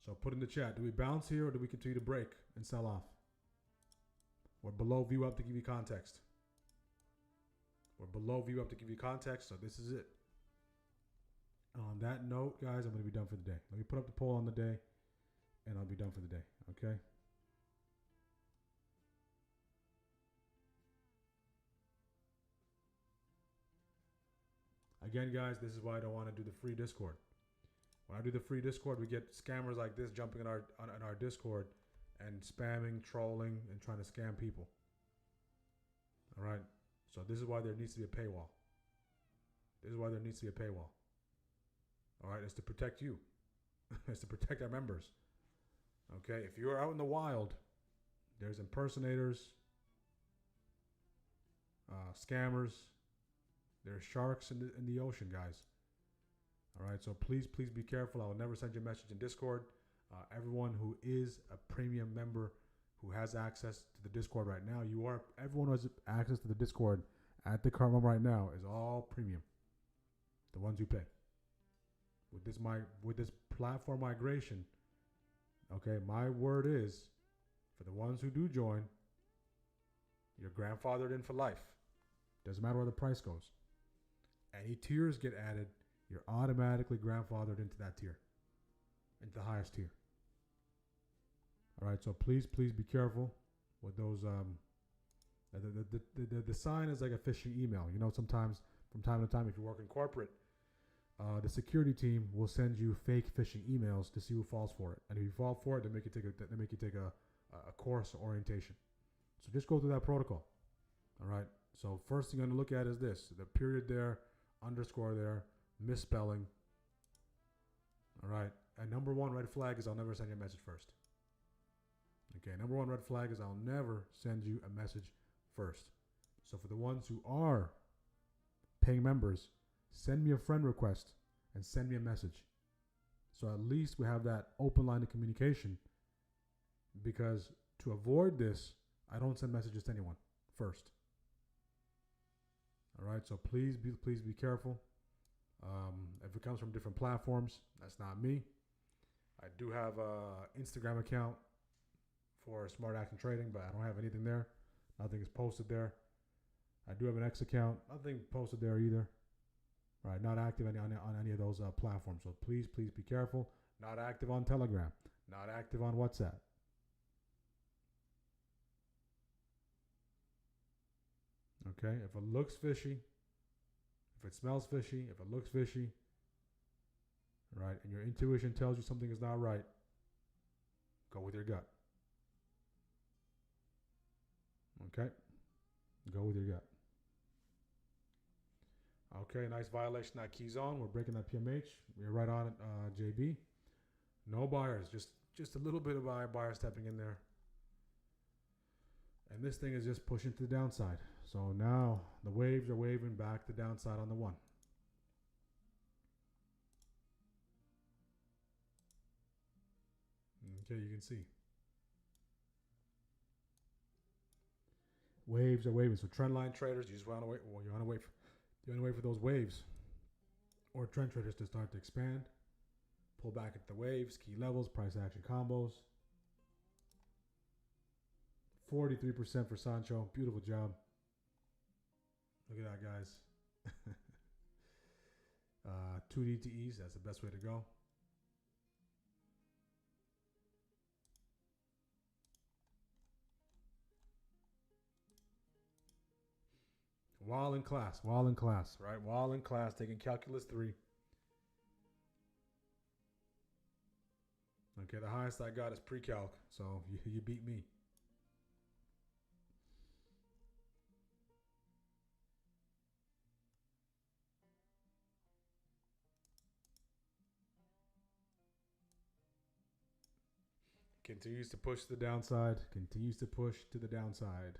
So put in the chat. Do we bounce here or do we continue to break and sell off? We're below view up to give you context. We're below view up to give you context. So this is it. On that note, guys, I'm going to be done for the day. Let me put up the poll on the day and I'll be done for the day. Okay. Again, guys, this is why I don't want to do the free Discord. When I do the free Discord, we get scammers like this jumping in our Discord and spamming, trolling, and trying to scam people. All right. So this is why there needs to be a paywall. This is why there needs to be a paywall. All right. It's to protect you. It's to protect our members. Okay. If you're out in the wild, there's impersonators, scammers. There's sharks in the ocean, guys. All right, so please be careful. I will never send you a message in Discord. Everyone who is a premium member who has access to the Discord right now, everyone who has access to the Discord at the current moment right now is all premium. The ones who pay. With this platform migration, okay, my word is, for the ones who do join, you're grandfathered in for life. Doesn't matter where the price goes. Any tiers get added, you're automatically grandfathered into that tier, into the highest tier. All right, so please be careful with those. The sign is like a phishing email. You know, sometimes from time to time, if you work in corporate, the security team will send you fake phishing emails to see who falls for it. And if you fall for it, they make you take a course orientation. So just go through that protocol. All right. So first thing you're going to look at is this: the period there, underscore there, misspelling. All right. And number one red flag is I'll never send you a message first. Okay. Number one red flag is I'll never send you a message first. So for the ones who are paying members, send me a friend request and send me a message. So at least we have that open line of communication, because to avoid this, I don't send messages to anyone first. All right, so please be careful. If it comes from different platforms, that's not me. I do have a Instagram account for Smart Action Trading, but I don't have anything there. Nothing is posted there. I do have an X account. Nothing posted there either. All right, not active on any of those platforms. So please be careful. Not active on Telegram. Not active on WhatsApp. Okay, if it looks fishy, if it smells fishy, if it looks fishy, right, and your intuition tells you something is not right, go with your gut. Okay, go with your gut. Okay, nice violation that key zone. We're breaking that PMH. We're right on it, JB. No buyers, just a little bit of buyer stepping in there. And this thing is just pushing to the downside. So now the waves are waving back to downside on the one. Okay, you can see. Waves are waving. So trend line traders, you just want to wait. Well, you want to wait for those waves, or trend traders to start to expand, pull back at the waves, key levels, price action combos. 43% for Sancho. Beautiful job. Look at that, guys. 2 DTEs. That's the best way to go. While in class, right? While in class, taking Calculus 3. Okay, the highest I got is pre-calc, so you beat me. Continues to push to the downside. Continues to push to the downside.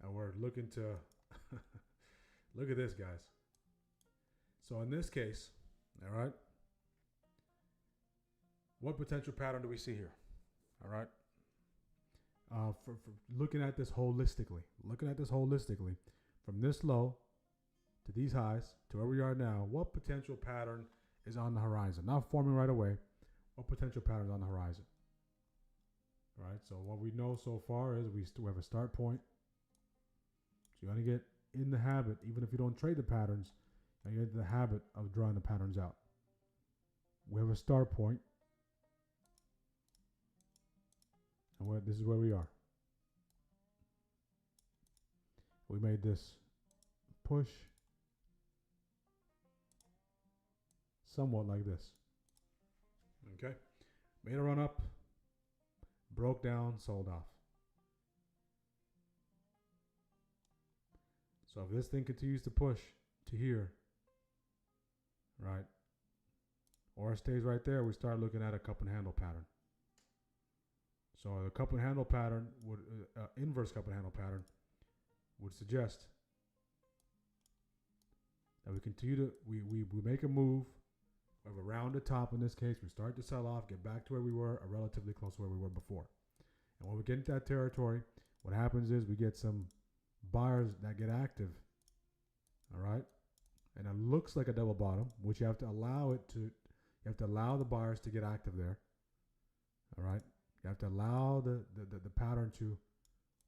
And we're looking to look at this, guys. So in this case, all right, what potential pattern do we see here? All right. For looking at this holistically, from this low to these highs to where we are now, what potential pattern is on the horizon? Not forming right away. What potential pattern is on the horizon? All right. So what we know so far is we have a start point. So you want to get in the habit, even if you don't trade the patterns, you get into the habit of drawing the patterns out. We have a start point, and this is where we are. We made this push somewhat like this. Okay, made a run up, broke down, sold off. So if this thing continues to push to here, right, or stays right there, we start looking at a cup and handle pattern. So the cup and handle pattern would, inverse cup and handle pattern would suggest that we continue to, we make a move, we have a rounded top in this case, we start to sell off, get back to where we were, or relatively close to where we were before. And when we get into that territory, what happens is we get some buyers that get active, all right, and it looks like a double bottom, which you have to allow the buyers to get active there, all right. You have to allow the pattern to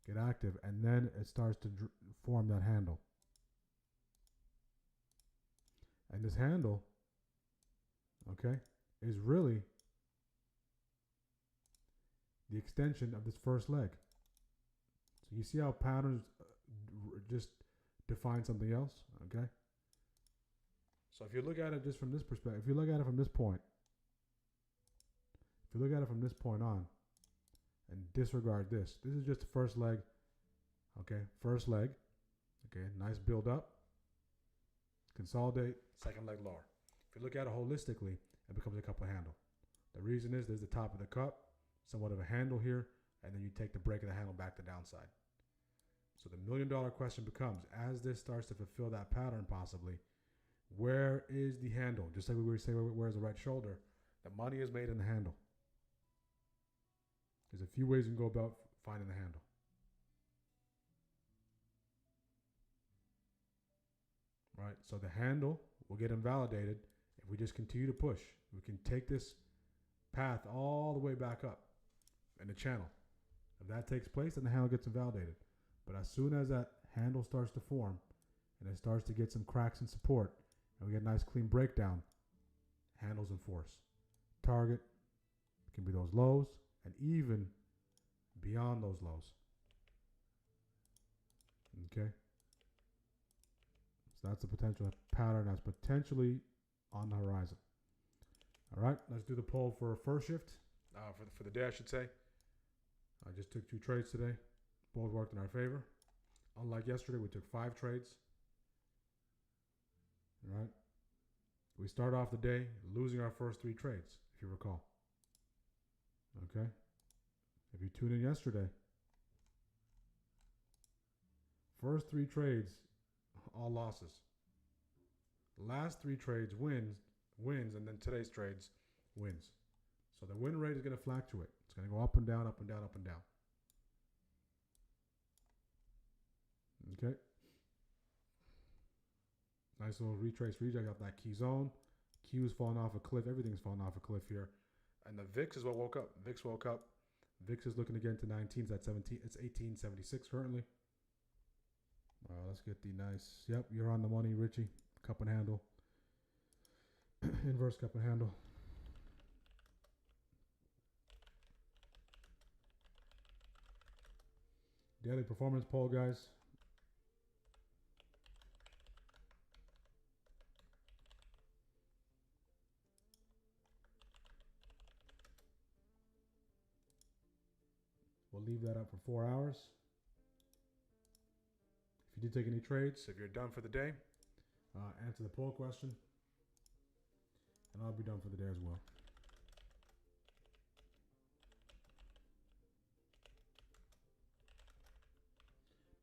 get active, and then it starts to form that handle. And this handle, okay, is really the extension of this first leg. So you see how patterns just define something else, okay? So if you look at it just from this perspective, if you look at it from this point, if you look at it from this point on, and disregard this, this is just the first leg. Okay, first leg. Okay, nice build up. Consolidate, second leg lower. If you look at it holistically, it becomes a cup of handle. The reason is there's the top of the cup, somewhat of a handle here, and then you take the break of the handle back to downside. So the $1 million question becomes, as this starts to fulfill that pattern possibly, where is the handle? Just like we were saying, where's the right shoulder? The money is made in the handle. There's a few ways you can go about finding the handle. Right, so the handle will get invalidated if we just continue to push. We can take this path all the way back up in the channel. If that takes place, then the handle gets invalidated. But as soon as that handle starts to form and it starts to get some cracks and support, and we get a nice clean breakdown, handles in force. Target can be those lows and even beyond those lows. Okay. So that's a potential pattern that's potentially on the horizon. All right, let's do the poll for first shift, for the day, I should say. I just took 2 trades today. Both worked in our favor. Unlike yesterday, we took 5 trades. All right. We start off the day losing our first 3 trades, if you recall. Okay. If you tuned in yesterday, first 3 trades, all losses. Last 3 trades wins, and then today's trades wins. So the win rate is going to fluctuate. It's going to go up and down, up and down, up and down. Okay. Nice little retrace reject off that key zone. Q's falling off a cliff. Everything's falling off a cliff here. And the VIX is what woke up. VIX woke up. VIX is looking again to 19. It's at 17. It's 1876 currently. Let's get the nice. Yep, you're on the money, Richie. Cup and handle. Inverse cup and handle. Daily performance poll, guys. We'll leave that up for 4 hours. If you did take any trades, if you're done for the day, answer the poll question. And I'll be done for the day as well.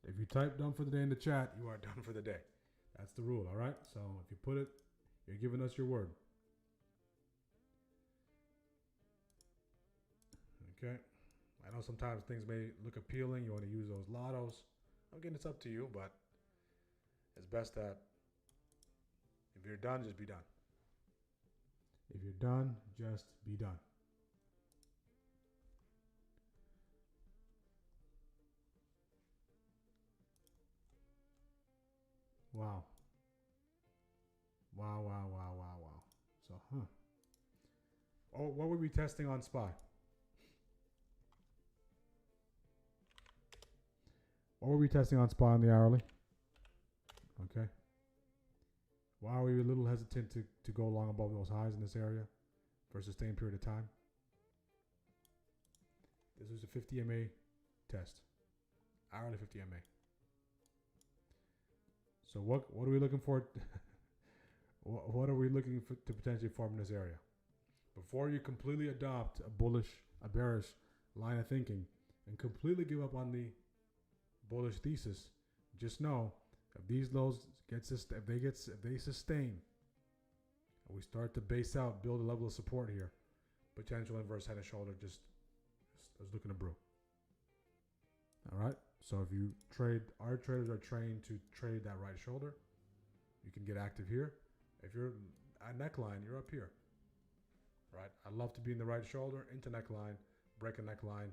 If you type done for the day in the chat, you are done for the day. That's the rule, all right? So if you put it, you're giving us your word. Okay. I know sometimes things may look appealing. You want to use those lottos. Again, it's up to you, but it's best that if you're done, just be done. If you're done, just be done. Wow. Wow, wow, wow, wow, wow. So, Oh, what were we testing on SPY? What were we testing on SPY on the hourly? Okay. Why are we a little hesitant to go long above those highs in this area for a sustained period of time? This was a 50 MA test. Hourly 50 MA. So what are we looking for? What are we looking for to potentially form in this area? Before you completely adopt a bearish line of thinking and completely give up on the bullish thesis, just know if these lows if they sustain, and we start to base out, build a level of support here, potential inverse head and shoulder just is looking to brew. All right. So if you trade, our traders are trained to trade that right shoulder. You can get active here. If you're at neckline, you're up here. Right. I love to be in the right shoulder, into neckline, break a neckline.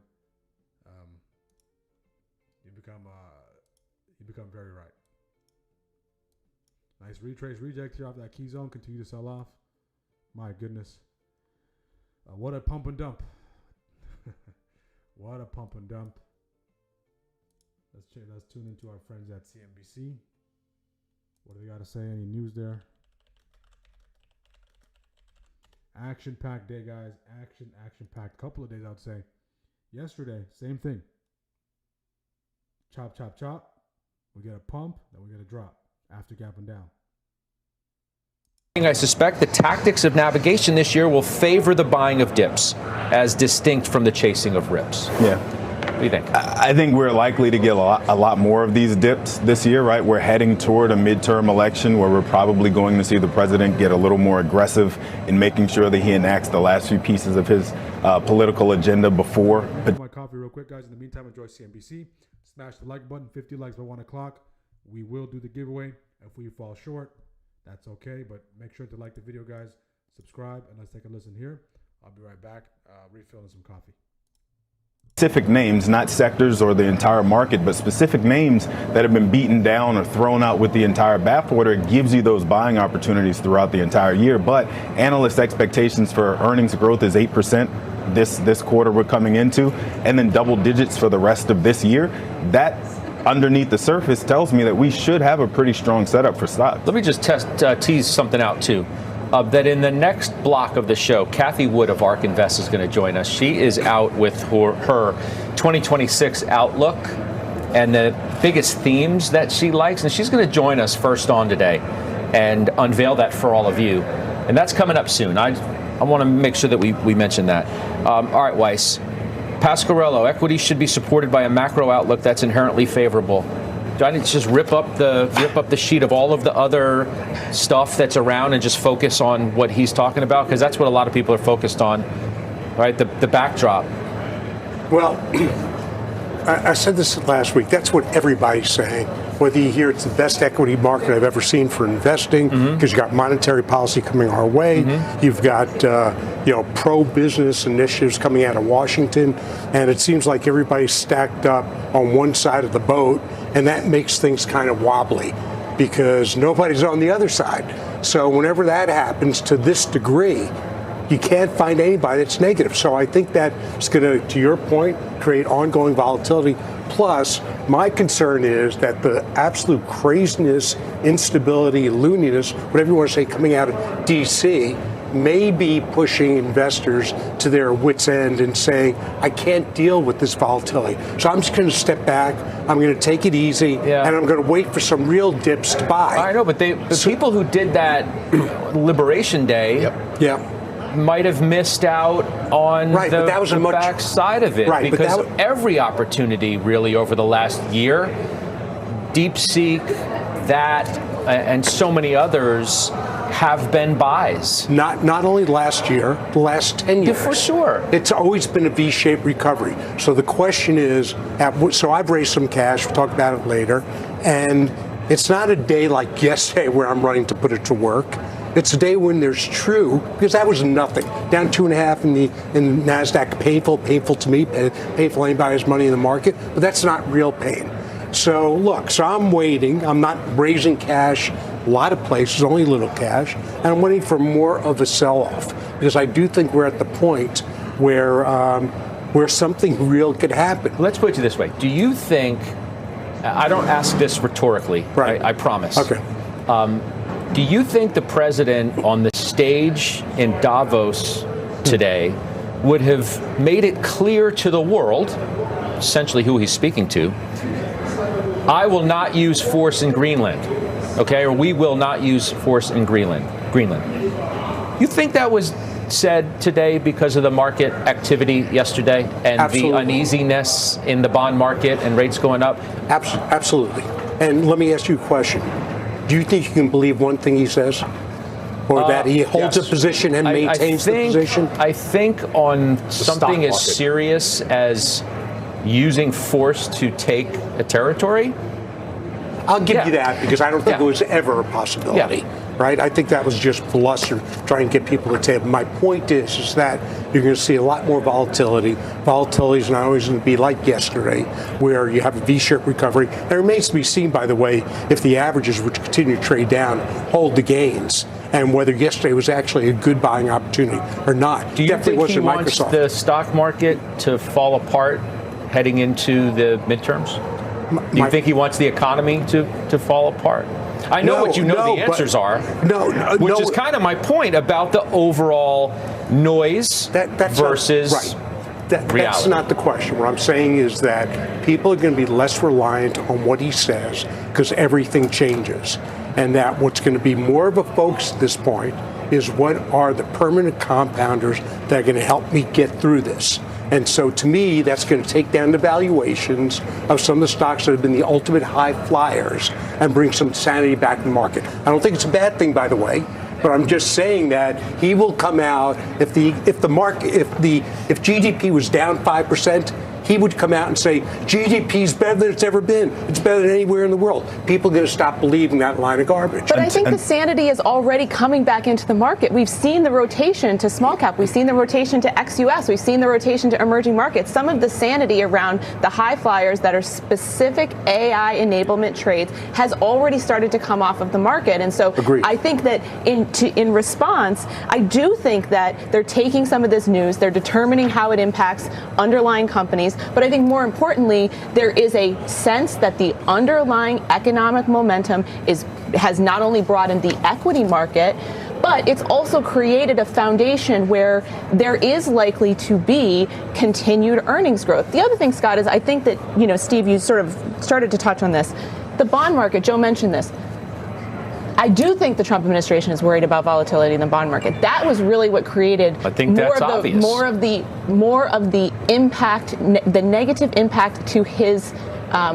You become very right. Nice retrace reject here off that key zone. Continue to sell off. My goodness. What a pump and dump. What a pump and dump. Let's tune into our friends at CNBC. What do they got to say? Any news there? Action-packed day, guys. Action-packed. Couple of days, I would say. Yesterday, same thing. Chop, chop, chop. We get a pump, then we get a drop after gapping down. I suspect the tactics of navigation this year will favor the buying of dips as distinct from the chasing of rips. Yeah. What do you think? I think we're likely to get a lot more of these dips this year, right? We're heading toward a midterm election where we're probably going to see the president get a little more aggressive in making sure that he enacts the last few pieces of his political agenda before. My coffee real quick, guys. In the meantime, enjoy CNBC. Smash the like button. 50 likes by 1 o'clock. We will do the giveaway. If we fall short, that's okay. But make sure to like the video, guys. Subscribe, and let's take a listen here. I'll be right back, refilling some coffee. Specific names, not sectors or the entire market, but specific names that have been beaten down or thrown out with the entire bathwater. It gives you those buying opportunities throughout the entire year. But analyst expectations for earnings growth is 8% this quarter we're coming into, and then double digits for the rest of this year. That underneath the surface tells me that we should have a pretty strong setup for stocks. Let me just tease something out too. That in the next block of the show, Kathy Wood of ARK Invest is going to join us. She is out with her 2026 outlook and the biggest themes that she likes, and she's going to join us first on today and unveil that for all of you. And that's coming up soon. I want to make sure that we mention that. All right, Weiss. Pasquarello, equities should be supported by a macro outlook that's inherently favorable. Do I need to just rip up the sheet of all of the other stuff that's around and just focus on what he's talking about? Because that's what a lot of people are focused on, right? The backdrop. Well, I said this last week. That's what everybody's saying. Whether you hear it's the best equity market I've ever seen for investing, because you got monetary policy coming our way, you've got pro-business initiatives coming out of Washington, and it seems like everybody's stacked up on one side of the boat, and that makes things kind of wobbly because nobody's on the other side. So whenever that happens to this degree, you can't find anybody that's negative. So I think that's going to your point, create ongoing volatility. Plus, my concern is that the absolute craziness, instability, looniness, whatever you want to say, coming out of D.C., may be pushing investors to their wits' end and saying, I can't deal with this volatility. So I'm just going to step back, I'm going to take it easy, and I'm going to wait for some real dips to buy. I know, but the people who did that Liberation Day might have missed out on the back side of it, because every opportunity really over the last year, DeepSeek, that, and so many others have been buys. Not only last year, the last 10 years. Yeah, for sure. It's always been a V-shaped recovery. So the question is, so I've raised some cash, we'll talk about it later, and it's not a day like yesterday where I'm running to put it to work. It's a day when there's true, because that was nothing. Down 2.5 in the NASDAQ, painful to me, painful anybody who has money in the market, but that's not real pain. So look, I'm waiting. I'm not raising cash a lot of places, only a little cash, and I'm waiting for more of a sell-off, because I do think we're at the point where something real could happen. Let's put it this way. Do you think, I don't ask this rhetorically, right? I promise. Okay. Do you think the president on the stage in Davos today would have made it clear to the world, essentially who he's speaking to, I will not use force in Greenland, okay, or we will not use force in Greenland. You think that was said today because of the market activity yesterday and the uneasiness in the bond market and rates going up? Absolutely. And let me ask you a question. Do you think you can believe one thing he says? Or that he holds a position and maintains the position? I think on something as serious as using force to take a territory? I'll give you that, because I don't think it was ever a possibility. Right? I think that was just bluster, trying to get people to the table. My point is that you're going to see a lot more volatility. Volatility is not always going to be like yesterday, where you have a V-shaped recovery. It remains to be seen, by the way, if the averages, which continue to trade down, hold the gains, and whether yesterday was actually a good buying opportunity or not. Do you think he wants the stock market to fall apart heading into the midterms? Do you think he wants the economy to fall apart? I know No, what you know no, the but- answers are. No, Which is kind of my point about the overall noise that's versus right. That's reality. not the question. What I'm saying is that people are going to be less reliant on what he says because everything changes. And that what's going to be more of a focus at this point is what are the permanent compounders that are going to help me get through this. And so to me, that's going to take down the valuations of some of the stocks that have been the ultimate high flyers and bring some sanity back in the market. I don't think it's a bad thing, by the way. But I'm just saying that he will come out if GDP was down 5%, he would come out and say GDP is better than it's ever been. It's better than anywhere in the world. People are going to stop believing that line of garbage. But I think the sanity is already coming back into the market. We've seen the rotation to small cap. We've seen the rotation to ex-US. We've seen the rotation to emerging markets. Some of the sanity around the high flyers that are specific AI enablement trades has already started to come off of the market. And so Agreed. I think that in response, I do think that they're taking some of this news, they're determining how it impacts underlying companies. But I think more importantly, there is a sense that the underlying economic momentum has not only broadened the equity market, but it's also created a foundation where there is likely to be continued earnings growth. The other thing, Scott, is I think that, Steve, you sort of started to touch on this. The bond market, Joe mentioned this. I do think the Trump administration is worried about volatility in the bond market. That was really what created more of the impact, the negative impact to his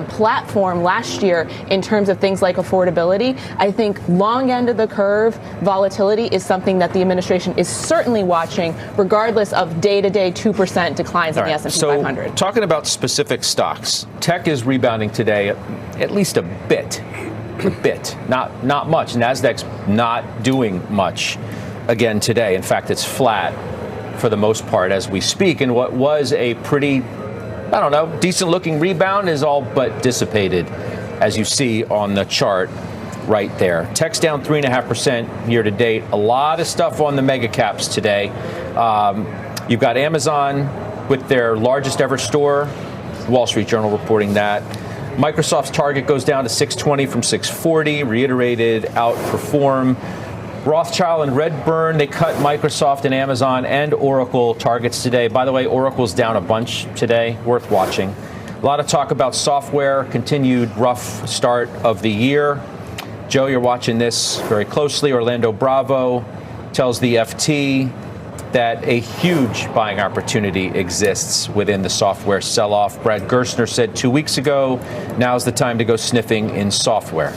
platform last year in terms of things like affordability. I think long end of the curve volatility is something that the administration is certainly watching, regardless of day-to-day 2% declines in the S&P 500. So, talking about specific stocks, tech is rebounding today at least a bit, not much. Nasdaq's not doing much again today. In fact, it's flat for the most part as we speak. And what was a pretty, decent looking rebound is all but dissipated, as you see on the chart right there. Tech's down 3.5% year to date. A lot of stuff on the mega caps today. You've got Amazon with their largest ever store. Wall Street Journal reporting that. Microsoft's target goes down to 620 from 640, reiterated outperform. Rothschild and Redburn, they cut Microsoft and Amazon and Oracle targets today. By the way, Oracle's down a bunch today, worth watching. A lot of talk about software, continued rough start of the year. Joe, you're watching this very closely. Orlando Bravo tells the FT that a huge buying opportunity exists within the software sell-off. Brad Gerstner said 2 weeks ago, now's the time to go sniffing in software.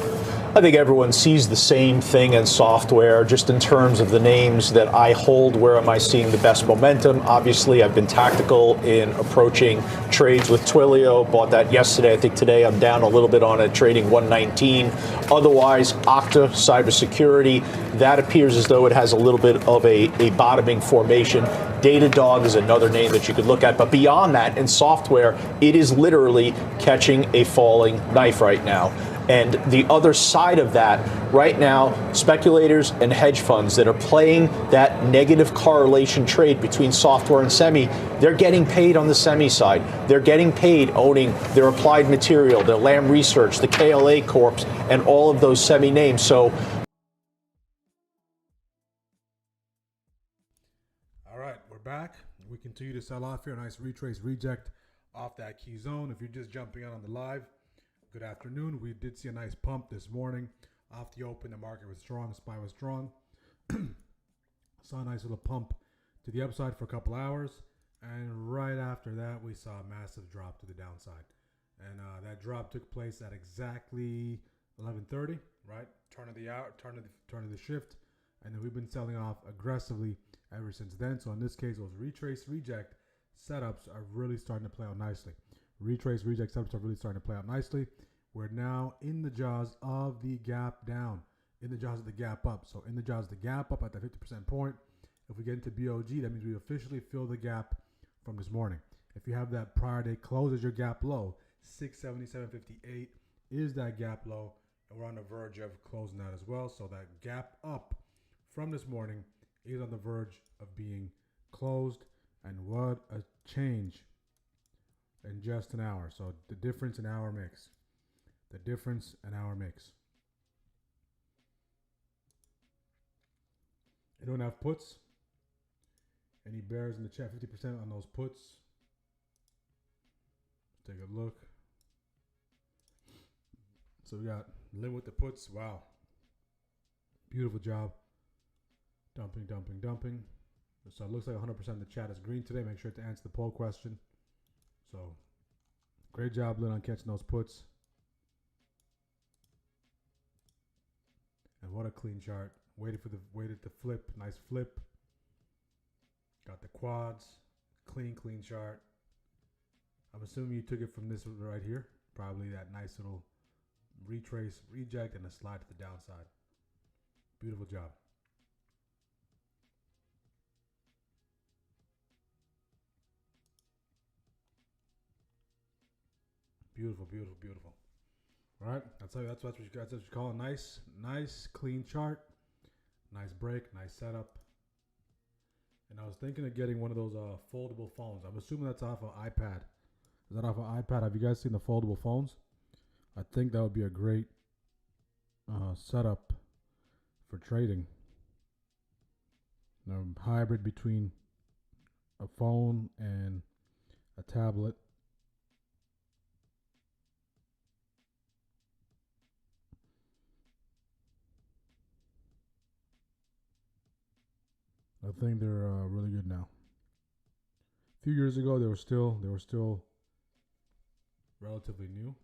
I think everyone sees the same thing in software, just in terms of the names that I hold. Where am I seeing the best momentum? Obviously, I've been tactical in approaching trades with Twilio. Bought that yesterday. I think today I'm down a little bit on it, trading 119. Otherwise, Okta, cybersecurity, that appears as though it has a little bit of a bottoming formation. Datadog is another name that you could look at. But beyond that, in software, it is literally catching a falling knife right now. And the other side of that, right now, speculators and hedge funds that are playing that negative correlation trade between software and semi, they're getting paid on the semi side. They're getting paid owning their Applied Material, their Lam Research, the KLA Corps, and all of those semi names. So, all right, we're back. We continue to sell off here. Nice retrace reject off that key zone. If you're just jumping on the live, good afternoon. We did see a nice pump this morning off the open. The market was strong. SPY was strong. Saw a nice little pump to the upside for a couple hours. And right after that, we saw a massive drop to the downside. And that drop took place at exactly 11:30, right? Turn of the hour, turn of the shift. And then we've been selling off aggressively ever since then. So in this case, those retrace reject setups are really starting to play out nicely. Retrace reject setups are really starting to play out nicely. We're now in the jaws of the gap down, in the jaws of the gap up. So in the jaws of the gap up at that 50% point. If we get into BOG, that means we officially fill the gap from this morning. If you have that prior day close as your gap low, 677.58 is that gap low, and we're on the verge of closing that as well. So that gap up from this morning is on the verge of being closed, and what a change in just an hour. So the difference in our mix. The difference in our mix. Anyone have puts? Any bears in the chat? 50% on those puts. Let's take a look. So we got Lynn with the puts. Wow. Beautiful job. Dumping, dumping, dumping. So it looks like 100% of the chat is green today. Make sure to answer the poll question. So great job, Lynn, on catching those puts. And what a clean chart. Waited to flip. Nice flip. Got the quads. Clean chart. I'm assuming you took it from this right here. Probably that nice little retrace, reject, and a slide to the downside. Beautiful job. Beautiful, beautiful, beautiful. All right, I'll tell you that's what you guys call a nice, clean chart. Nice break, nice setup. And I was thinking of getting one of those foldable phones. I'm assuming that's off of iPad. Is that off of iPad? Have you guys seen the foldable phones? I think that would be a great setup for trading. Hybrid between a phone and a tablet. I think they're really good now. A few years ago, they were still relatively new.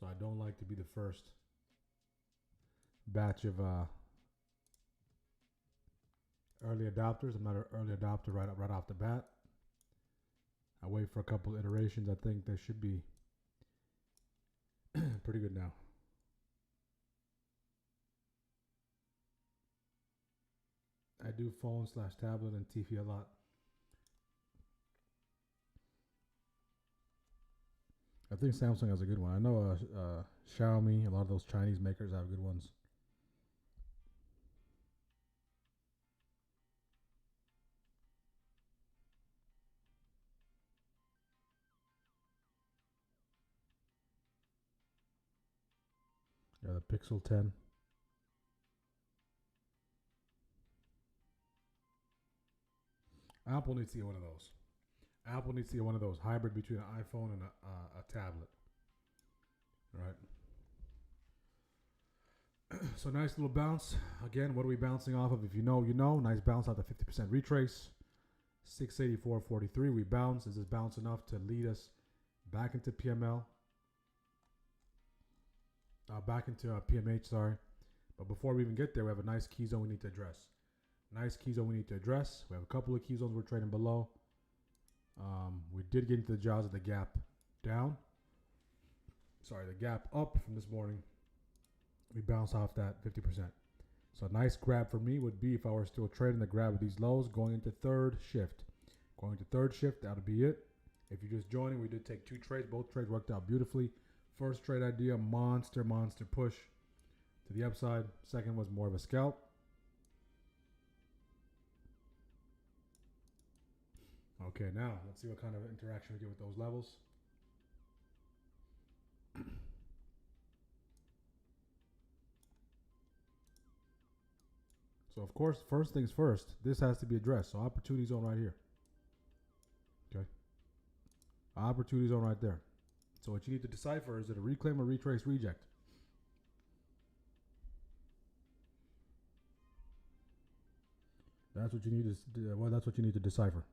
So I don't like to be the first batch of early adopters. I'm not an early adopter right off the bat. I wait for a couple iterations. I think they should be pretty good now. I do phone / tablet and TV a lot. I think Samsung has a good one. I know Xiaomi, a lot of those Chinese makers have good ones. Yeah, the Pixel 10. Apple needs to get one of those. Apple needs to get one of those hybrid between an iPhone and a tablet. Right. So nice little bounce. Again, what are we bouncing off of? If you know, you know. Nice bounce off the 50% retrace. 684.43. We bounce. Is this bounce enough to lead us back into PML? Back into PMH, sorry. But before we even get there, we have a nice key zone we need to address. Nice key zone we need to address. We have a couple of key zones we're trading below. We did get into the jaws of the gap down. Sorry, the gap up from this morning. We bounce off that 50%. So a nice grab for me would be if I were still trading the grab of these lows going into third shift. Going to third shift, that'll be it. If you're just joining, we did take 2 trades. Both trades worked out beautifully. First trade idea, monster push to the upside. Second was more of a scalp. Okay, now let's see what kind of interaction we get with those levels. So of course, first things first, this has to be addressed. So opportunity zone right here. Okay. Opportunity zone right there. So what you need to decipher, is it a reclaim or retrace reject? That's what you need to that's what you need to decipher.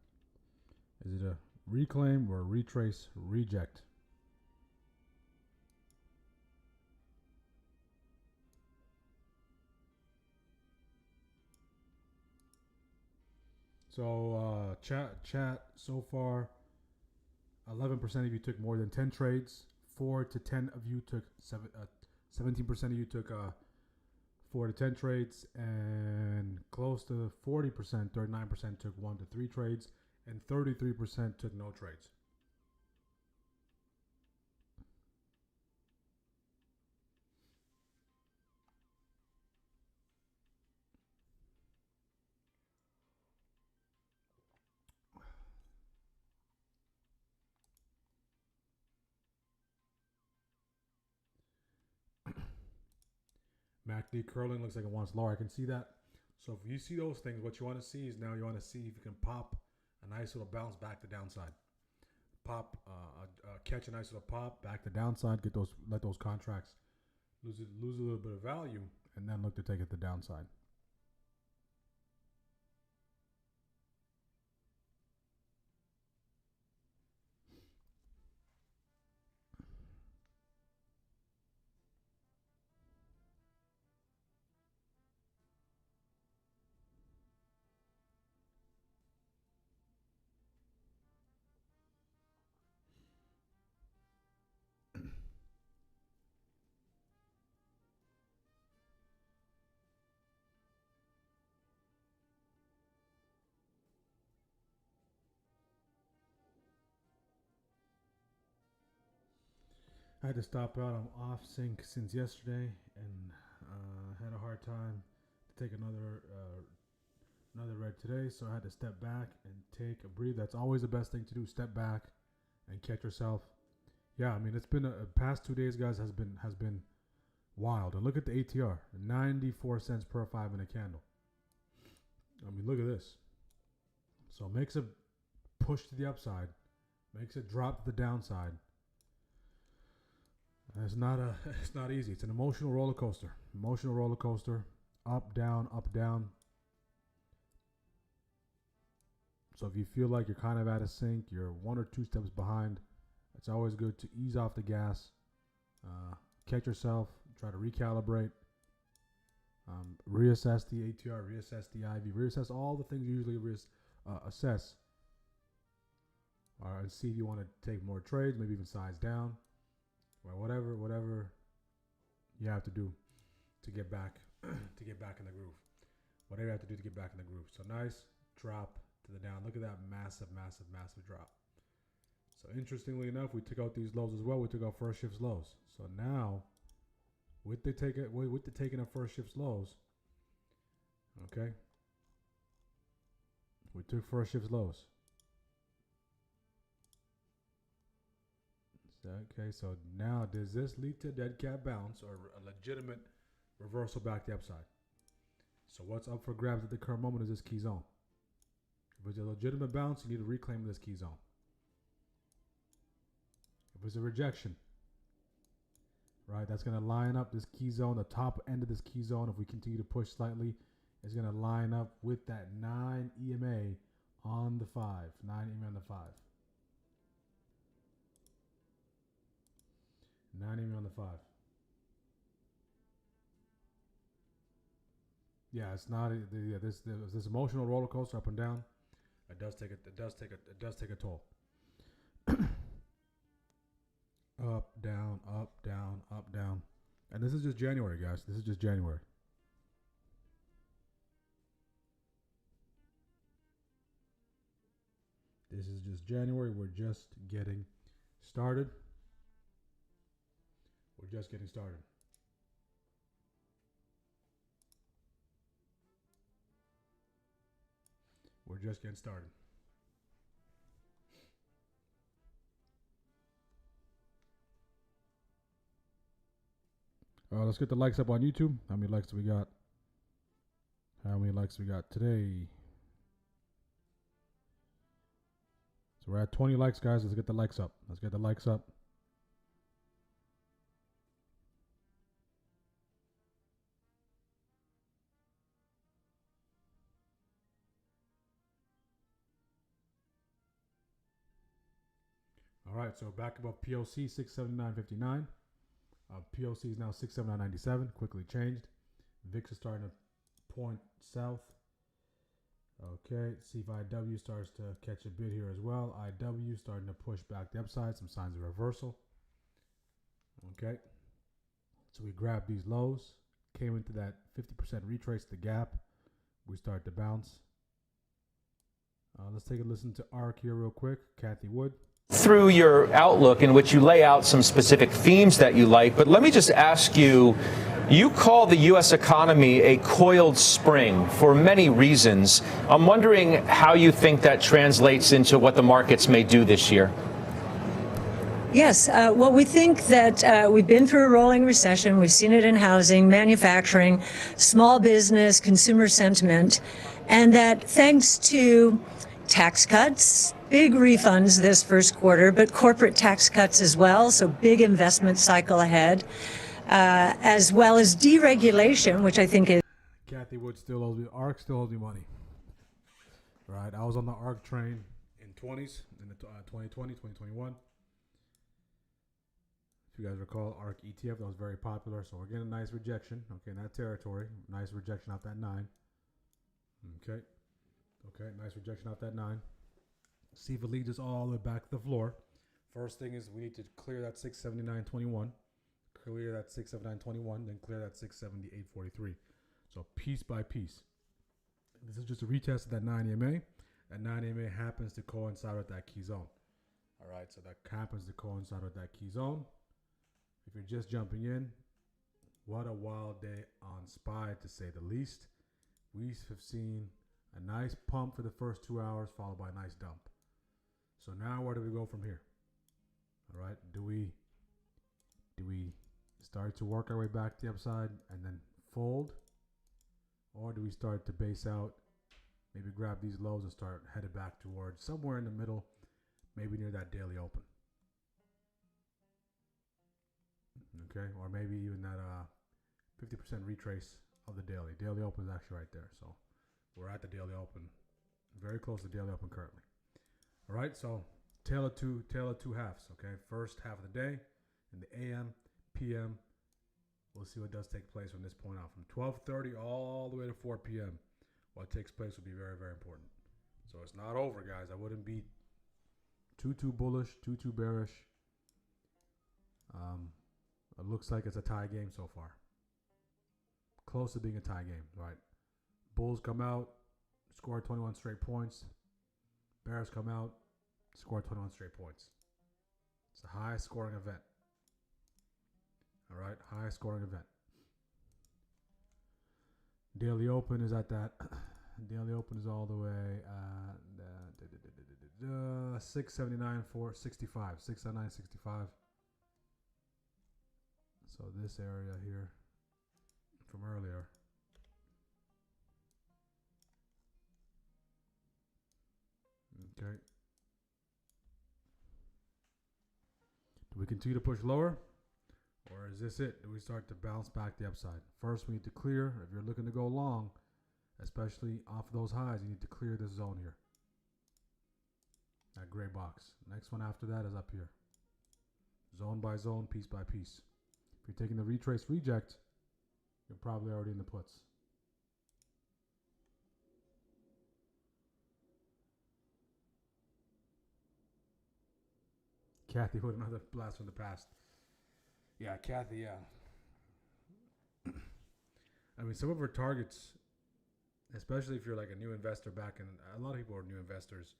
Is it a reclaim or a retrace reject? So chat so far, 11% of you took more than 10 trades. 4 to 10 of you took 17% of you took 4 to 10 trades, and close to 40%, 39% took 1 to 3 trades, and 33% took no trades. MACD curling looks like it wants lower. I can see that. So if you see those things, what you want to see is now you want to see if you can pop a nice little bounce back to downside. Catch a nice little pop back to downside. Let those contracts lose a little bit of value, and then look to take it to downside. I had to stop out. I'm off sync since yesterday, and had a hard time to take another red today. So I had to step back and take a breathe. That's always the best thing to do. Step back and catch yourself. Yeah, I mean it's been past 2 days, guys. Has been wild. And look at the ATR, 94 cents per 5-minute candle. I mean, look at this. So it makes a push to the upside, makes it drop to the downside. It's not easy. It's an emotional roller coaster. Emotional roller coaster. Up, down, up, down. So if you feel like you're kind of out of sync, you're 1 or 2 steps behind, it's always good to ease off the gas. Catch yourself. Try to recalibrate. Reassess the ATR. Reassess the IV. Reassess all the things you usually assess. And see if you want to take more trades, maybe even size down. Or whatever you have to do to get back in the groove. Whatever you have to do to get back in the groove. So nice drop to the down. Look at that massive drop. So interestingly enough, we took out these lows as well. We took out first shift's lows. So now, with the taking of first shift's lows, okay, we took first shift's lows. Okay, so now does this lead to a dead cat bounce or a legitimate reversal back to the upside? So what's up for grabs at the current moment is this key zone. If it's a legitimate bounce, you need to reclaim this key zone. If it's a rejection, right, that's going to line up this key zone, the top end of this key zone, if we continue to push slightly, is going to line up with that 9 EMA on the 5. 9 EMA on the 5. 9 EMA on the 5. Yeah, it's not. Yeah, this emotional roller coaster up and down. It does take a toll. Up, down, up, down, up, down, and this is just January, guys. This is just January. This is just January. We're just getting started. We're just getting started. We're just getting started. Let's get the likes up on YouTube. How many likes do we got? How many likes we got today? So we're at 20 likes, guys. Let's get the likes up. Let's get the likes up. All right, so back above POC 679.59. POC is now 679.97. Quickly changed. VIX is starting to point south. Okay, C5IW starts to catch a bid here as well. IW starting to push back the upside. Some signs of reversal. Okay, so we grabbed these lows. Came into that 50% retrace the gap. We start to bounce. Let's take a listen to ARK here real quick. Kathy Wood. Through your outlook in which you lay out some specific themes that you like, but let me just ask you, you call the U.S. economy a coiled spring for many reasons. I'm wondering how you think that translates into what the markets may do this year. Yes. Well, we think that we've been through a rolling recession. We've seen it in housing, manufacturing, small business, consumer sentiment, and that thanks to tax cuts, big refunds this first quarter, but corporate tax cuts as well, so big investment cycle ahead, as well as deregulation, which I think is. Kathy Wood still owes me. ARK still owes me money. Right. I was on the ARK train in 20s, in the 2020, 2021. If you guys recall, ARK ETF, that was very popular. So we're getting a nice rejection. Okay, in that territory. Nice rejection off that 9. Okay. Okay, nice rejection off that 9. See if it leads us all the way back to the floor. First thing is we need to clear that 679.21. Clear that 679.21, then clear that 678.43. So piece by piece. This is just a retest of that 9 EMA. That 9 EMA happens to coincide with that key zone. All right, so that happens to coincide with that key zone. If you're just jumping in, what a wild day on SPY, to say the least. We have seen a nice pump for the first 2 hours, followed by a nice dump. So now where do we go from here? All right, do we start to work our way back to the upside and then fold? Or do we start to base out, maybe grab these lows and start headed back towards somewhere in the middle, maybe near that daily open? Okay, or maybe even that 50% retrace of the daily. Daily open is actually right there. So we're at the daily open, very close to the daily open currently. All right, so tail of two halves. Okay, first half of the day in the AM, PM. We'll see what does take place from this point on. From 12:30 all the way to 4 p.m. What takes place will be very, very important. So it's not over, guys. I wouldn't be too bullish, too bearish. It looks like it's a tie game so far. Close to being a tie game, right? Bulls come out, score 21 straight points. Bears come out, score 21 straight points. It's a high scoring event. All right, high scoring event. Daily open is at that. Daily open is all the way 679 465, 679.65. So this area here from earlier. Okay. Do we continue to push lower? Or is this it? Do we start to bounce back the upside? First, we need to clear. If you're looking to go long, especially off those highs, you need to clear this zone here. That gray box. Next one after that is up here. Zone by zone, piece by piece. If you're taking the retrace reject, you're probably already in the puts. Kathy with another blast from the past. Yeah, Kathy, yeah. I mean, some of her targets, especially if you're like a new investor back in, a lot of people are new investors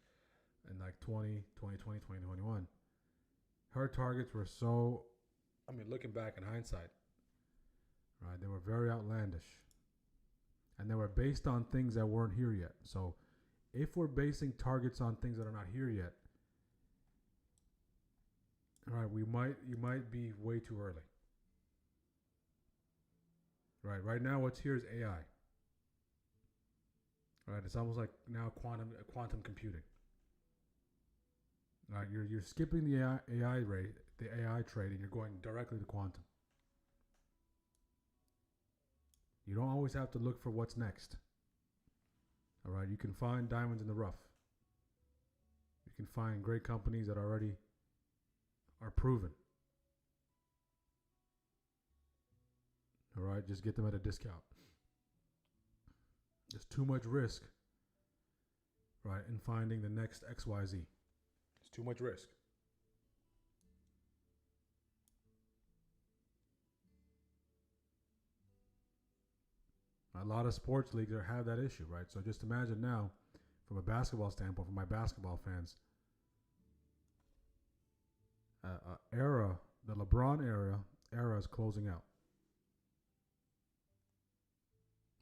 in like 2021. Her targets were so, I mean, looking back in hindsight, right, they were very outlandish. And they were based on things that weren't here yet. So if we're basing targets on things that are not here yet, all right, you might be way too early. Right now what's here is AI. All right, it's almost like now quantum computing. All right, you're skipping the AI rate, the AI trade, and you're going directly to quantum. You don't always have to look for what's next. All right, you can find diamonds in the rough. You can find great companies that already are proven. All right, just get them at a discount. There's too much risk, right, in finding the next XYZ. It's too much risk. A lot of sports leagues have that issue, right? So just imagine now, from a basketball standpoint, for my basketball fans, the LeBron era is closing out.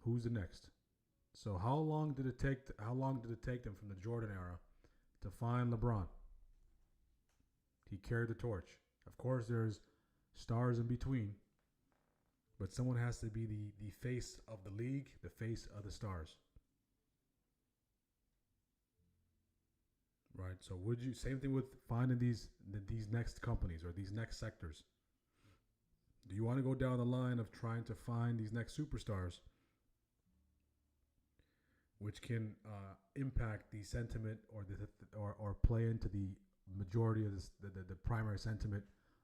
Who's the next? So how long did it take them from the Jordan era to find LeBron? He carried the torch. Of course, there's stars in between, but someone has to be the face of the league, the face of the stars. Right. So would you, same thing with finding these next companies or these next sectors. Do you want to go down the line of trying to find these next superstars, which can impact the sentiment or play into the majority of the primary sentiment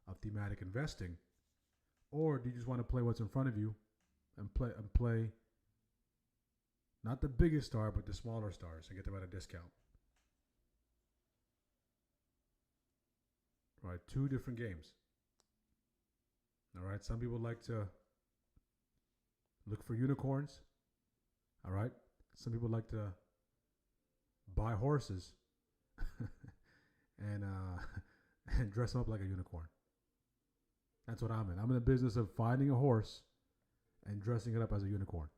of thematic investing, or do you just want to play what's in front of you and play not the biggest star but the smaller stars and get them at a discount? Right, two different games. All right, some people like to look for unicorns. All right, some people like to buy horses and dress them up like a unicorn. That's what I'm in. I'm in the business of finding a horse and dressing it up as a unicorn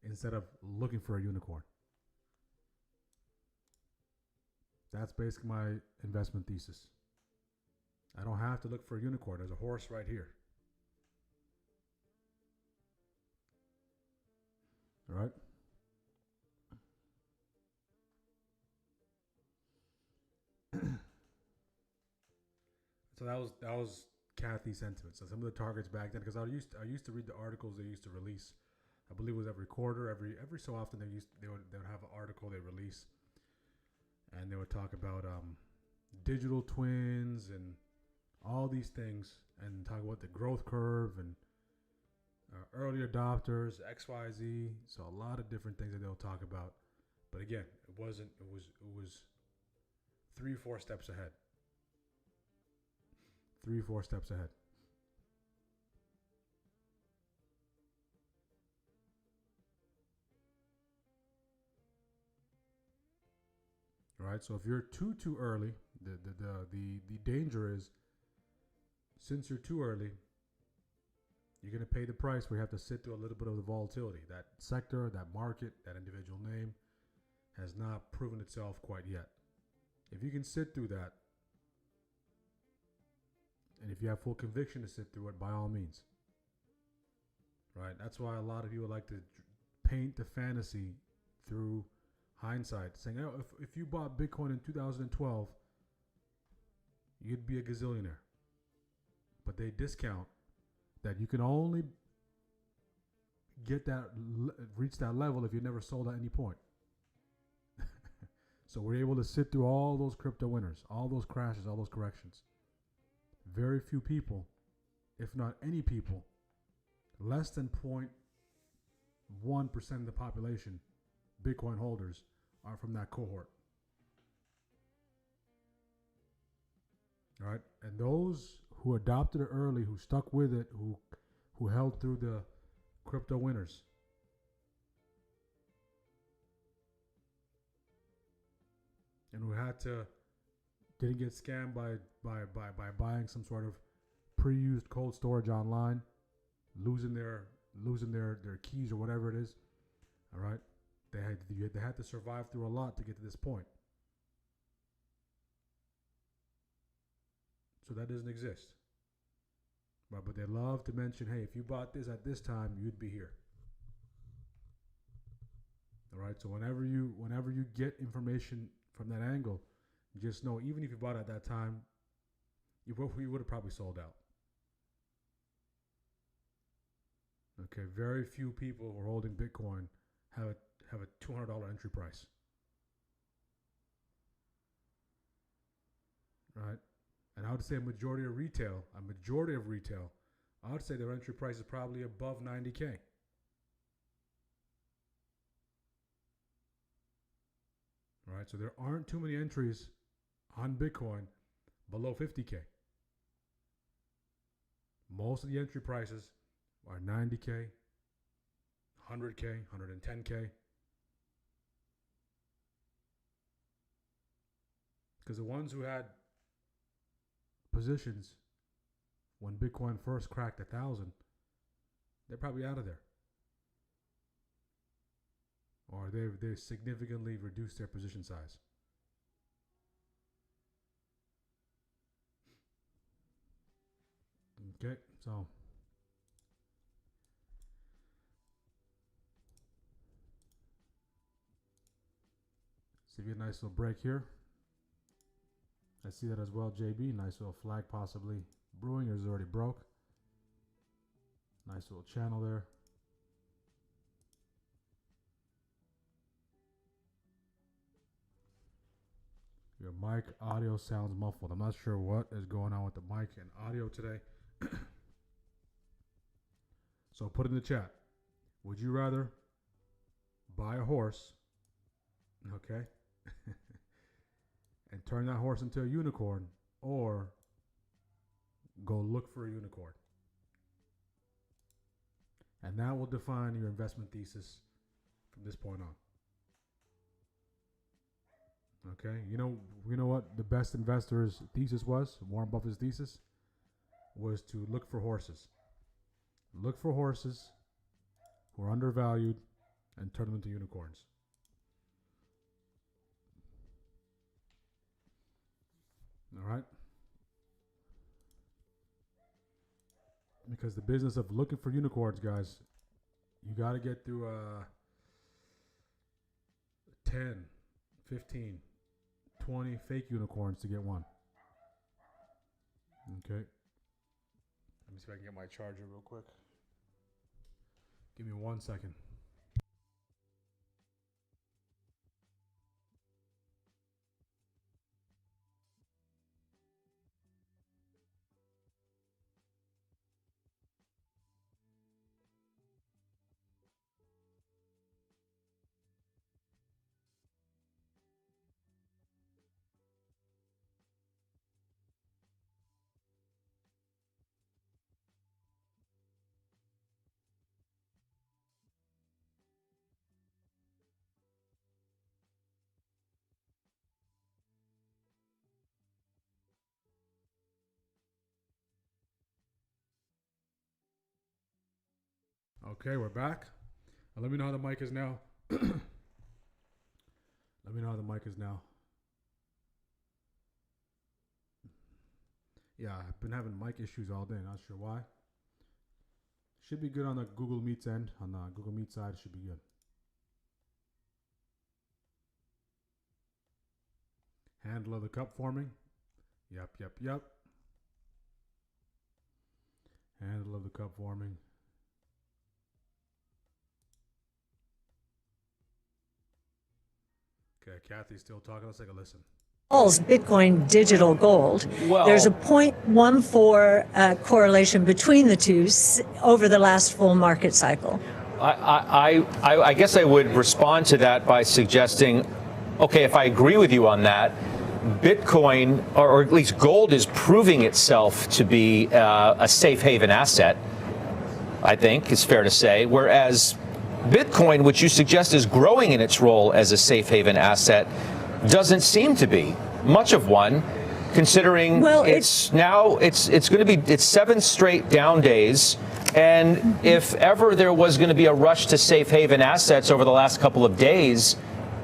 instead of looking for a unicorn. That's basically my investment thesis. I don't have to look for a unicorn. There's a horse right here. All right. So that was Kathy's sentiment. So some of the targets back then, because I used to read the articles they used to release. I believe it was every quarter, every so often they would have an article they release, and they would talk about digital twins and all these things, and talk about the growth curve and early adopters, XYZ. So a lot of different things that they'll talk about. But again, it was 3-4 steps ahead. 3-4 steps ahead. All right. So if you're too early, the danger is, since you're too early, you're going to pay the price where you have to sit through a little bit of the volatility. That sector, that market, that individual name has not proven itself quite yet. If you can sit through that, and if you have full conviction to sit through it, by all means. Right? That's why a lot of people like to paint the fantasy through hindsight, saying, oh, if you bought Bitcoin in 2012, you'd be a gazillionaire. But they discount that you can only reach that level if you never sold at any point. So we're able to sit through all those crypto winners, all those crashes, all those corrections. Very few people, if not any people, less than 0.1% of the population, Bitcoin holders, are from that cohort. All right, and those who adopted it early, who stuck with it, who held through the crypto winners, and who didn't get scammed by buying some sort of pre-used cold storage online, losing their keys or whatever it is. All right, they had to survive through a lot to get to this point. So that doesn't exist. Right, but they love to mention, hey, if you bought this at this time, you'd be here. All right, so whenever you get information from that angle, just know, even if you bought at that time, you would have probably sold out. Okay, very few people who are holding Bitcoin have a $200 entry price. Right? And I would say a majority of retail, I would say their entry price is probably above 90K. All right, so there aren't too many entries on Bitcoin below 50K. Most of the entry prices are 90K, 100K, 110K. Because the ones who had positions when Bitcoin first cracked 1,000, they're probably out of there. Or they significantly reduced their position size. Okay, so see if you get a nice little break here. I see that as well, JB. Nice little flag possibly brewing. Yours is already broke. Nice little channel there. Your mic audio sounds muffled. I'm not sure what is going on with the mic and audio today. So put in the chat. Would you rather buy a horse, okay, and turn that horse into a unicorn, or go look for a unicorn? And that will define your investment thesis from this point on. Okay, you know what the best investor's thesis was? Warren Buffett's thesis was to look for horses. Look for horses who are undervalued and turn them into unicorns. All right? Because the business of looking for unicorns, guys, you got to get through 10, 15, 20 fake unicorns to get one. Okay. Let me see if I can get my charger real quick. Give me 1 second. Okay, we're back. Now let me know how the mic is now. Let me know how the mic is now. Yeah, I've been having mic issues all day. Not sure why. Should be good on the Google Meet's end. On the Google Meet side, should be good. Handle of the cup forming. Yep. Handle of the cup forming. Okay, Kathy's still talking. Let's take a listen. Bitcoin digital gold. Well, There's a 0.14 correlation between the two over the last full market cycle. I guess I would respond to that by suggesting, okay, if I agree with you on that, Bitcoin, or at least gold, is proving itself to be a safe haven asset, I think it's fair to say, whereas Bitcoin, which you suggest is growing in its role as a safe haven asset, doesn't seem to be much of one, considering it's going to be 7 straight down days. And if ever there was going to be a rush to safe haven assets over the last couple of days,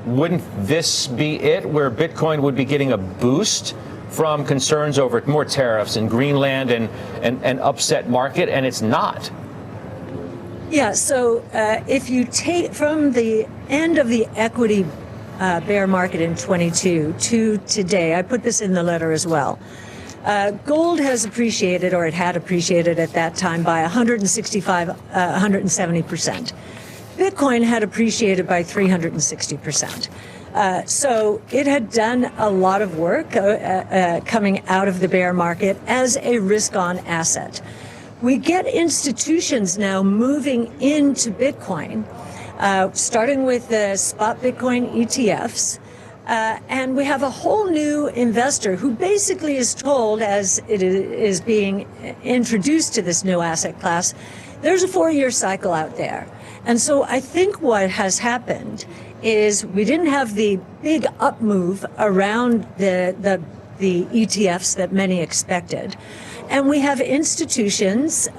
wouldn't this be it, where Bitcoin would be getting a boost from concerns over more tariffs in Greenland and upset market? And it's not. Yeah, so if you take from the end of the equity bear market in 22 to today, I put this in the letter as well, gold has appreciated, or it had appreciated at that time, by 170%. Bitcoin had appreciated by 360%. So it had done a lot of work coming out of the bear market as a risk-on asset. We get institutions now moving into Bitcoin, starting with the spot Bitcoin ETFs. And we have a whole new investor who basically is told, as it is being introduced to this new asset class, there's a 4-year cycle out there. And so I think what has happened is we didn't have the big up move around the ETFs that many expected. And we have institutions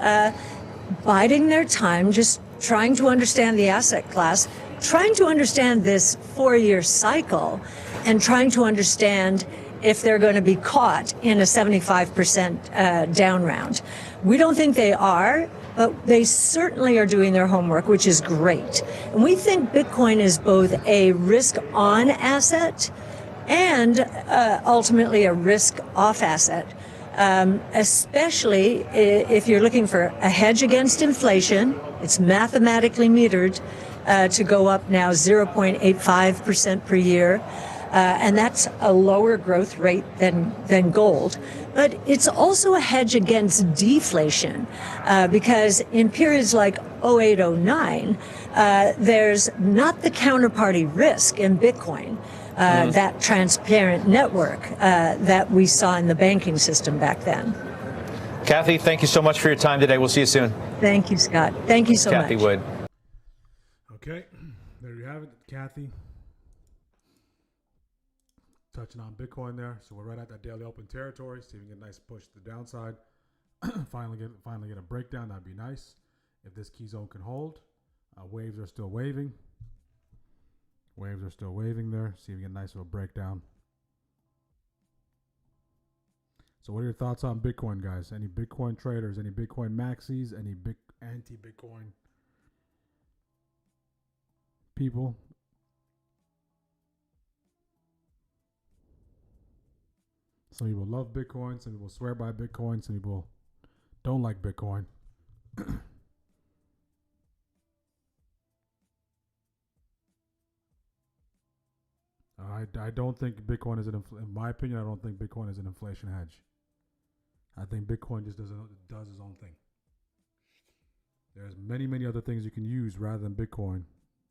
biding their time, just trying to understand the asset class, trying to understand this 4-year cycle, and trying to understand if they're going to be caught in a 75% down round. We don't think they are, but they certainly are doing their homework, which is great. And we think Bitcoin is both a risk-on asset and ultimately a risk-off asset, especially if you're looking for a hedge against inflation. It's mathematically metered to go up now 0.85% per year. And that's a lower growth rate than gold. But it's also a hedge against deflation because in periods like 08, 09, there's not the counterparty risk in Bitcoin, that transparent network that we saw in the banking system back then. Kathy, thank you so much for your time today. We'll see you soon. Thank you, Scott. Thank you so much. Kathy Wood. Okay, there you have it, Kathy. Touching on Bitcoin there, so we're right at that daily open territory. See if we can get a nice push to the downside. finally get a breakdown. That'd be nice if this key zone can hold. Waves are still waving. Waves are still waving there. See if we get a nice little breakdown. So, what are your thoughts on Bitcoin, guys? Any Bitcoin traders? Any Bitcoin maxis? Any big anti-Bitcoin people? Some people love Bitcoin. Some people swear by Bitcoin. Some people don't like Bitcoin. I don't think Bitcoin is in my opinion. I don't think Bitcoin is an inflation hedge. I think Bitcoin just does its own thing. There's many other things you can use rather than Bitcoin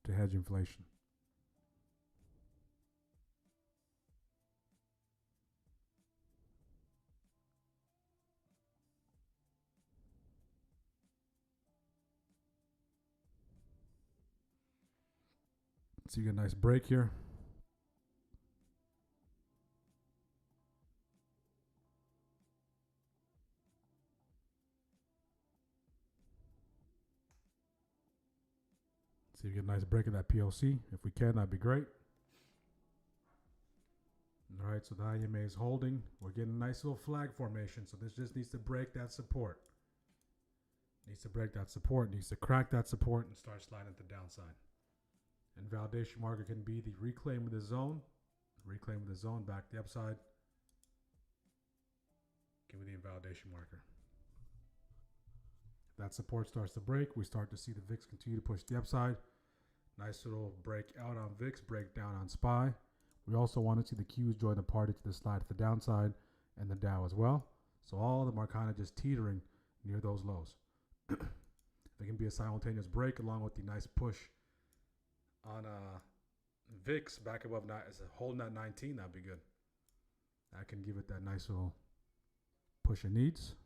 to hedge inflation. So you get a nice break here. See if we get a nice break of that PLC. If we can, that'd be great. All right, so the IMA is holding. We're getting a nice little flag formation. So this just needs to break that support. Needs to break that support. Needs to crack that support and start sliding to the downside. And validation marker can be the reclaim of the zone. Reclaim of the zone back to the upside. Give me the invalidation marker. If that support starts to break, we start to see the VIX continue to push the upside. Nice little break out on VIX, break down on SPY. We also want to see the Qs join the party to the slide to the downside and the Dow as well. So all of them are kind of just teetering near those lows. There can be a simultaneous break along with the nice push on VIX back above holding that 19. That'd be good. That can give it that nice little push it needs.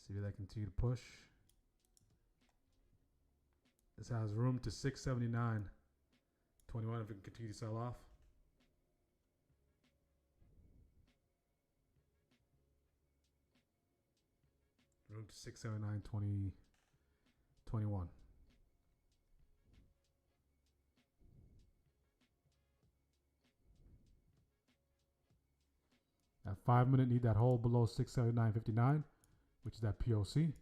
See if they continue to push. This has room to 679.21 if it can continue to sell off. Room to 679.21. At 5 minute, need that hold below 679.59, which is that POC.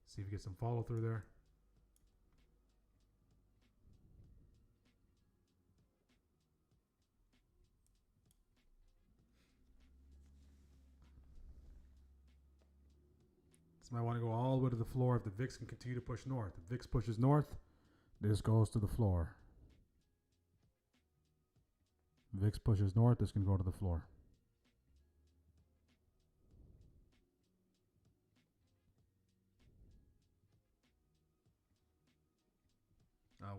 See if you get some follow through there. This might want to go all the way to the floor if the VIX can continue to push north. If VIX pushes north, this goes to the floor. VIX pushes north, this can go to the floor.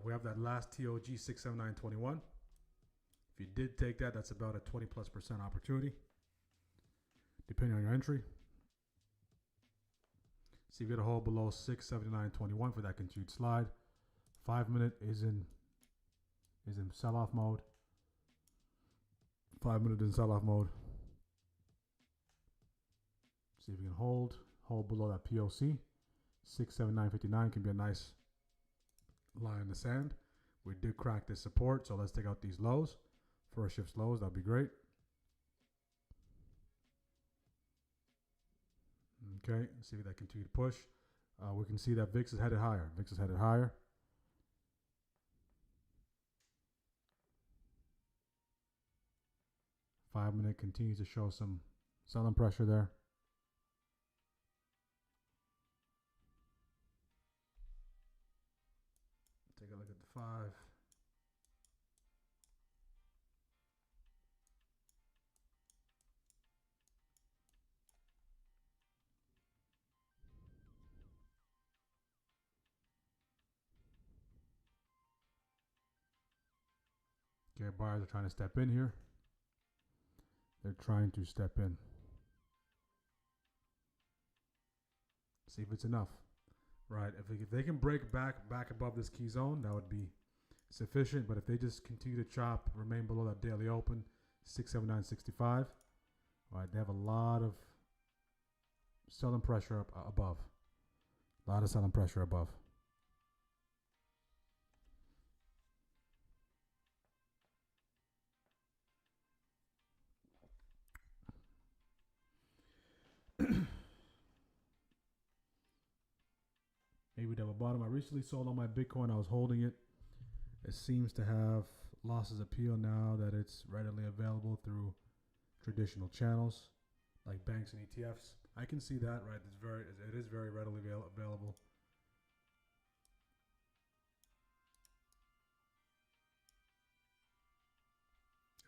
We have that last TOG 679.21. If you did take that, that's about a 20+% opportunity, depending on your entry. See if you get a hold below 679.21 for that continued slide. 5 minute is in sell-off mode. 5 minute in sell-off mode. See if you can hold below that POC. 679.59 can be a nice line in the sand. We did crack this support, so let's take out these lows. First shift lows, that'd be great. Okay, see if that continue to push. We can see that VIX is headed higher. VIX is headed higher. Five minute continues to show some selling pressure there. Take a look at the 5. Okay, buyers are trying to step in here. They're trying to step in. See if it's enough. Right, if they can break back above this key zone, that would be sufficient. But if they just continue to chop, remain below that daily open, 679.65, right, they have a lot of selling pressure up above. A lot of selling pressure above. Maybe we'd have a bottom. I recently sold on my Bitcoin. I was holding it. It seems to have losses appeal now that it's readily available through traditional channels like banks and ETFs. I can see that, right? It is very readily available.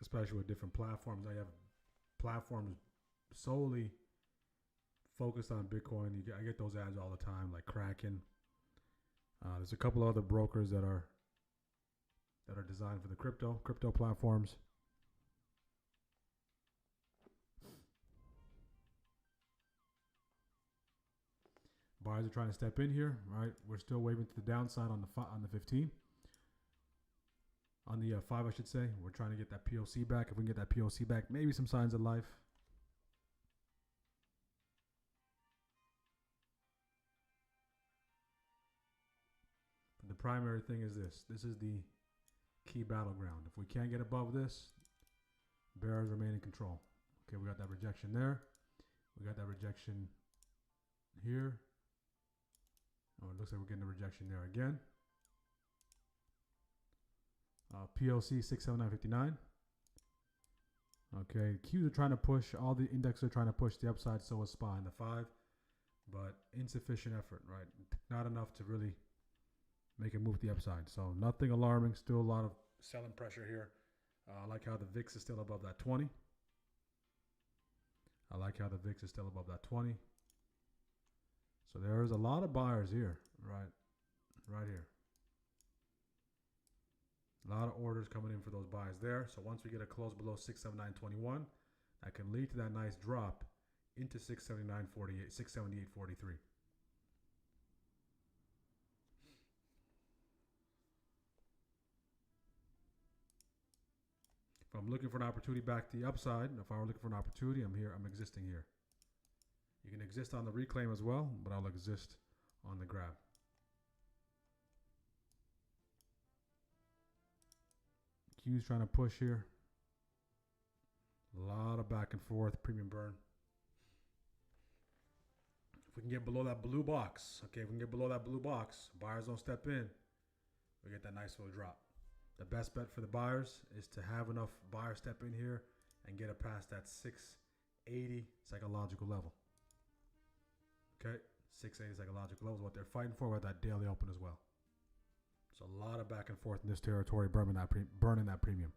Especially with different platforms. I have platforms solely focused on Bitcoin. I get those ads all the time, like Kraken. There's a couple of other brokers that are designed for the crypto platforms. Buyers are trying to step in here, right? We're still waving to the downside on the 15. On the 5, I should say. We're trying to get that POC back. If we can get that POC back, maybe some signs of life. The primary thing is this. This is the key battleground. If we can't get above this, bears remain in control. Okay, we got that rejection there. We got that rejection here. Oh, it looks like we're getting a rejection there again. POC 679.59. Okay, Qs are trying to push. All the indexes are trying to push the upside, so is SPY in the 5. But insufficient effort, right? Not enough to really make a move to the upside. So nothing alarming. Still a lot of selling pressure here. I like how the VIX is still above that 20. I like how the VIX is still above that 20. So there's a lot of buyers here, right here. A lot of orders coming in for those buys there. So once we get a close below 679.21, that can lead to that nice drop into 679.48, 678.43. If I'm looking for an opportunity back to the upside, if I were looking for an opportunity, I'm here. I'm existing here. You can exist on the reclaim as well, but I'll exist on the grab. Q's trying to push here. A lot of back and forth, premium burn. If we can get below that blue box, okay, if we can get below that blue box, buyers don't step in, we get that nice little drop. The best bet for the buyers is to have enough buyers step in here and get it past that 680 psychological level. Okay, 680 psychological level is what they're fighting for with that daily open as well. So a lot of back and forth in this territory, burning that premium.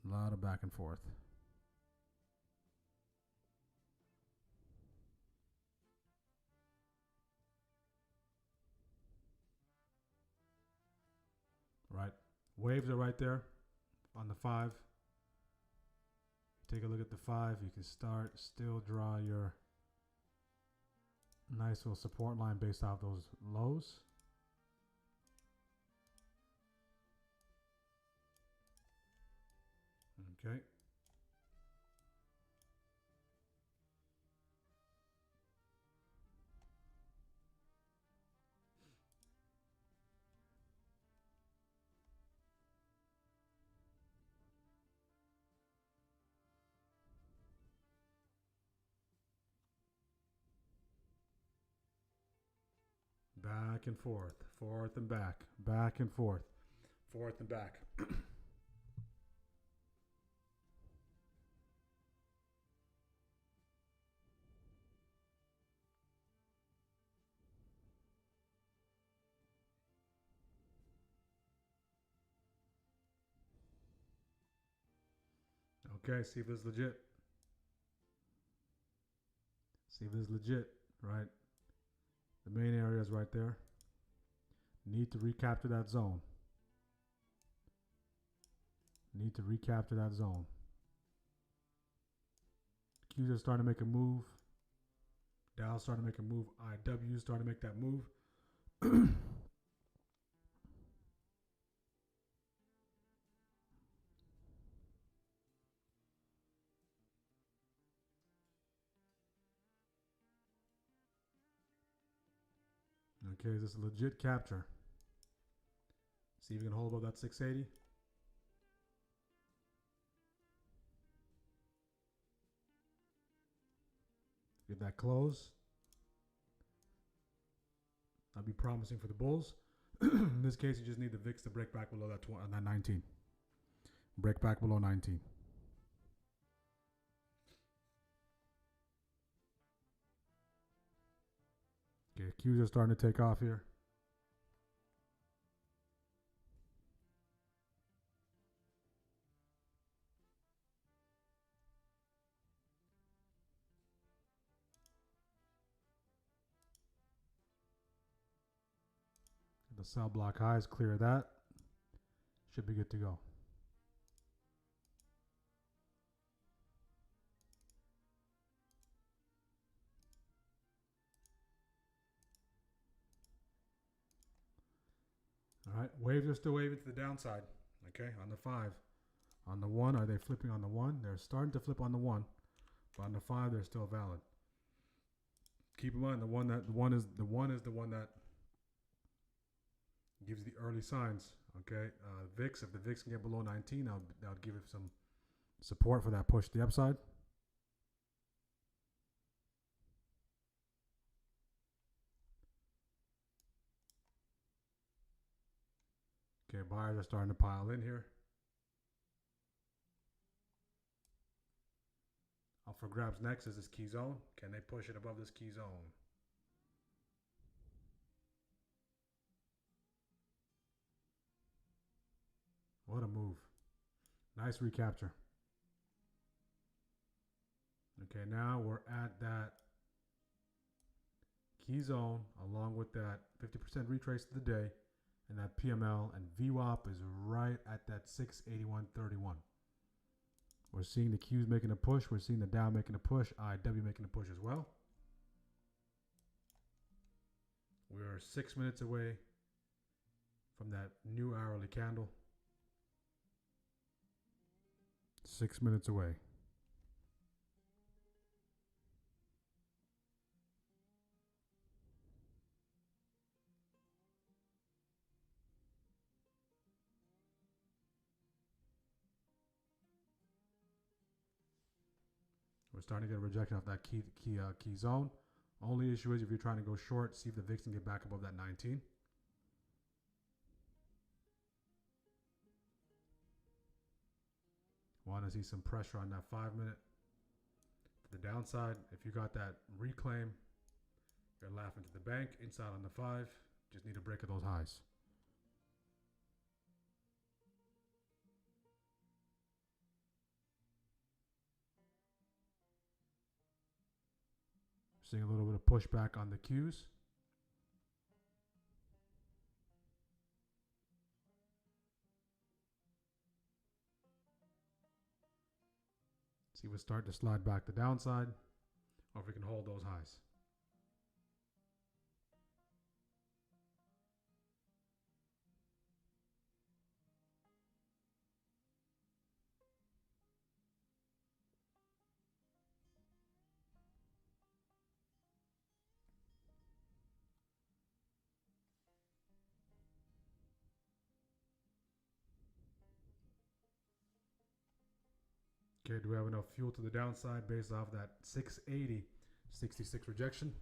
A lot of back and forth. Right. Waves are right there on the 5. Take a look at the 5. You can still draw your nice little support line based off those lows. Okay. Back and forth, forth and back and forth, forth and back. Okay, see if this is legit. See if this is legit, right? The main area is right there. Need to recapture that zone. Need to recapture that zone. Q's are starting to make a move. Dow's starting to make a move. IW is starting to make that move. Okay, is this a legit capture? See if you can hold above that 680. Get that close. That'd be promising for the bulls. In this case, you just need the VIX to break back below that 19. Break back below 19. Okay, Q's are starting to take off here. The sell block highs, clear that. Should be good to go. All right, waves are still waving to the downside. Okay, on the 5. On the 1, are they flipping on the 1? They're starting to flip on the 1, but on the 5, they're still valid. Keep in mind the one is the one that gives the early signs. Okay, VIX. If the VIX can get below 19, that would give it some support for that push to the upside. Okay, buyers are starting to pile in here. Up for grabs next is this key zone. Can they push it above this key zone? What a move. Nice recapture. Okay, now we're at that key zone along with that 50% retrace of the day, and that PML and VWAP is right at that 681.31. We're seeing the Qs making a push. We're seeing the Dow making a push. IW making a push as well. We're 6 minutes away from that new hourly candle. 6 minutes away. We're starting to get a rejection off that key zone. Only issue is if you're trying to go short, see if the VIX can get back above that 19. Want to see some pressure on that 5 minute. To the downside, if you got that reclaim, you're laughing to the bank. Inside on the 5, just need a break of those highs. Seeing a little bit of pushback on the Qs. See if we start to slide back the downside, or if we can hold those highs. Okay, do we have enough fuel to the downside based off that 680, 66 rejection?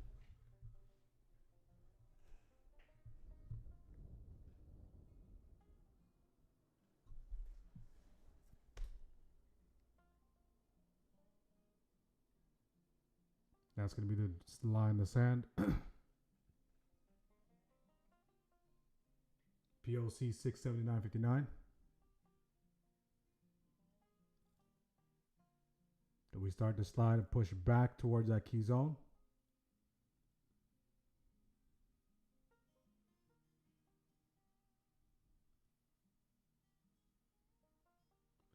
That's going to be the line in the sand. POC 679.59. Do we start to slide and push back towards that key zone?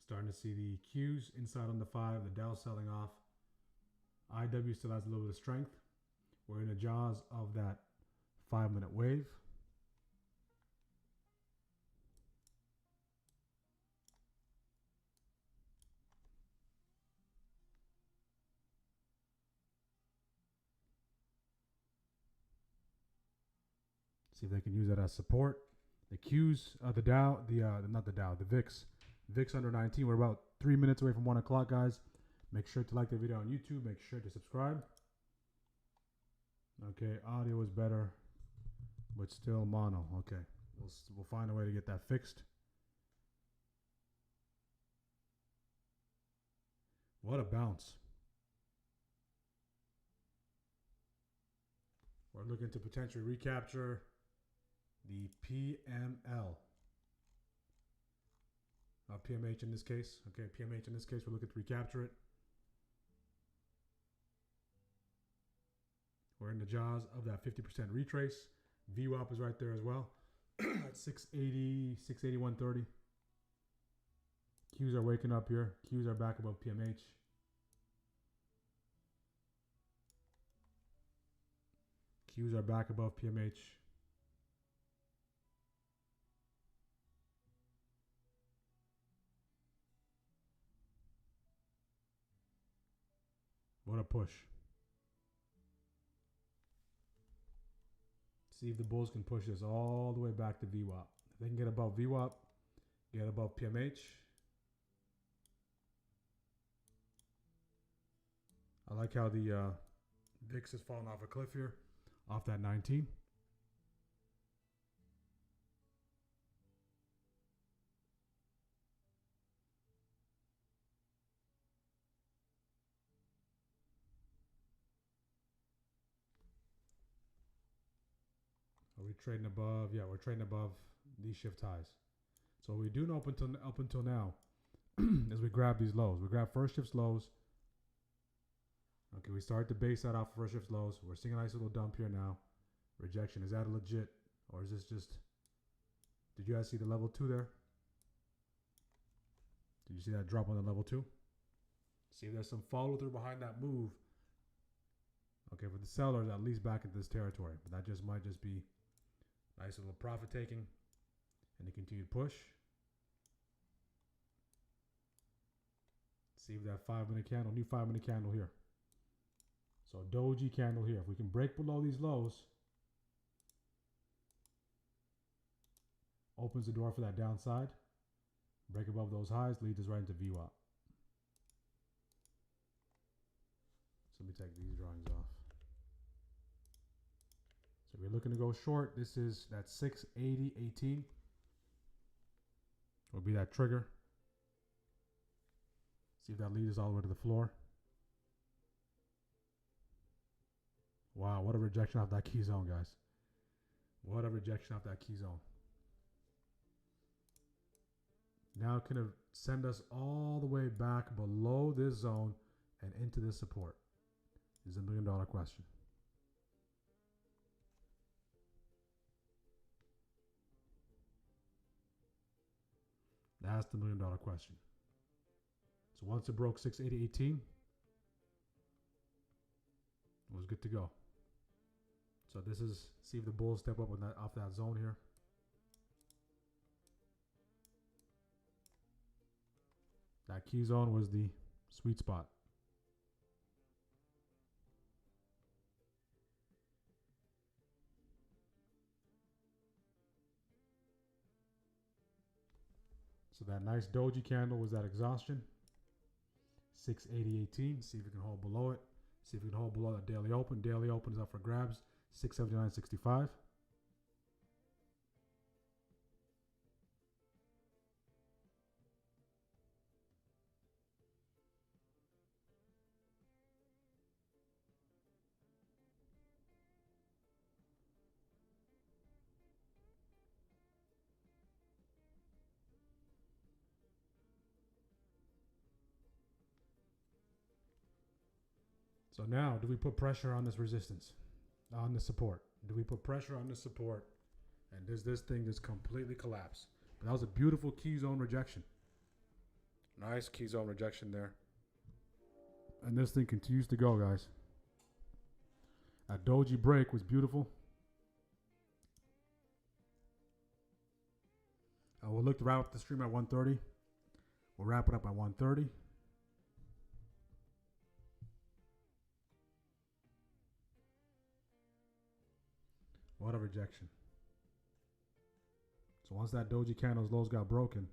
Starting to see the Qs inside on the 5, the Dow selling off. IW still has a little bit of strength. We're in the jaws of that 5-minute wave. See if they can use that as support. The Qs, the Dow, not the Dow, the VIX. VIX under 19. We're about 3 minutes away from 1 o'clock, guys. Make sure to like the video on YouTube. Make sure to subscribe. Okay, audio is better, but still mono. Okay, we'll find a way to get that fixed. What a bounce. We're looking to potentially recapture the PML. PMH in this case. Okay, PMH in this case, we're looking to recapture it. We're in the jaws of that 50% retrace. VWAP is right there as well. At 680, 681.30. Qs are waking up here. Qs are back above PMH. Qs are back above PMH. What a push. See if the bulls can push this all the way back to VWAP. If they can get above VWAP, get above PMH. I like how the VIX has fallen off a cliff here, off that 19. Are we trading above? Yeah, we're trading above these shift highs. So what we do up until now is we grab these lows. We grab first shift lows. Okay, we start to base that off first shift lows. We're seeing a nice little dump here now. Rejection. Is that a legit? Or is this just... Did you guys see the level 2 there? Did you see that drop on the level 2? See if there's some follow through behind that move. Okay, for the sellers, at least back into this territory. But that just might just be nice little profit taking and the continued push. See if that 5-minute candle, new 5-minute candle here. So doji candle here. If we can break below these lows, opens the door for that downside. Break above those highs, leads us right into VWAP. So let me take these drawings off. So we're looking to go short. This is that 680.18. Will be that trigger. See if that leads us all the way to the floor. Wow, what a rejection off that key zone, guys. What a rejection off that key zone. Now it can send us all the way back below this zone and into this support. Is a $1 million question. That's the $1 million question. So once it broke 680.18, it was good to go. So this is, see if the bulls step up with that, off that zone here. That key zone was the sweet spot. So that nice doji candle was that exhaustion. 680.18. See if we can hold below it. See if we can hold below that daily open. Daily open is up for grabs. 679.65. So now, do we put pressure on this resistance, on the support? Do we put pressure on the support? And does this thing just completely collapse? But that was a beautiful key zone rejection. Nice key zone rejection there. And this thing continues to go, guys. That doji break was beautiful. We'll look to wrap up the stream at 1:30. We'll wrap it up at 1:30. What a rejection. So once that doji candle's lows got broken,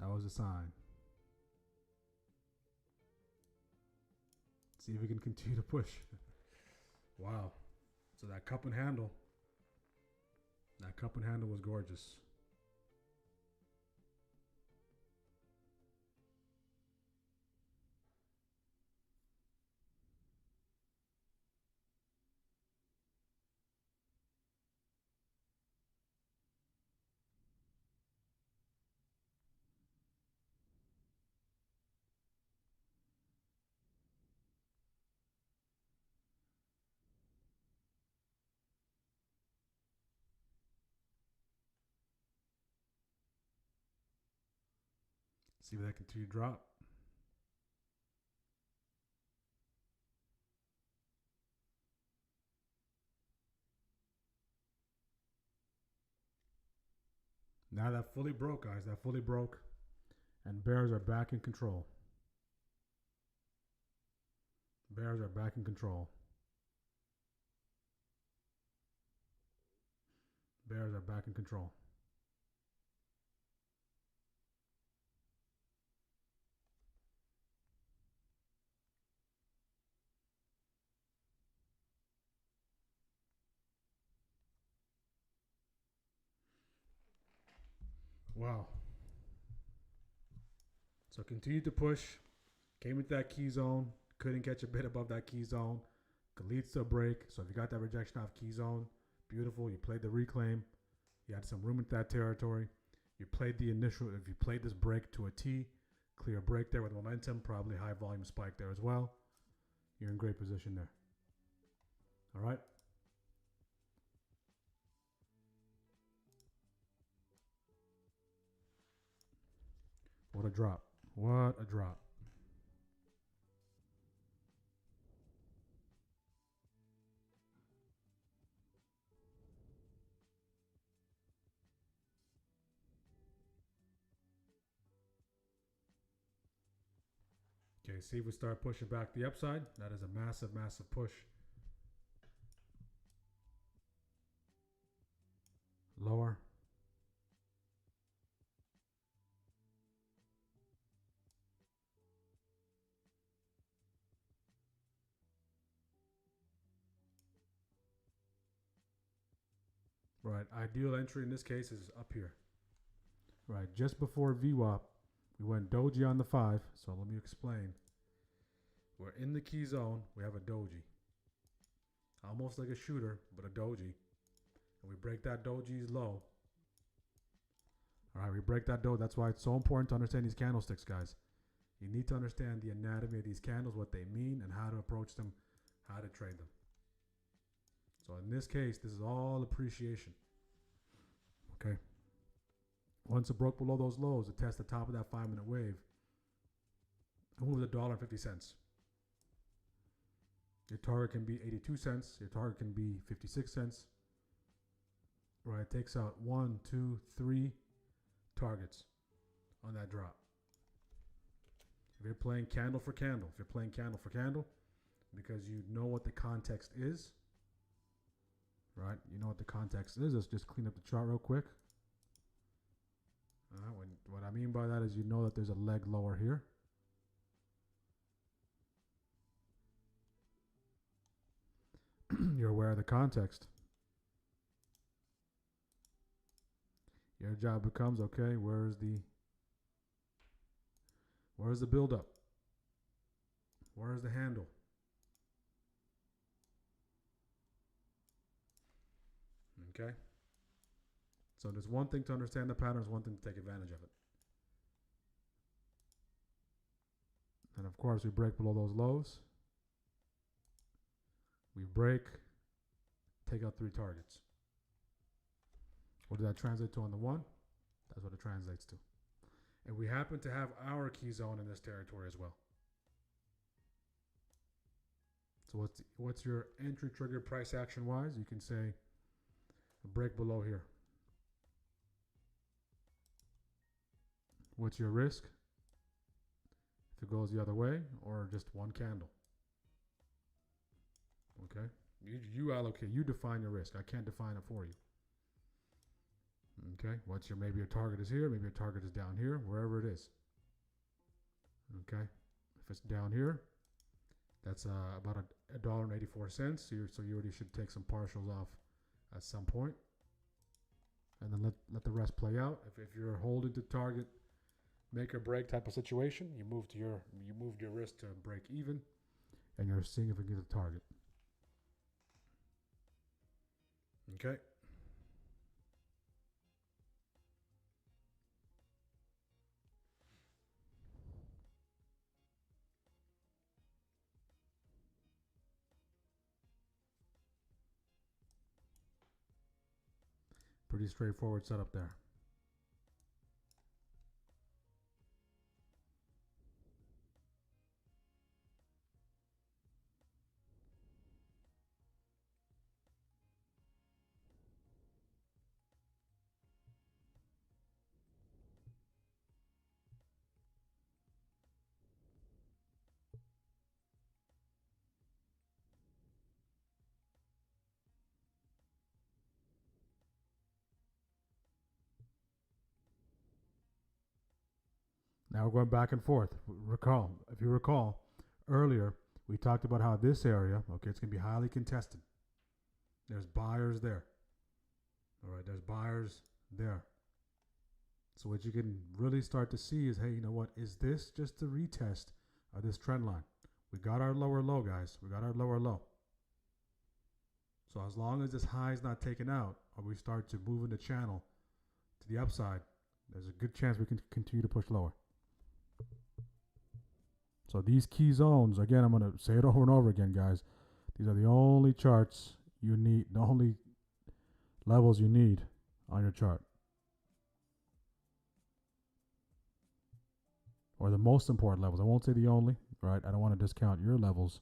that was a sign. See if we can continue to push. Wow. So that cup and handle was gorgeous. See if that continue to drop. Now that fully broke, guys. That fully broke. And bears are back in control. Bears are back in control. Bears are back in control. Wow. So continued to push. Came into that key zone. Couldn't catch a bit above that key zone. Could lead to a break. So if you got that rejection off key zone, beautiful. You played the reclaim. You had some room into that territory. You played the initial, if you played this break to a T, clear break there with momentum, probably high volume spike there as well. You're in great position there. All right. What a drop. What a drop. Okay, see if we start pushing back the upside. That is a massive, massive push. Lower. Right, ideal entry in this case is up here. Right, just before VWAP, we went doji on the 5. So let me explain. We're in the key zone. We have a doji. Almost like a shooter, but a doji. And we break that doji's low. All right, we break that doji. That's why it's so important to understand these candlesticks, guys. You need to understand the anatomy of these candles, what they mean, and how to approach them, how to trade them. So in this case, this is all appreciation. Okay. Once it broke below those lows, it tested the top of that 5-minute wave. It moved $1.50. Your target can be 82 cents. Your target can be 56 cents. Right, it takes out 1, 2, 3 targets on that drop. If you're playing candle for candle, because you know what the context is, right? You know what the context is. Let's just clean up the chart real quick. What I mean by that is you know that there's a leg lower here. You're aware of the context. Your job becomes, okay, where's the buildup? Where's the handle? Okay? So there's one thing to understand the pattern, there's one thing to take advantage of it. And of course, we break below those lows. We break, take out 3 targets. What does that translate to on the 1? That's what it translates to. And we happen to have our key zone in this territory as well. So what's your entry trigger price action wise? You can say a break below here. What's your risk? If it goes the other way or just one candle. Okay? You allocate, you define your risk. I can't define it for you. Okay, maybe your target is here, maybe your target is down here, wherever it is. Okay, if it's down here, that's about $1.84. So you already should take some partials off at some point, and then let the rest play out. If you're holding to target, make or break type of situation, you moved your risk to break even, and you're seeing if it gets a target. Okay. Pretty straightforward setup there. Now we're going back and forth. If you recall, earlier we talked about how this area, okay, it's going to be highly contested. There's buyers there. All right, there's buyers there. So what you can really start to see is, hey, you know what? Is this just a retest of this trend line? We got our lower low, guys. We got our lower low. So as long as this high is not taken out, or we start to move in the channel to the upside, there's a good chance we can continue to push lower. So these key zones, again, I'm going to say it over and over again, guys. These are the only charts you need, the only levels you need on your chart. Or the most important levels. I won't say the only, right? I don't want to discount your levels,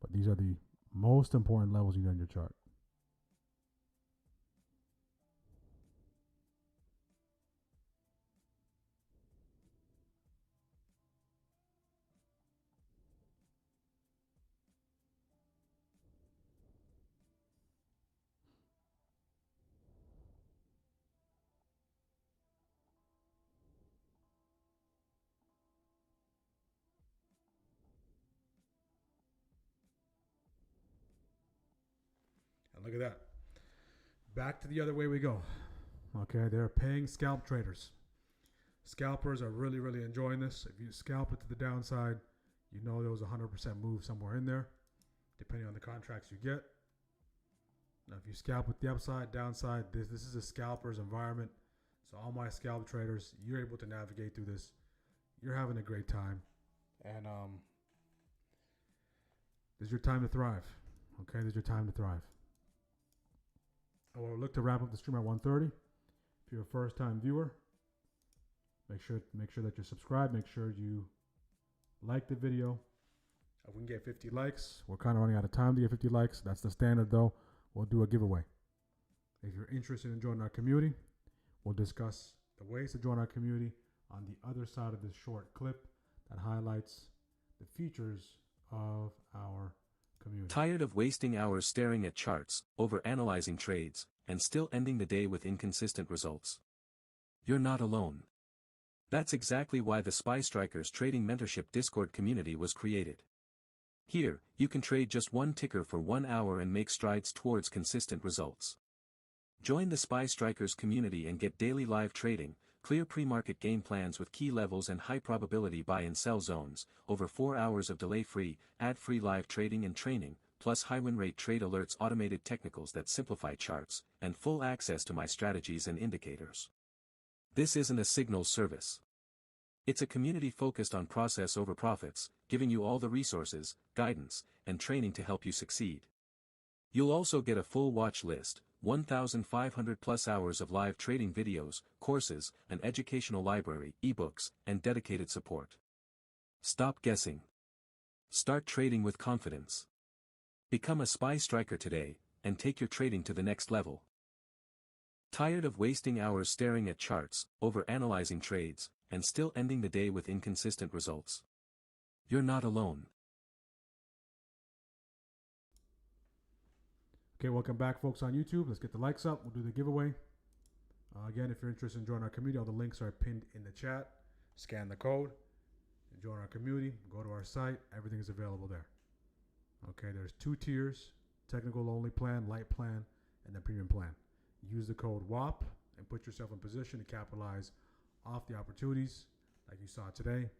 but these are the most important levels you need on your chart. And look at that. Back to the other way we go. Okay, they're paying scalp traders. Scalpers are really, really enjoying this. If you scalp it to the downside, you know there was a 100% move somewhere in there, depending on the contracts you get. Now, if you scalp with the upside, downside, this is a scalper's environment. So all my scalp traders, you're able to navigate through this. You're having a great time. And this is your time to thrive. Okay, this is your time to thrive. I will look to wrap up the stream at 1:30. If you're a first-time viewer, Make sure that you're subscribed. Make sure you like the video. If we can get 50 likes, we're kind of running out of time to get 50 likes. That's the standard, though. We'll do a giveaway. If you're interested in joining our community, we'll discuss the ways to join our community on the other side of this short clip that highlights the features of our community. Tired of wasting hours staring at charts, over-analyzing trades, and still ending the day with inconsistent results? You're not alone. That's exactly why the Spy Strikers Trading Mentorship Discord community was created. Here, you can trade just one ticker for 1 hour and make strides towards consistent results. Join the Spy Strikers community and get daily live trading, clear pre-market game plans with key levels and high probability buy and sell zones, over 4 hours of delay-free, ad-free live trading and training, plus high win rate trade alerts, automated technicals that simplify charts, and full access to my strategies and indicators. This isn't a signal service. It's a community focused on process over profits, giving you all the resources, guidance, and training to help you succeed. You'll also get a full watch list, 1,500 plus hours of live trading videos, courses, an educational library, ebooks, and dedicated support. Stop guessing. Start trading with confidence. Become a Spy Striker today, and take your trading to the next level. Tired of wasting hours staring at charts, over-analyzing trades, and still ending the day with inconsistent results? You're not alone. Okay, welcome back, folks, on YouTube. Let's get the likes up. We'll do the giveaway. Again, if you're interested in joining our community, all the links are pinned in the chat. Scan the code and join our community. Go to our site. Everything is available there. Okay, there's 2 tiers: technical only plan, light plan, and the premium plan. Use the code WAP and put yourself in position to capitalize off the opportunities like you saw today.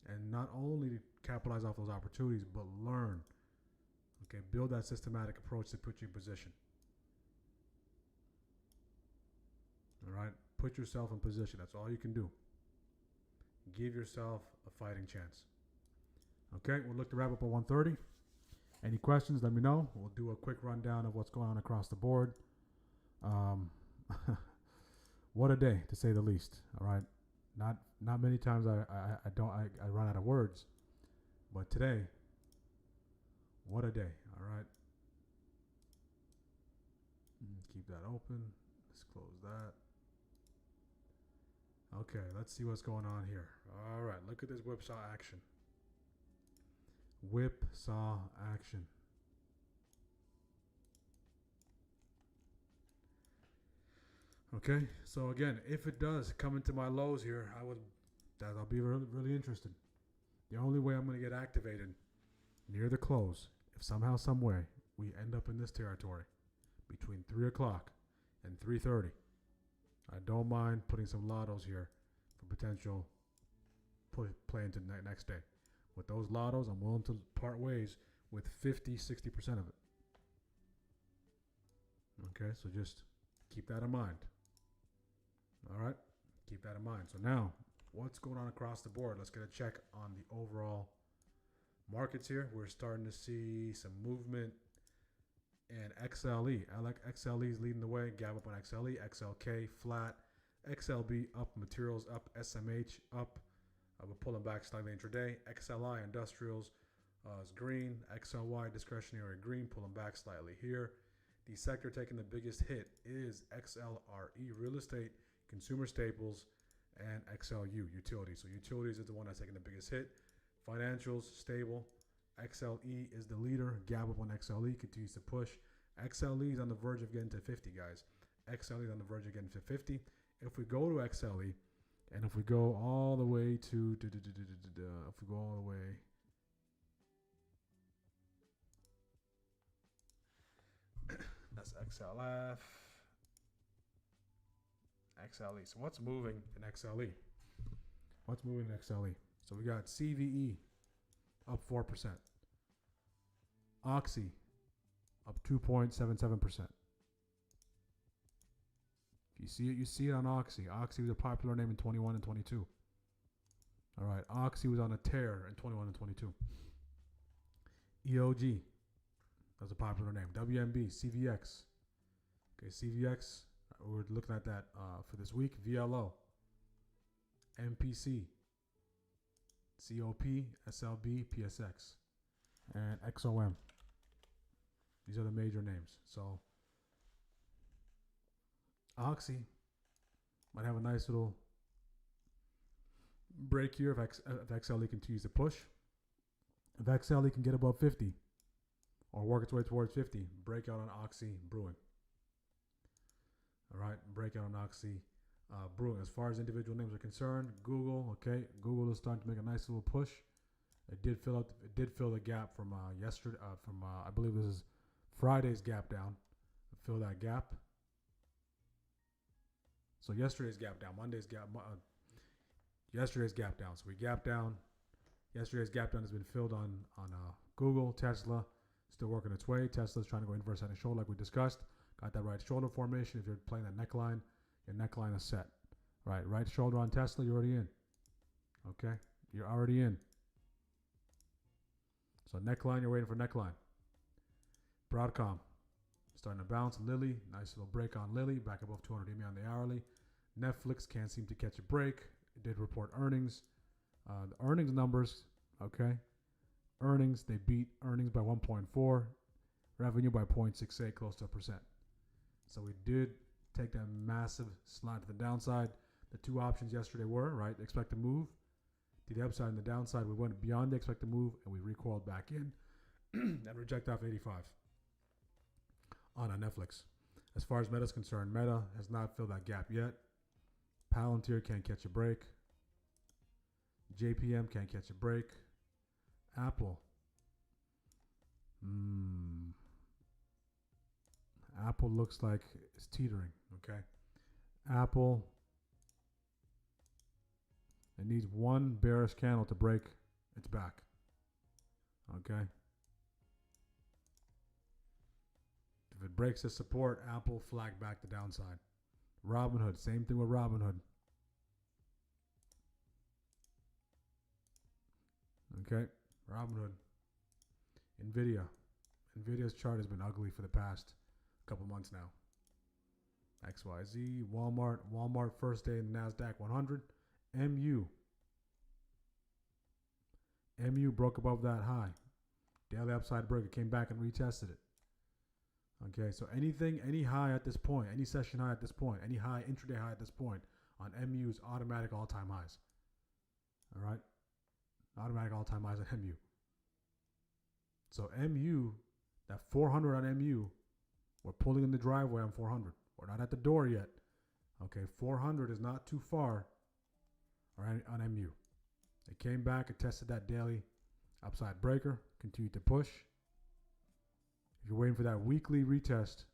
And not only capitalize off those opportunities, but learn. Okay, build that systematic approach to put you in position. All right, put yourself in position. That's all you can do. Give yourself a fighting chance. Okay, we'll look to wrap up at 1:30. Any questions, let me know. We'll do a quick rundown of what's going on across the board. What a day, to say the least. All right, not many times I run out of words, but today, what a day. All right, keep that open. Let's close that. Okay, let's see what's going on here. All right, look at this whipsaw action. Whipsaw action. Okay, so again, if it does come into my lows here, I'll be really, really interested. The only way I'm going to get activated near the close, if somehow, some way, we end up in this territory between 3 o'clock and 3:30. I don't mind putting some lottos here for potential play into the next day. With those lottos, I'm willing to part ways with 50-60% of it. Okay, so just keep that in mind. All right, keep that in mind. So now, what's going on across the board? Let's get a check on the overall markets here. We're starting to see some movement in XLE. I like XLE is leading the way. Gap up on XLE, XLK flat, XLB up, materials up, SMH up. We're pulling back slightly intraday. XLI industrials is green. XLY discretionary green, pulling back slightly here. The sector taking the biggest hit is XLRE, real estate, consumer staples, and XLU, utilities. So utilities is the one that's taking the biggest hit. Financials, stable. XLE is the leader. Gap up on XLE, continues to push. XLE is on the verge of getting to 50, guys. XLE is on the verge of getting to 50. If we go to XLE, and if we go all the way to, if we go all the way, that's XLF, XLE. So what's moving in XLE? What's moving in XLE? So we got CVE up 4%. Oxy up 2.77%. If you see it, you see it on Oxy. Oxy was a popular name in 21 and 22. All right, Oxy was on a tear in 21 and 22. EOG, that's a popular name. WMB, CVX. Okay, CVX, we're looking at that for this week. VLO, MPC, COP, SLB, PSX, and XOM. These are the major names. So Oxy might have a nice little break here if XLE continues to push. If XLE can get above 50 or work its way towards 50, breakout on Oxy brewing. All right, breakout on Oxy brewing. As far as individual names are concerned, Google, okay, Google is starting to make a nice little push. It did fill the gap from yesterday, I believe this is Friday's gap down. Fill that gap. So yesterday's gap down, yesterday's gap down. So we gap down. Yesterday's gap down has been filled on Google. Tesla still working its way. Tesla's trying to go inverse head and shoulder like we discussed. Got that right shoulder formation. If you're playing that neckline, your neckline is set. Right shoulder on Tesla, you're already in. Okay, you're already in. So neckline, you're waiting for neckline. Broadcom starting to bounce. Lilly, nice little break on Lilly, back above 200 EMA on the hourly. Netflix can't seem to catch a break. It did report earnings. The earnings numbers, okay. Earnings, they beat earnings by 1.4, revenue by 0.68, close to 1%. So we did take that massive slide to the downside. The two options yesterday were, right, expect to move. To the upside and the downside, we went beyond the expect to move, and we recoiled back in and reject off 85 on Netflix. As far as Meta's concerned, Meta has not filled that gap yet. Palantir can't catch a break. JPM can't catch a break. Apple. Apple looks like it's teetering, okay? Apple, it needs one bearish candle to break its back, okay? If it breaks the support, Apple flag back the downside. Robinhood, same thing with Robinhood. Okay, Robinhood. Nvidia's chart has been ugly for the past couple months now. XYZ, Walmart first day in the NASDAQ 100. MU broke above that high. Daily upside break. It came back and retested it. Okay, so any high at this point, any session high at this point, any high intraday high at this point on MU is automatic all-time highs. All right, automatic all-time highs on MU. So MU, that 400 on MU, we're pulling in the driveway on 400. We're not at the door yet. Okay, 400 is not too far. All right, on MU. It came back, it tested that daily upside breaker, continued to push. If you're waiting for that weekly retest,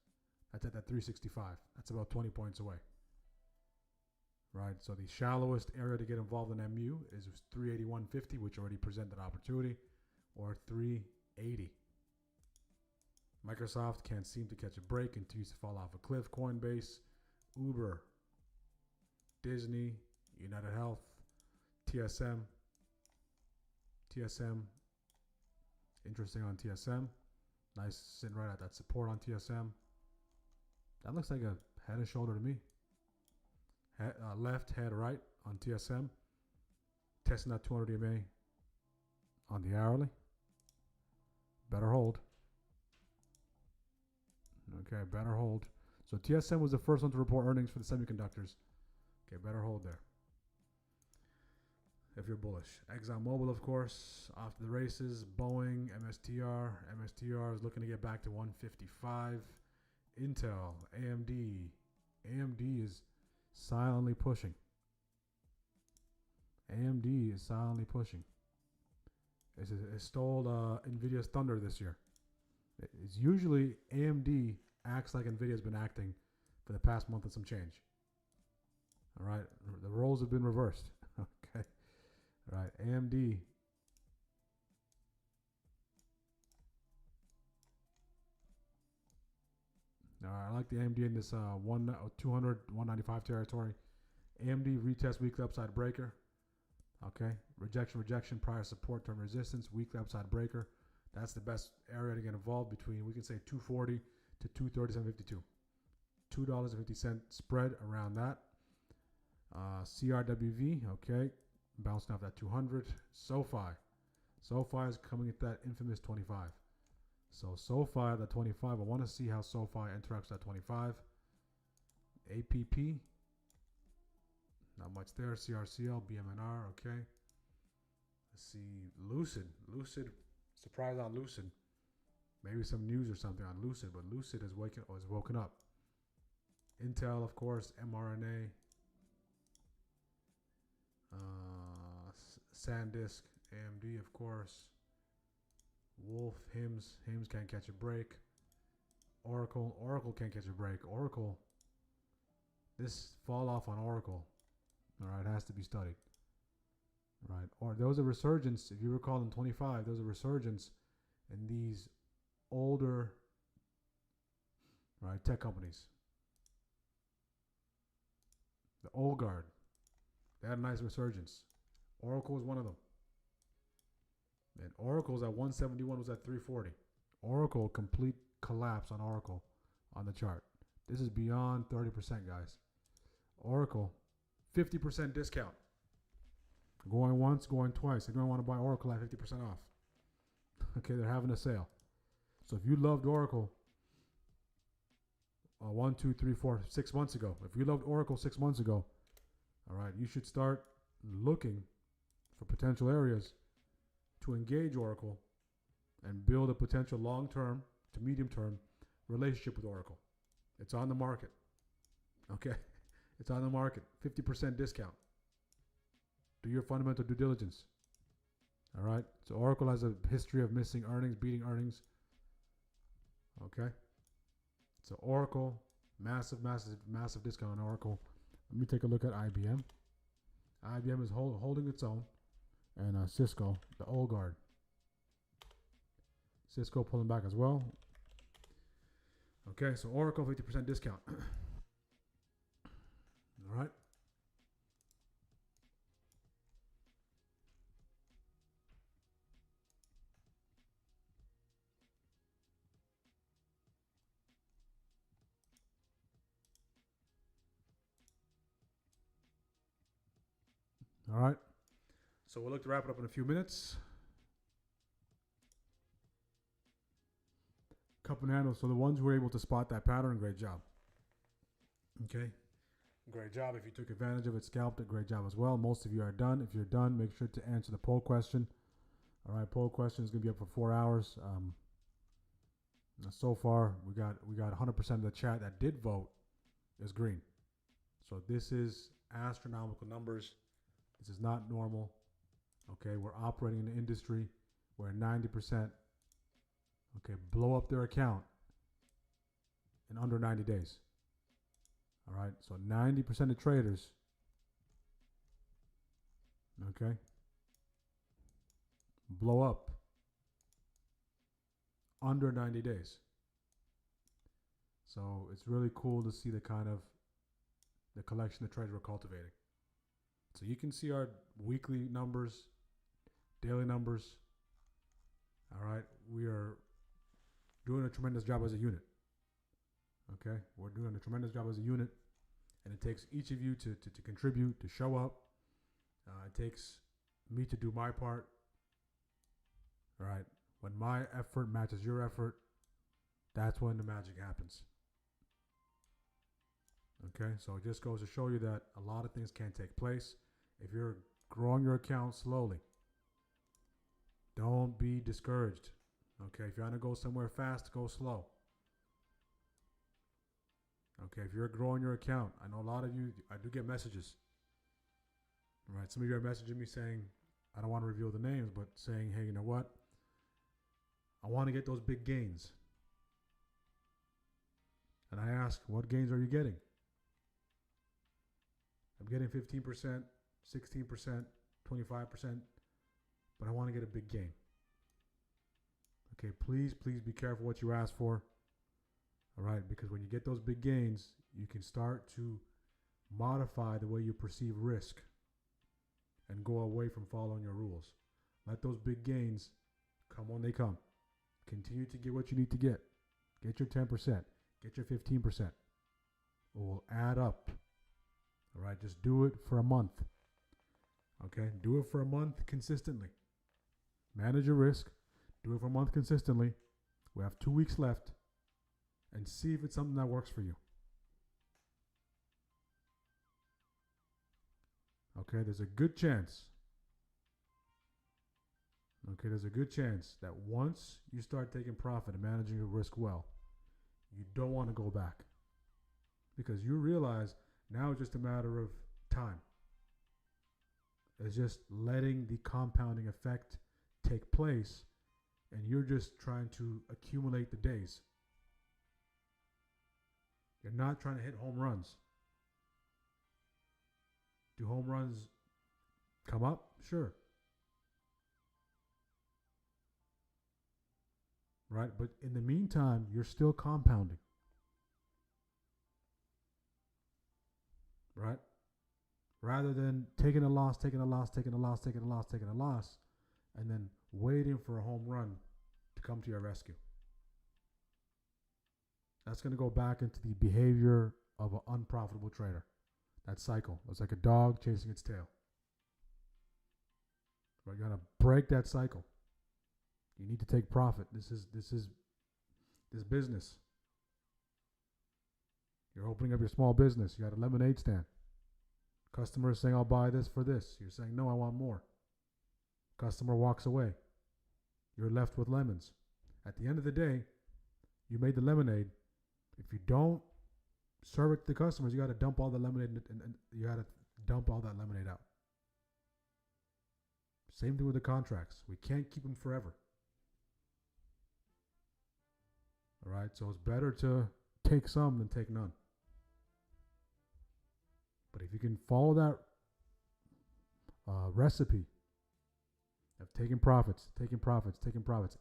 that's at that 365. That's about 20 points away. Right, so the shallowest area to get involved in MU is 381.50, which already presented opportunity, or 380. Microsoft can't seem to catch a break, continues to fall off a cliff. Coinbase, Uber, Disney, United Health, TSM. Interesting on TSM. Nice sitting right at that support on TSM. That looks like a head and shoulder to me. Left, head, right on TSM. Testing that 200 EMA on the hourly. Better hold. Okay, better hold. So TSM was the first one to report earnings for the semiconductors. Okay, better hold there if you're bullish. ExxonMobil, of course, off to the races. Boeing, MSTR is looking to get back to 155. Intel, AMD is silently pushing. It stole NVIDIA's thunder this year. It's usually AMD acts like NVIDIA's been acting for the past month and some change. All right, the roles have been reversed. Okay, all right, AMD. All right, I like the AMD in this 200, 195 territory. AMD retest weekly upside breaker. Okay, rejection, prior support, term resistance, weekly upside breaker. That's the best area to get involved between, we can say 240 to 237.52. $2.50 spread around that. CRWV, okay, bouncing off that 200. SoFi is coming at that infamous 25. So SoFi at that 25, I want to see how SoFi interacts at 25. APP, not much there. CRCL, BMNR, okay. Let's see, Lucid, surprise on Lucid. Maybe some news or something on Lucid, but Lucid is woken up. Intel, of course, mRNA, SanDisk, AMD, of course. Wolf, Hims can't catch a break. Oracle can't catch a break. Oracle, this fall off on Oracle, all right, has to be studied. Right, or there was a resurgence, if you recall in 25, there was a resurgence in these older, right, tech companies. The old guard, they had a nice resurgence. Oracle was one of them. And Oracle's at 171, was at 340. Oracle, complete collapse on Oracle on the chart. This is beyond 30%, guys. Oracle, 50% discount. Going once, going twice. If you don't want to buy Oracle at 50% off. Okay, they're having a sale. So if you loved Oracle 1, 2, 3, 4, 6 months ago, if you loved Oracle 6 months ago, all right, you should start looking for potential areas to engage Oracle and build a potential long-term to medium-term relationship with Oracle. It's on the market. Okay, it's on the market. 50% discount. Do your fundamental due diligence. All right. So Oracle has a history of missing earnings, beating earnings. Okay. So Oracle, massive discount on Oracle. Let me take a look at IBM. IBM is holding its own, and Cisco, the old guard. Cisco pulling back as well. Okay. So Oracle, 50% discount. All right. All right. So we'll look to wrap it up in a few minutes. Cup and handle. So the ones who were able to spot that pattern, great job. Okay. Great job. If you took advantage of it, scalped it, great job as well. Most of you are done. If you're done, make sure to answer the poll question. All right. Poll question is going to be up for 4 hours. So far, we got 100% of the chat that did vote is green. So this is astronomical numbers. This is not normal. Okay, we're operating in an industry where 90%, okay, blow up their account in under 90 days. All right, so 90% of traders, okay, blow up under 90 days. So it's really cool to see the kind of the collection of traders we're cultivating. So you can see our weekly numbers, daily numbers. All right. We are doing a tremendous job as a unit. Okay. We're doing a tremendous job as a unit. And it takes each of you to contribute, to show up. It takes me to do my part. All right. When my effort matches your effort, that's when the magic happens. Okay, so it just goes to show you that a lot of things can take place. If you're growing your account slowly, don't be discouraged. Okay, if you want to go somewhere fast, go slow. Okay, if you're growing your account, I know a lot of you, I do get messages. All right, some of you are messaging me saying, I don't want to reveal the names, but saying, hey, you know what? I want to get those big gains. And I ask, what gains are you getting? I'm getting 15%, 16%, 25%, but I want to get a big gain. Okay, please be careful what you ask for. All right, because when you get those big gains, you can start to modify the way you perceive risk and go away from following your rules. Let those big gains come when they come. Continue to get what you need to get. Get your 10%, get your 15%. It will add up. All right, just do it for a month. Okay, do it for a month consistently. Manage your risk. Do it for a month consistently. We have 2 weeks left, and see if it's something that works for you. Okay, there's a good chance. Okay, there's a good chance that once you start taking profit and managing your risk well, you don't want to go back. Because you realize now it's just a matter of time. It's just letting the compounding effect take place, and you're just trying to accumulate the days. You're not trying to hit home runs. Do home runs come up? Sure. Right? But in the meantime, you're still compounding. Right? Rather than taking a loss, and then waiting for a home run to come to your rescue. That's going to go back into the behavior of an unprofitable trader. That cycle. It's like a dog chasing its tail. Right? You got to break that cycle. You need to take profit. This business. You're opening up your small business. You got a lemonade stand. Customer is saying, I'll buy this for this. You're saying, no, I want more. Customer walks away. You're left with lemons. At the end of the day, you made the lemonade. If you don't serve it to the customers, you got to dump all the lemonade and you got to dump all that lemonade out. Same thing with the contracts. We can't keep them forever. All right, so it's better to take some than take none. But if you can follow that recipe of taking profits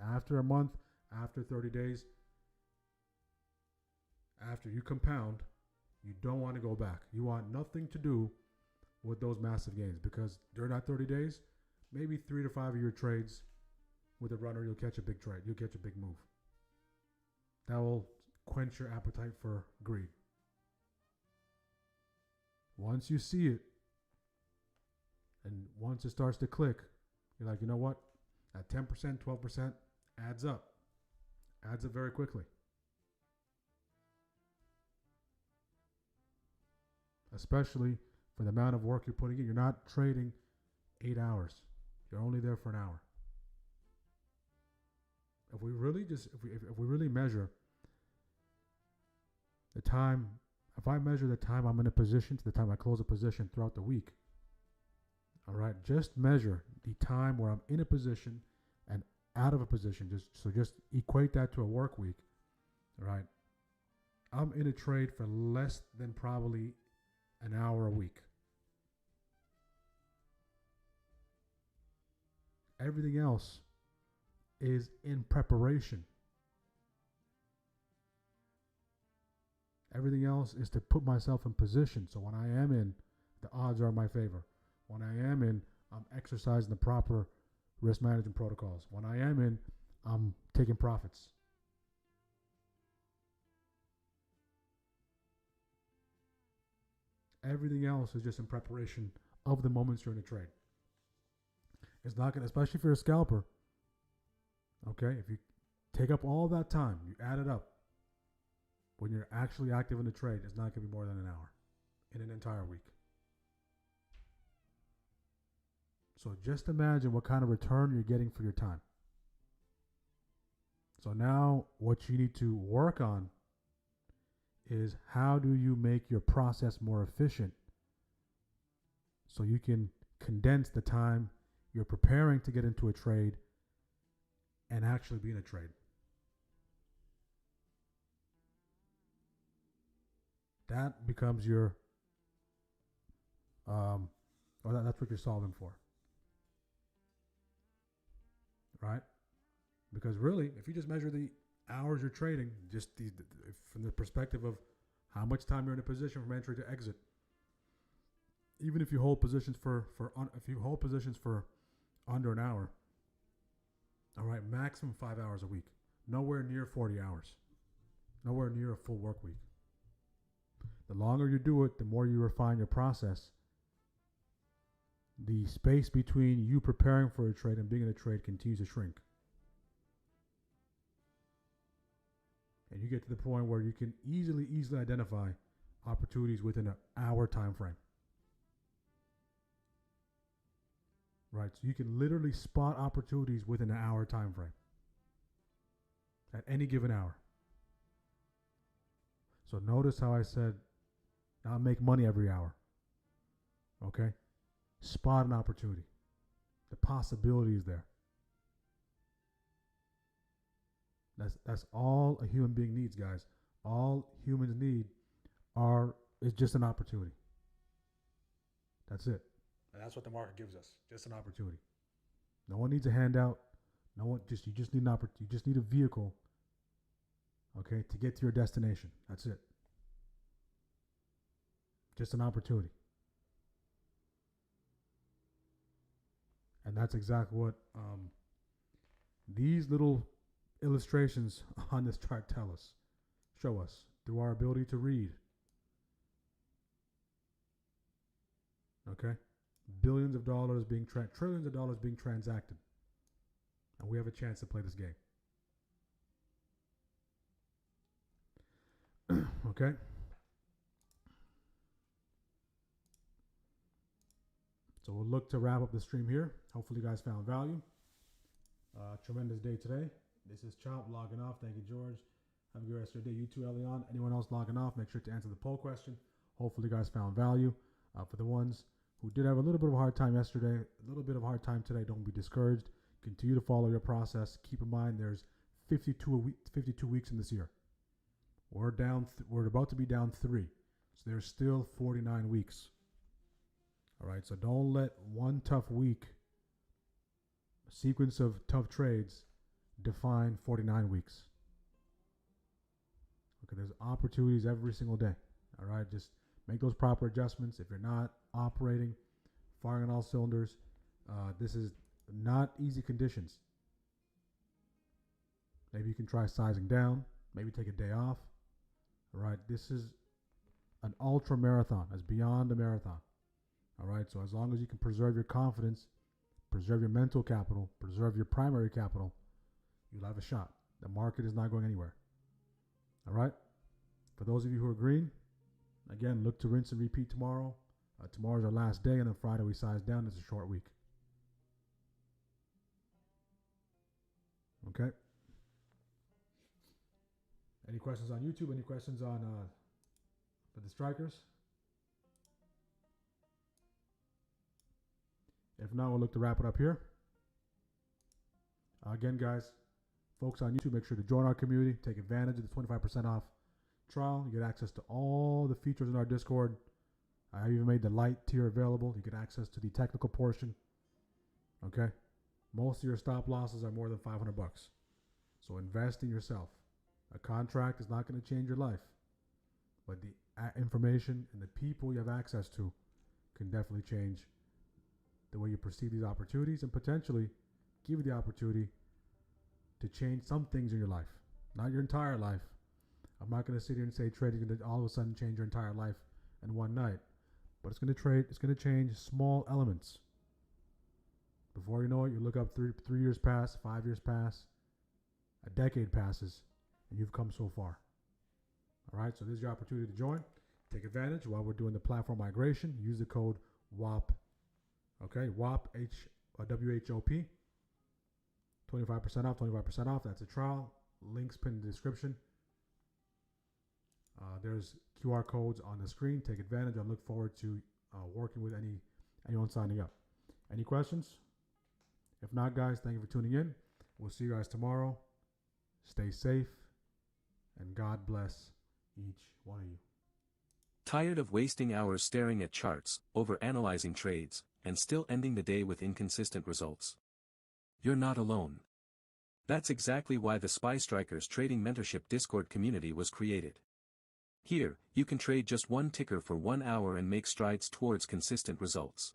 after a month, after 30 days, after you compound, you don't want to go back. You want nothing to do with those massive gains, because during that 30 days, maybe 3 to 5 of your trades with a runner, you'll catch a big trade. You'll catch a big move. That will quench your appetite for greed. Once you see it, and once it starts to click, you're like, you know what? That 10%, 12% adds up. Adds up very quickly. Especially for the amount of work you're putting in. You're not trading 8 hours. You're only there for an hour. If we really measure the time, if I measure the time I'm in a position to the time I close a position throughout the week, all right, just measure the time where I'm in a position and out of a position. Just equate that to a work week, all right? I'm in a trade for less than probably an hour a week. Everything else is in preparation. Everything else is to put myself in position. So when I am in, the odds are in my favor. When I am in, I'm exercising the proper risk management protocols. When I am in, I'm taking profits. Everything else is just in preparation of the moments you're in a trade. It's not going to, especially if you're a scalper, okay, if you take up all that time, you add it up, when you're actually active in the trade, it's not going to be more than an hour in an entire week. So just imagine what kind of return you're getting for your time. So now what you need to work on is, how do you make your process more efficient so you can condense the time you're preparing to get into a trade and actually be in a trade. That becomes your, that's what you're solving for, right? Because really, if you just measure the hours you're trading, just from the perspective of how much time you're in a position from entry to exit, even if you hold positions for under an hour, all right, maximum 5 hours a week, nowhere near 40 hours, nowhere near a full work week. The longer you do it, the more you refine your process. The space between you preparing for a trade and being in a trade continues to shrink. And you get to the point where you can easily identify opportunities within an hour time frame. Right, so you can literally spot opportunities within an hour time frame at any given hour. So notice how I said not make money every hour. Okay? Spot an opportunity. The possibility is there. That's all a human being needs, guys. All humans need is just an opportunity. That's it. And that's what the market gives us. Just an opportunity. No one needs a handout. You just need you just need a vehicle, okay, to get to your destination. That's it. Just an opportunity. And that's exactly what these little illustrations on this chart show us through our ability to read. Okay? Billions of dollars trillions of dollars being transacted. And we have a chance to play this game. Okay? So we'll look to wrap up the stream here. Hopefully you guys found value. Tremendous day today. This is Chop logging off. Thank you, George. Have a good rest of your day. You too, Elion. Anyone else logging off, make sure to answer the poll question. Hopefully you guys found value. For the ones who did have a little bit of a hard time yesterday, a little bit of a hard time today, don't be discouraged. Continue to follow your process. Keep in mind there's 52 weeks in this year. We're about to be down 3. So there's still 49 weeks. All right, so don't let one tough week, a sequence of tough trades, define 49 weeks. Okay, there's opportunities every single day. All right, just make those proper adjustments. If you're not operating, firing on all cylinders, this is not easy conditions. Maybe you can try sizing down, maybe take a day off. All right, this is an ultra marathon. It's beyond a marathon. All right, so as long as you can preserve your confidence, preserve your mental capital, preserve your primary capital, you'll have a shot. The market is not going anywhere. All right? For those of you who are green, again, look to rinse and repeat tomorrow. Tomorrow's our last day, and then Friday we size down. It's a short week. Okay? Any questions on YouTube? Any questions on for the strikers? If not, we'll look to wrap it up here. Again, guys, folks on YouTube, make sure to join our community. Take advantage of the 25% off trial. You get access to all the features in our Discord. I even made the light tier available. You get access to the technical portion. Okay? Most of your stop losses are more than $500. So invest in yourself. A contract is not going to change your life. But the information and the people you have access to can definitely change the way you perceive these opportunities and potentially give you the opportunity to change some things in your life. Not your entire life. I'm not going to sit here and say trading is going to all of a sudden change your entire life in one night. But it's going to change small elements. Before you know it, you look up 3 years pass, 5 years pass, a decade passes, and you've come so far. All right, so this is your opportunity to join. Take advantage while we're doing the platform migration. Use the code WHOP. Okay, WHOP, WHOP. 25% off, 25% off. That's a trial. Links pinned in the description. There's QR codes on the screen. Take advantage. I look forward to working with anyone signing up. Any questions? If not, guys, thank you for tuning in. We'll see you guys tomorrow. Stay safe, and God bless each one of you. Tired of wasting hours staring at charts, overanalyzing trades, and still ending the day with inconsistent results? You're not alone. That's exactly why the Spy Strikers Trading Mentorship Discord community was created. Here, you can trade just one ticker for 1 hour and make strides towards consistent results.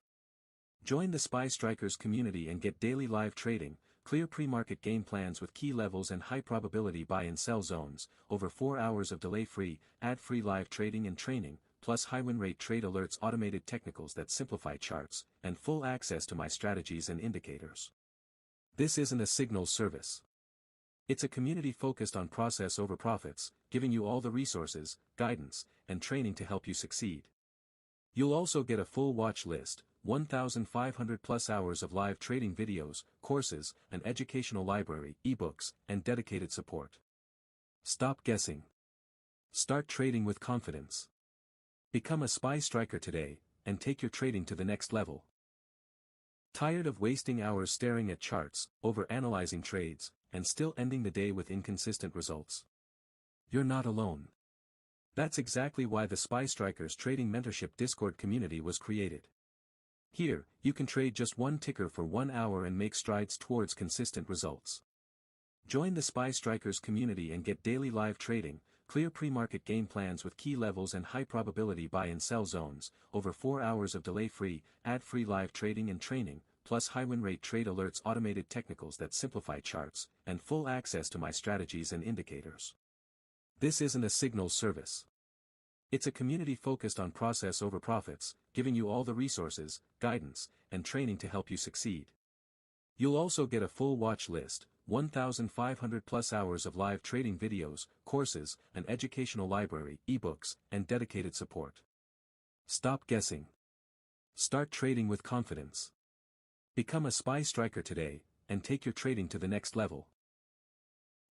Join the Spy Strikers community and get daily live trading, clear pre-market game plans with key levels and high probability buy and sell zones, over 4 hours of delay-free, ad-free live trading and training, plus high win rate trade alerts, automated technicals that simplify charts, and full access to my strategies and indicators. This isn't a signal service. It's a community focused on process over profits, giving you all the resources, guidance, and training to help you succeed. You'll also get a full watch list, 1,500 plus hours of live trading videos, courses, an educational library, ebooks, and dedicated support. Stop guessing. Start trading with confidence. Become a SPY striker today, and take your trading to the next level. Tired of wasting hours staring at charts, over-analyzing trades, and still ending the day with inconsistent results? You're not alone. That's exactly why the SPY Strikers Trading Mentorship Discord community was created. Here, you can trade just one ticker for 1 hour and make strides towards consistent results. Join the SPY Strikers community and get daily live trading, clear pre-market game plans with key levels and high probability buy and sell zones, over 4 hours of delay-free, ad-free live trading and training, plus high win rate trade alerts, automated technicals that simplify charts, and full access to my strategies and indicators. This isn't a signal service. It's a community focused on process over profits, giving you all the resources, guidance, and training to help you succeed. You'll also get a full watch list, 1,500 plus hours of live trading videos, courses, an educational library, ebooks, and dedicated support. Stop guessing. Start trading with confidence. Become a SPY striker today, and take your trading to the next level.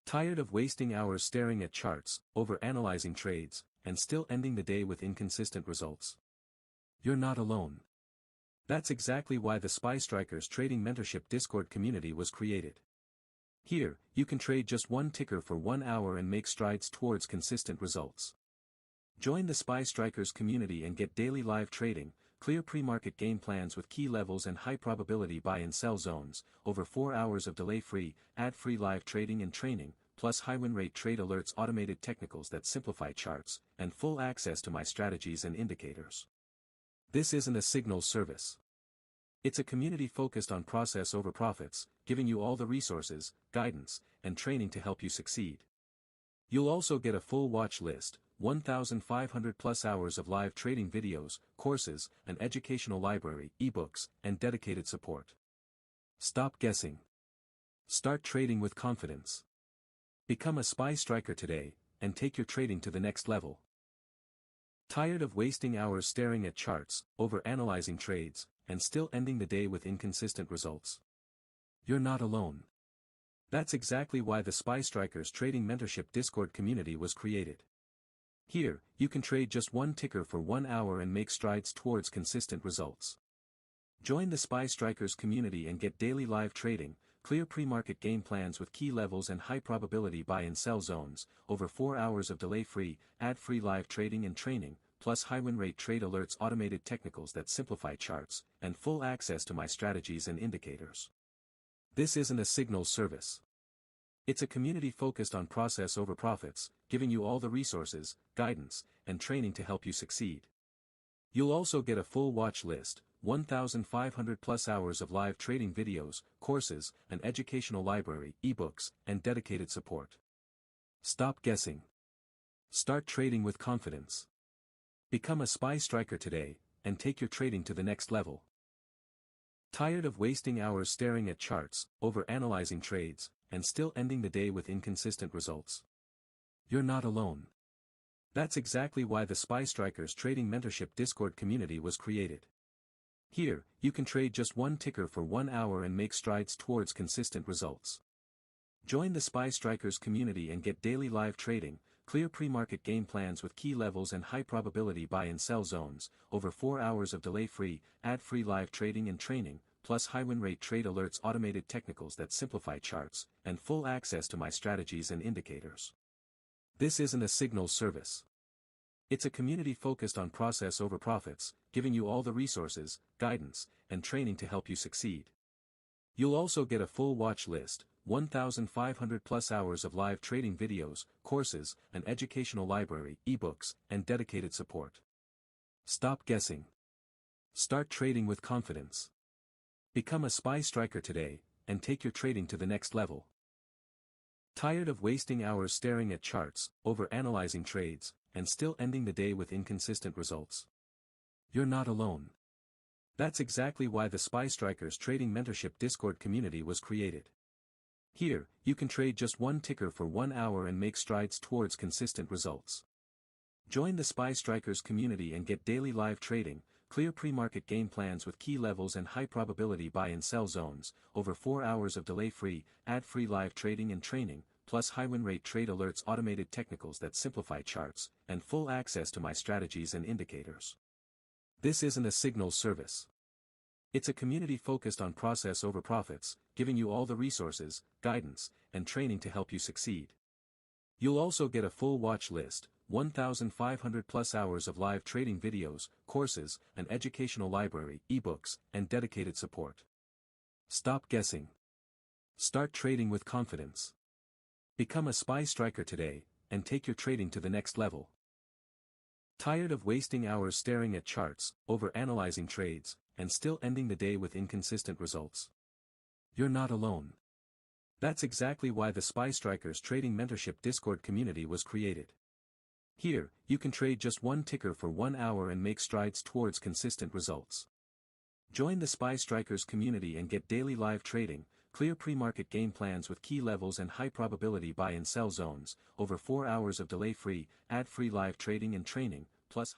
Tired of wasting hours staring at charts, over-analyzing trades, and still ending the day with inconsistent results? You're not alone. That's exactly why the SPY Strikers Trading Mentorship Discord community was created. Here, you can trade just one ticker for 1 hour and make strides towards consistent results. Join the SPY Strikers community and get daily live trading, clear pre-market game plans with key levels and high probability buy and sell zones, over 4 hours of delay-free, ad-free live trading and training, plus high win rate trade alerts, automated technicals that simplify charts, and full access to my strategies and indicators. This isn't a signal service. It's a community focused on process over profits, giving you all the resources, guidance, and training to help you succeed. You'll also get a full watch list, 1,500 plus hours of live trading videos, courses, an educational library, ebooks, and dedicated support. Stop guessing. Start trading with confidence. Become a SPY striker today, and take your trading to the next level. Tired of wasting hours staring at charts, over-analyzing trades, and still ending the day with inconsistent results? You're not alone. That's exactly why the SPY Strikers Trading Mentorship Discord community was created. Here, you can trade just one ticker for 1 hour and make strides towards consistent results. Join the SPY Strikers community and get daily live trading, clear pre-market game plans with key levels and high probability buy and sell zones, over 4 hours of delay-free, ad-free live trading and training, plus high win rate trade alerts, automated technicals that simplify charts, and full access to my strategies and indicators. This isn't a signal service. It's a community focused on process over profits, giving you all the resources, guidance, and training to help you succeed. You'll also get a full watch list, 1,500 plus hours of live trading videos, courses, an educational library, ebooks, and dedicated support. Stop guessing. Start trading with confidence. Become a SPY striker today, and take your trading to the next level. Tired of wasting hours staring at charts, over-analyzing trades, and still ending the day with inconsistent results? You're not alone. That's exactly why the SPY Strikers Trading Mentorship Discord community was created. Here, you can trade just one ticker for 1 hour and make strides towards consistent results. Join the SPY Strikers community and get daily live trading, clear pre-market game plans with key levels and high probability buy and sell zones, over 4 hours of delay-free, ad-free live trading and training, plus high win rate trade alerts, automated technicals that simplify charts, and full access to my strategies and indicators. This isn't a signal service. It's a community focused on process over profits, giving you all the resources, guidance, and training to help you succeed. You'll also get a full watch list, 1,500 plus hours of live trading videos, courses, an educational library, ebooks, and dedicated support. Stop guessing. Start trading with confidence. Become a SPY striker today, and take your trading to the next level. Tired of wasting hours staring at charts, over-analyzing trades, and still ending the day with inconsistent results? You're not alone. That's exactly why the SPY Strikers Trading Mentorship Discord community was created. Here, you can trade just one ticker for 1 hour and make strides towards consistent results. Join the SPY Strikers community and get daily live trading, clear pre-market game plans with key levels and high probability buy and sell zones, over 4 hours of delay-free, ad-free live trading and training, plus high win rate trade alerts, automated technicals that simplify charts, and full access to my strategies and indicators. This isn't a signal service. It's a community focused on process over profits, giving you all the resources, guidance, and training to help you succeed. You'll also get a full watch list, 1,500 plus hours of live trading videos, courses, an educational library, ebooks, and dedicated support. Stop guessing. Start trading with confidence. Become a SPY Striker today, and take your trading to the next level. Tired of wasting hours staring at charts, over-analyzing trades, and still ending the day with inconsistent results? You're not alone. That's exactly why the SPY Strikers Trading Mentorship Discord community was created. Here, you can trade just one ticker for 1 hour and make strides towards consistent results. Join the SPY Strikers community and get daily live trading, clear pre-market game plans with key levels and high probability buy and sell zones, over 4 hours of delay-free, ad-free live trading and training, plus